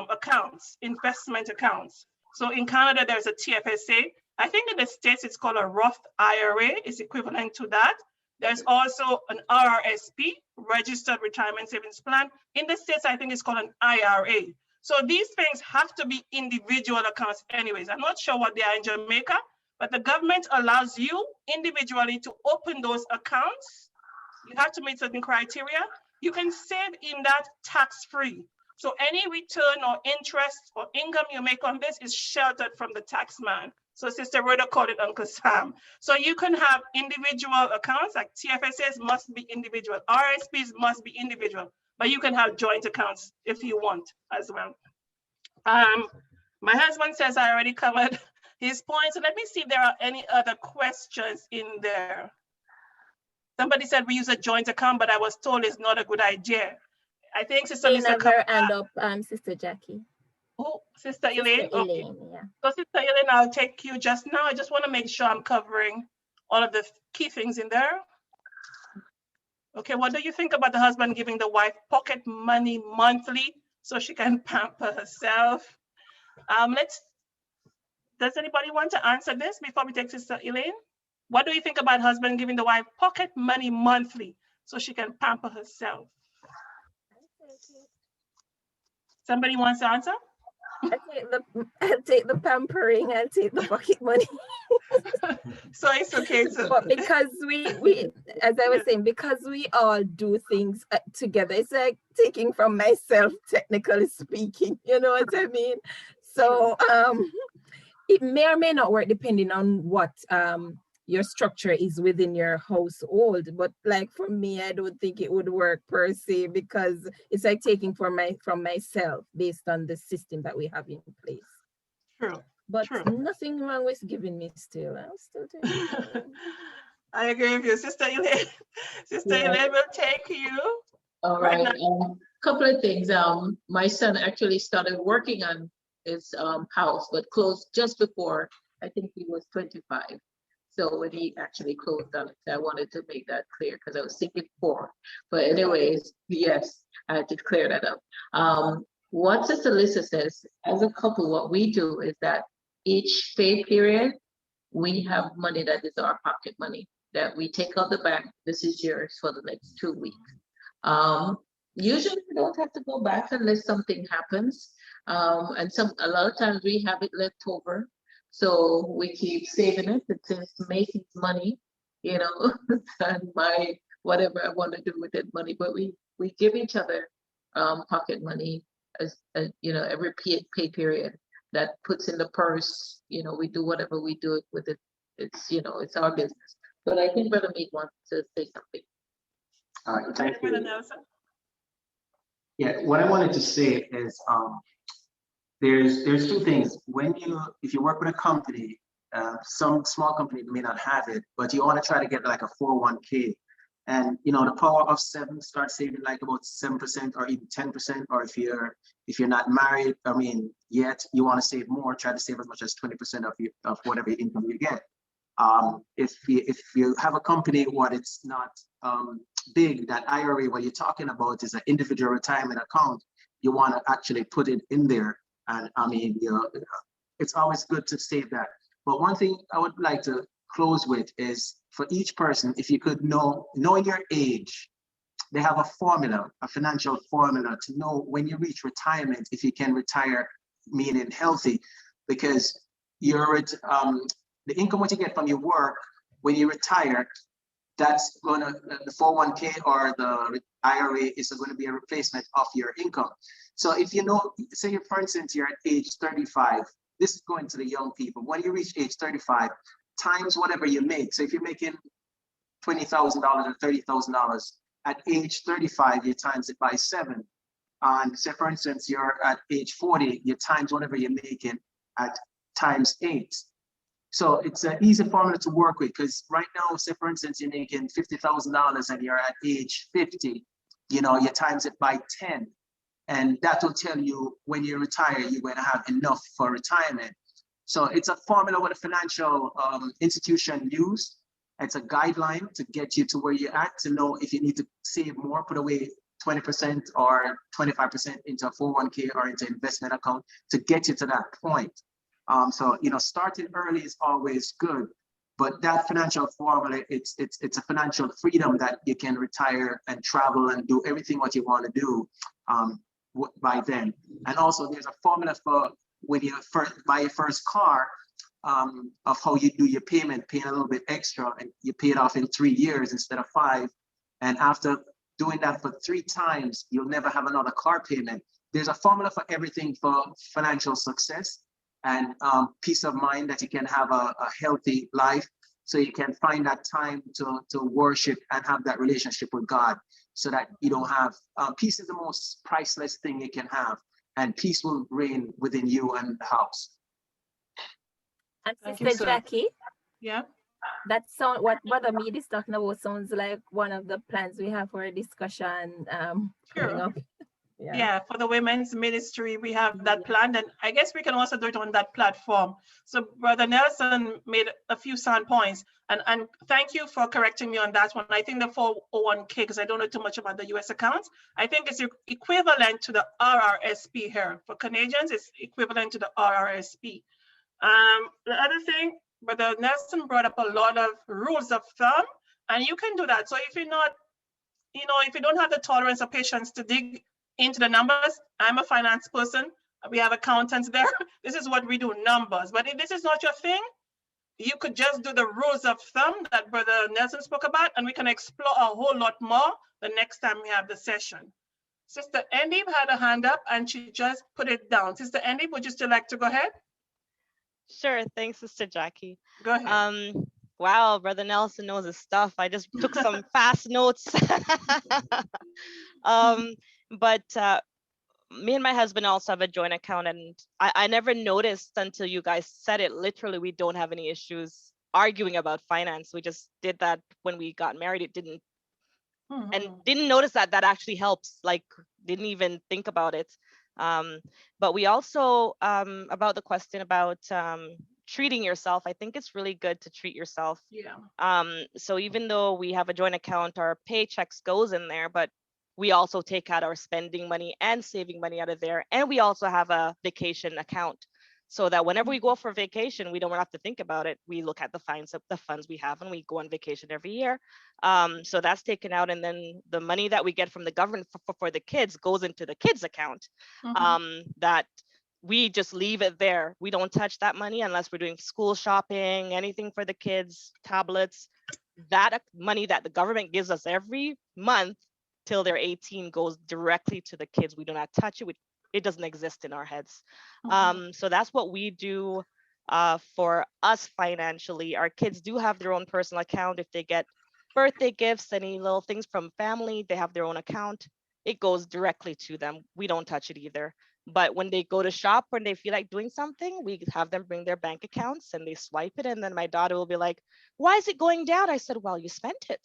C: accounts, investment accounts. So in Canada, there's a TFSA. I think in the States, it's called a Roth IRA, is equivalent to that. There's also an RRSP, Registered Retirement Savings Plan. In the States, I think it's called an IRA. So these things have to be individual accounts anyways. I'm not sure what they are in Jamaica, but the government allows you individually to open those accounts. You have to meet certain criteria. You can save in that tax-free. So any return or interest or income you make on this is sheltered from the tax man. So Sister Rhoda called it Uncle Sam. So you can have individual accounts, like TFSAs must be individual, RSPs must be individual, but you can have joint accounts if you want as well. My husband says I already covered his points. So let me see if there are any other questions in there. Somebody said we use a joint account, but I was told it's not a good idea. I think Sister Lisa
A: her hand up, Sister Jackie.
C: Oh, Sister Elaine?
A: Sister Elaine, okay. Yeah.
C: So Sister Elaine, I'll take you just now. I just want to make sure I'm covering all of the key things in there. Okay, what do you think about the husband giving the wife pocket money monthly so she can pamper herself? Does anybody want to answer this before we take Sister Elaine? What do you think about husband giving the wife pocket money monthly so she can pamper herself? Somebody wants to answer?
A: I'll take the pampering, I'll take the pocket money.
C: So it's okay to.
A: But because we, as I was saying, because we all do things together, it's like taking from myself, technically speaking, you know what I mean? So it may or may not work depending on what your structure is within your household, but like for me, I don't think it would work per se, because it's like taking from myself based on the system that we have in place.
C: True.
A: But nothing wrong with giving me still. I'll still take it.
C: I agree with you, Sister Elaine. Sister Elaine will take you.
J: All right. Couple of things. My son actually started working on his house, but closed just before, I think he was 25. So when he actually closed on it, I wanted to make that clear because I was thinking 4. But anyways, yes, I had to clear that up. What Sister Lisa says, as a couple, what we do is that each pay period, we have money that is our pocket money that we take out the bank. This is yours for the next 2 weeks. Usually we don't have to go back unless something happens. And a lot of times we have it left over. So we keep saving it. It says Macy's money, you know, and my whatever I want to do with that money. But we give each other pocket money as you know, every pay period that puts in the purse. You know, we do whatever we do with it. It's, you know, it's our business. But I think Brother Meade wants to say something.
O: All right, thank you. Yeah, what I wanted to say is there's 2 things. If you work with a company, some small company may not have it, but you want to try to get like a 401k, and you know the power of 7, start saving like about 7% or even 10%. Or if you're not married, I mean, yet you want to save more, try to save as much as 20% of whatever income you get. If you have a company what it's not big, that IRA what you're talking about is an individual retirement account, you want to actually put it in there. And I mean, you know, it's always good to save that. But one thing I would like to close with is for each person, if you could knowing your age, they have a formula, a financial formula to know when you reach retirement, if you can retire, meaning healthy, because the income what you get from your work when you retire, that's gonna, the 401k or the IRA is going to be a replacement of your income. So if you know, say for instance, you're at age 35, this is going to the young people. When you reach age 35, times whatever you make. So if you're making $20,000 or $30,000 at age 35, you times it by 7. And say for instance, you're at age 40, you times whatever you're making at times 8. So it's an easy formula to work with, because right now, say for instance, you're making $50,000 and you're at age 50, you know, you times it by 10. And that will tell you when you retire, you're going to have enough for retirement. So it's a formula what a financial institution use. It's a guideline to get you to where you're at, to know if you need to save more, put away 20% or 25% into a 401k or into investment account to get you to that point. So, you know, starting early is always good, but that financial formula, it's a financial freedom that you can retire and travel and do everything what you want to do by then. And also there's a formula for when you buy your first car, of how you do your payment, paying a little bit extra, and you pay it off in 3 years instead of 5. And after doing that for 3 times, you'll never have another car payment. There's a formula for everything for financial success and peace of mind, that you can have a healthy life, so you can find that time to worship and have that relationship with God, so that you don't have, peace is the most priceless thing you can have, and peace will reign within you and the house.
A: And
C: Thank
A: Sister
C: you, sir.
A: Jackie,
C: Yeah.
A: that sound, what Brother Mead is talking about sounds like one of the plans we have for a discussion coming up.
C: Yeah, for the women's ministry, we have that plan, and I guess we can also do it on that platform. So Brother Nelson made a few sound points, and thank you for correcting me on that one. I think the 401k, because I don't know too much about the US accounts, I think it's equivalent to the RRSP here. For Canadians, it's equivalent to the RRSP. The other thing, Brother Nelson brought up a lot of rules of thumb, and you can do that. So if you're not, you know, if you don't have the tolerance or patience to dig into the numbers, I'm a finance person, we have accountants there. This is what we do, numbers. But if this is not your thing, you could just do the rules of thumb that Brother Nelson spoke about, and we can explore a whole lot more the next time we have the session. Sister Endib had a hand up and she just put it down. Sister Endib, would you still like to go ahead?
R: Sure, thanks, Sister Jackie.
C: Go ahead.
R: Wow, Brother Nelson knows his stuff. I just took some fast notes. But me and my husband also have a joint account, and I never noticed until you guys said it. Literally, we don't have any issues arguing about finance. We just did that when we got married. It didn't, and didn't notice that that actually helps. Like, didn't even think about it. But we also, about the question about treating yourself, I think it's really good to treat yourself.
C: Yeah.
R: So even though we have a joint account, our paychecks goes in there, but we also take out our spending money and saving money out of there. And we also have a vacation account, so that whenever we go for vacation, we don't have to think about it. We look at the funds we have, and we go on vacation every year. So that's taken out. And then the money that we get from the government for the kids goes into the kids account. That we just leave it there. We don't touch that money unless we're doing school shopping, anything for the kids, tablets. That money that the government gives us every month till they're 18 goes directly to the kids. We do not touch it. It doesn't exist in our heads. So that's what we do for us financially. Our kids do have their own personal account. If they get birthday gifts, any little things from family, they have their own account. It goes directly to them. We don't touch it either. But when they go to shop, when they feel like doing something, we have them bring their bank accounts and they swipe it. And then my daughter will be like, why is it going down? I said, well, you spent it.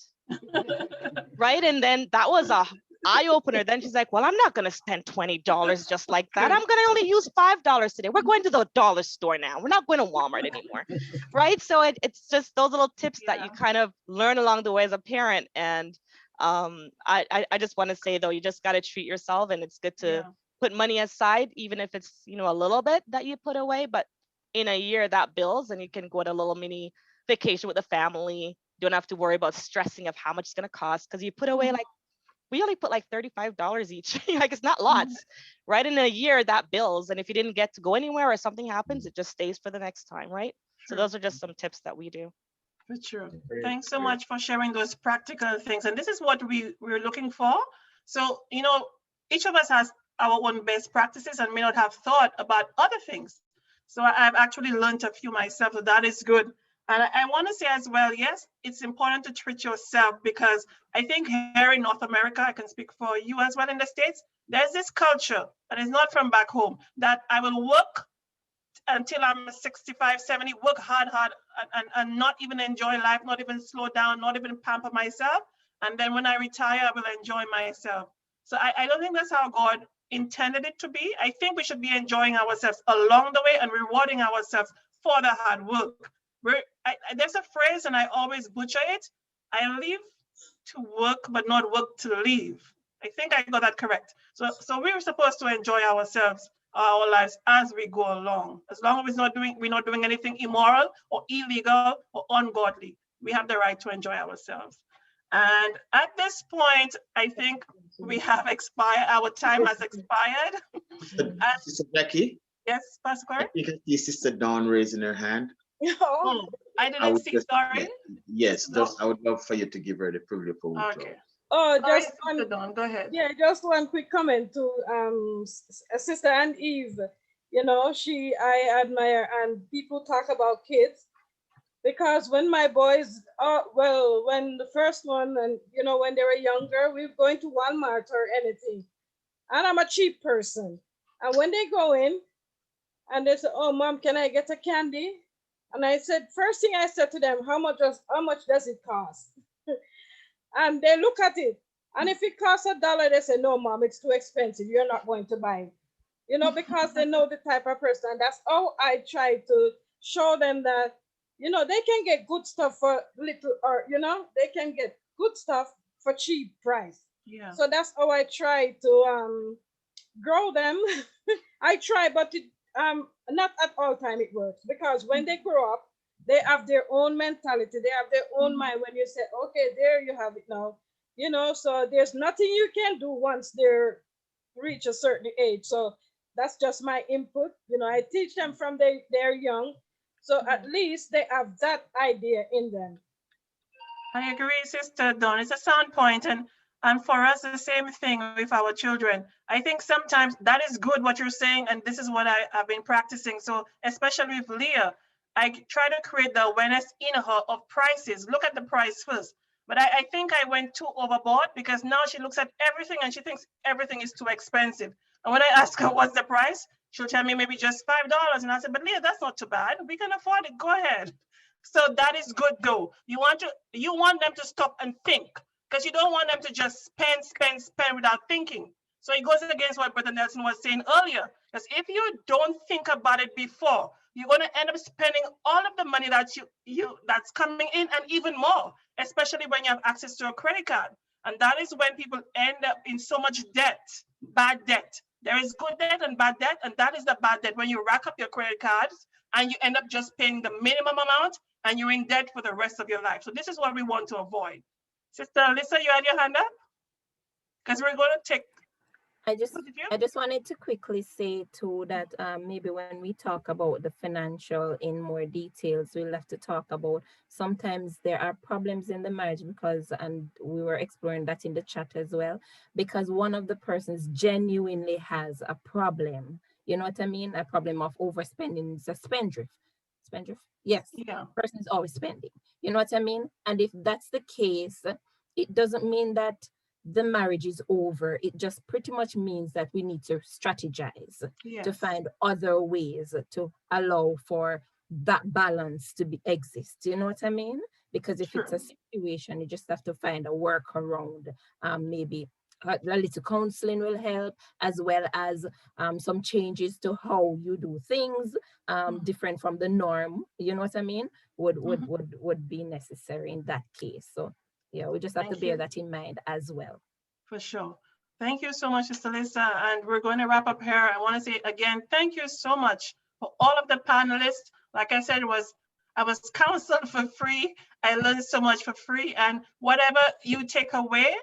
R: Right. And then that was a eye opener. Then she's like, well, I'm not going to spend $20 just like that. I'm going to only use $5 today. We're going to the dollar store now. We're not going to Walmart anymore. Right. So it's just those little tips that you kind of learn along the way as a parent. And I just want to say, though, you just got to treat yourself, and it's good to put money aside, even if it's, you know, a little bit that you put away, but in a year that builds, and you can go on a little mini vacation with the family. You don't have to worry about stressing of how much it's going to cost, because you put away like we only put like $35 each. Like, it's not lots, right? In a year that bills. And if you didn't get to go anywhere or something happens, it just stays for the next time, right? So those are just some tips that we do.
C: For sure. Thanks so much for sharing those practical things. And this is what we're looking for. So, you know, each of us has our own best practices and may not have thought about other things. So I've actually learned a few myself, so that is good. And I want to say as well, yes, it's important to treat yourself, because I think here in North America, I can speak for you as well in the States, there's this culture, and it's not from back home, that I will work until I'm 65, 70, work hard, and not even enjoy life, not even slow down, not even pamper myself. And then when I retire, I will enjoy myself. So I don't think that's how God intended it to be. I think we should be enjoying ourselves along the way and rewarding ourselves for the hard work. There's a phrase, and I always butcher it. I live to work, but not work to live. I think I got that correct. So we're supposed to enjoy ourselves, our lives as we go along. As long as we're not doing anything immoral or illegal or ungodly, we have the right to enjoy ourselves. And at this point, I think we have expired. Our time has expired.
B: Sister Jackie?
C: Yes, Pastor Corey?
B: You can see Sister Dawn raising her hand.
C: Oh, I didn't see Dawn.
B: Yes, just I would love for you to give her the privilege for withdrawal.
C: Okay.
S: Oh, just
C: one. Go ahead.
S: Yeah, just one quick comment to Sister Ann Eve. You know, I admire, and people talk about kids, because when my boys, when the first one, and you know, when they were younger, we were going to Walmart or anything, and I'm a cheap person, and when they go in, and they say, "Oh, Mom, can I get a candy?" And I said, first thing I said to them, how much does it cost? And they look at it. And if it costs $1, they say, no, Mom, it's too expensive. You're not going to buy it. You know, because they know the type of person. And that's how I try to show them that, you know, they can get good stuff for little, or, you know, they can get good stuff for cheap price.
C: Yeah.
S: So that's how I try to grow them. I try, but not at all time it works, because when they grow up, they have their own mentality, they have their own mind. When you say, okay, there you have it now, you know, so there's nothing you can do once they're reach a certain age. So that's just my input. You know, I teach them from they're young, so at least they have that idea in them.
C: I agree, Sister Dawn. It's a sound point, and for us, the same thing with our children. I think sometimes that is good what you're saying, and this is what I've been practicing. So especially with Leah, I try to create the awareness in her of prices. Look at the price first. But I think I went too overboard, because now she looks at everything and she thinks everything is too expensive. And when I ask her what's the price, she'll tell me maybe just $5. And I said, but Leah, that's not too bad. We can afford it. Go ahead. So that is good though. You want them to stop and think, because you don't want them to just spend without thinking. So it goes against what Brother Nelson was saying earlier, because if you don't think about it before, you're going to end up spending all of the money that that's coming in, and even more, especially when you have access to a credit card. And that is when people end up in so much debt, bad debt. There is good debt and bad debt, and that is the bad debt, when you rack up your credit cards and you end up just paying the minimum amount and you're in debt for the rest of your life. So this is what we want to avoid. Sister Alyssa, you had your hand up? Because we're going to take...
A: I just wanted to quickly say too that maybe when we talk about the financial in more details, we'll have to talk about sometimes there are problems in the marriage because, and we were exploring that in the chat as well, because one of the persons genuinely has a problem. You know what I mean? A problem of overspending. It's a spendthrift. Spendthrift? Yes.
C: Yeah.
A: Person is always spending. You know what I mean? And if that's the case, it doesn't mean that the marriage is over. It just pretty much means that we need to strategize to find other ways to allow for that balance to exist. You know what I mean? Because if it's a situation, you just have to find a workaround. Maybe a little counseling will help, as well as some changes to how you do things, different from the norm. You know what I mean? Would be necessary in that case. So yeah, we just have to bear that in mind as well.
C: For sure. Thank you so much, Sister Lisa. And we're going to wrap up here. I want to say again, thank you so much for all of the panelists. Like I said, I was counseled for free. I learned so much for free. And whatever you take away,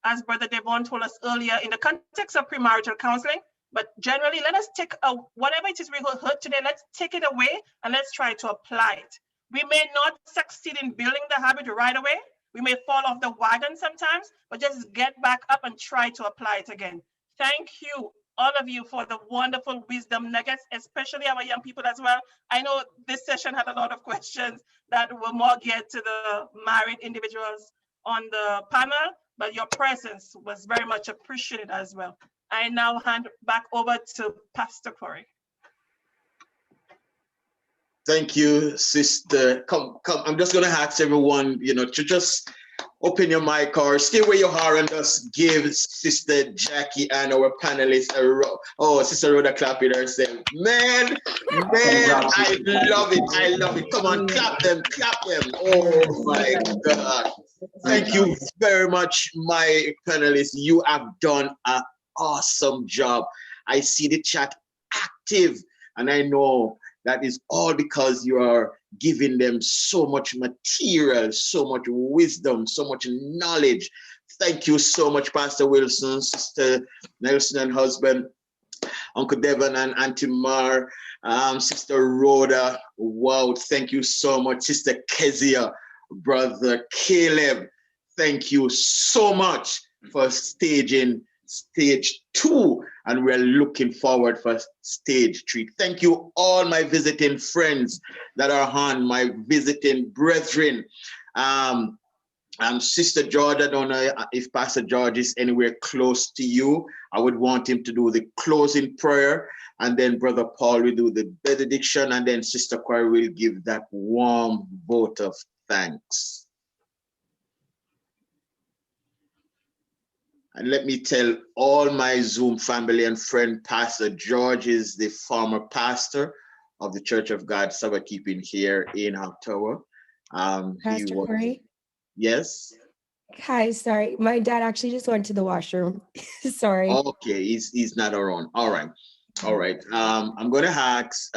C: as Brother Devon told us earlier, in the context of premarital counseling. But generally, let us take whatever it is we heard today, let's take it away and let's try to apply it. We may not succeed in building the habit right away. We may fall off the wagon sometimes, but just get back up and try to apply it again. Thank you, all of you, for the wonderful wisdom nuggets, especially our young people as well. I know this session had a lot of questions that were more geared to the married individuals on the panel, but your presence was very much appreciated as well. I now hand back over to Pastor Corey.
B: Thank you, sister. Come. I'm just going to ask everyone, to just open your mic or stay where you are and just give Sister Jackie and our panelists Sister Rhoda clap it herself. Man, I love it. I love it. Come on, clap them. Oh my God. Thank you very much, my panelists. You have done an awesome job. I see the chat active, and I know that is all because you are giving them so much material, so much wisdom, so much knowledge. Thank you so much, Pastor Wilson, Sister Nelson and husband, Uncle Devon and Auntie Mar, Sister Rhoda. Wow, thank you so much. Sister Kezia, Brother Caleb, thank you so much for staging stage 2, and we're looking forward for stage 3. Thank you all my visiting friends that are on, my visiting brethren. Sister George, I don't know if Pastor George is anywhere close to you. I would want him to do the closing prayer, and then Brother Paul will do the benediction, and then Sister Corey will give that warm vote of thanks. And let me tell all my Zoom family and friend, Pastor George is the former pastor of the Church of God Sabbath Keeping here in October.
T: Pastor Corey?
B: Yes?
T: Hi, sorry. My dad actually just went to the washroom. Sorry.
B: Okay, he's not around. All right. I'm going to ask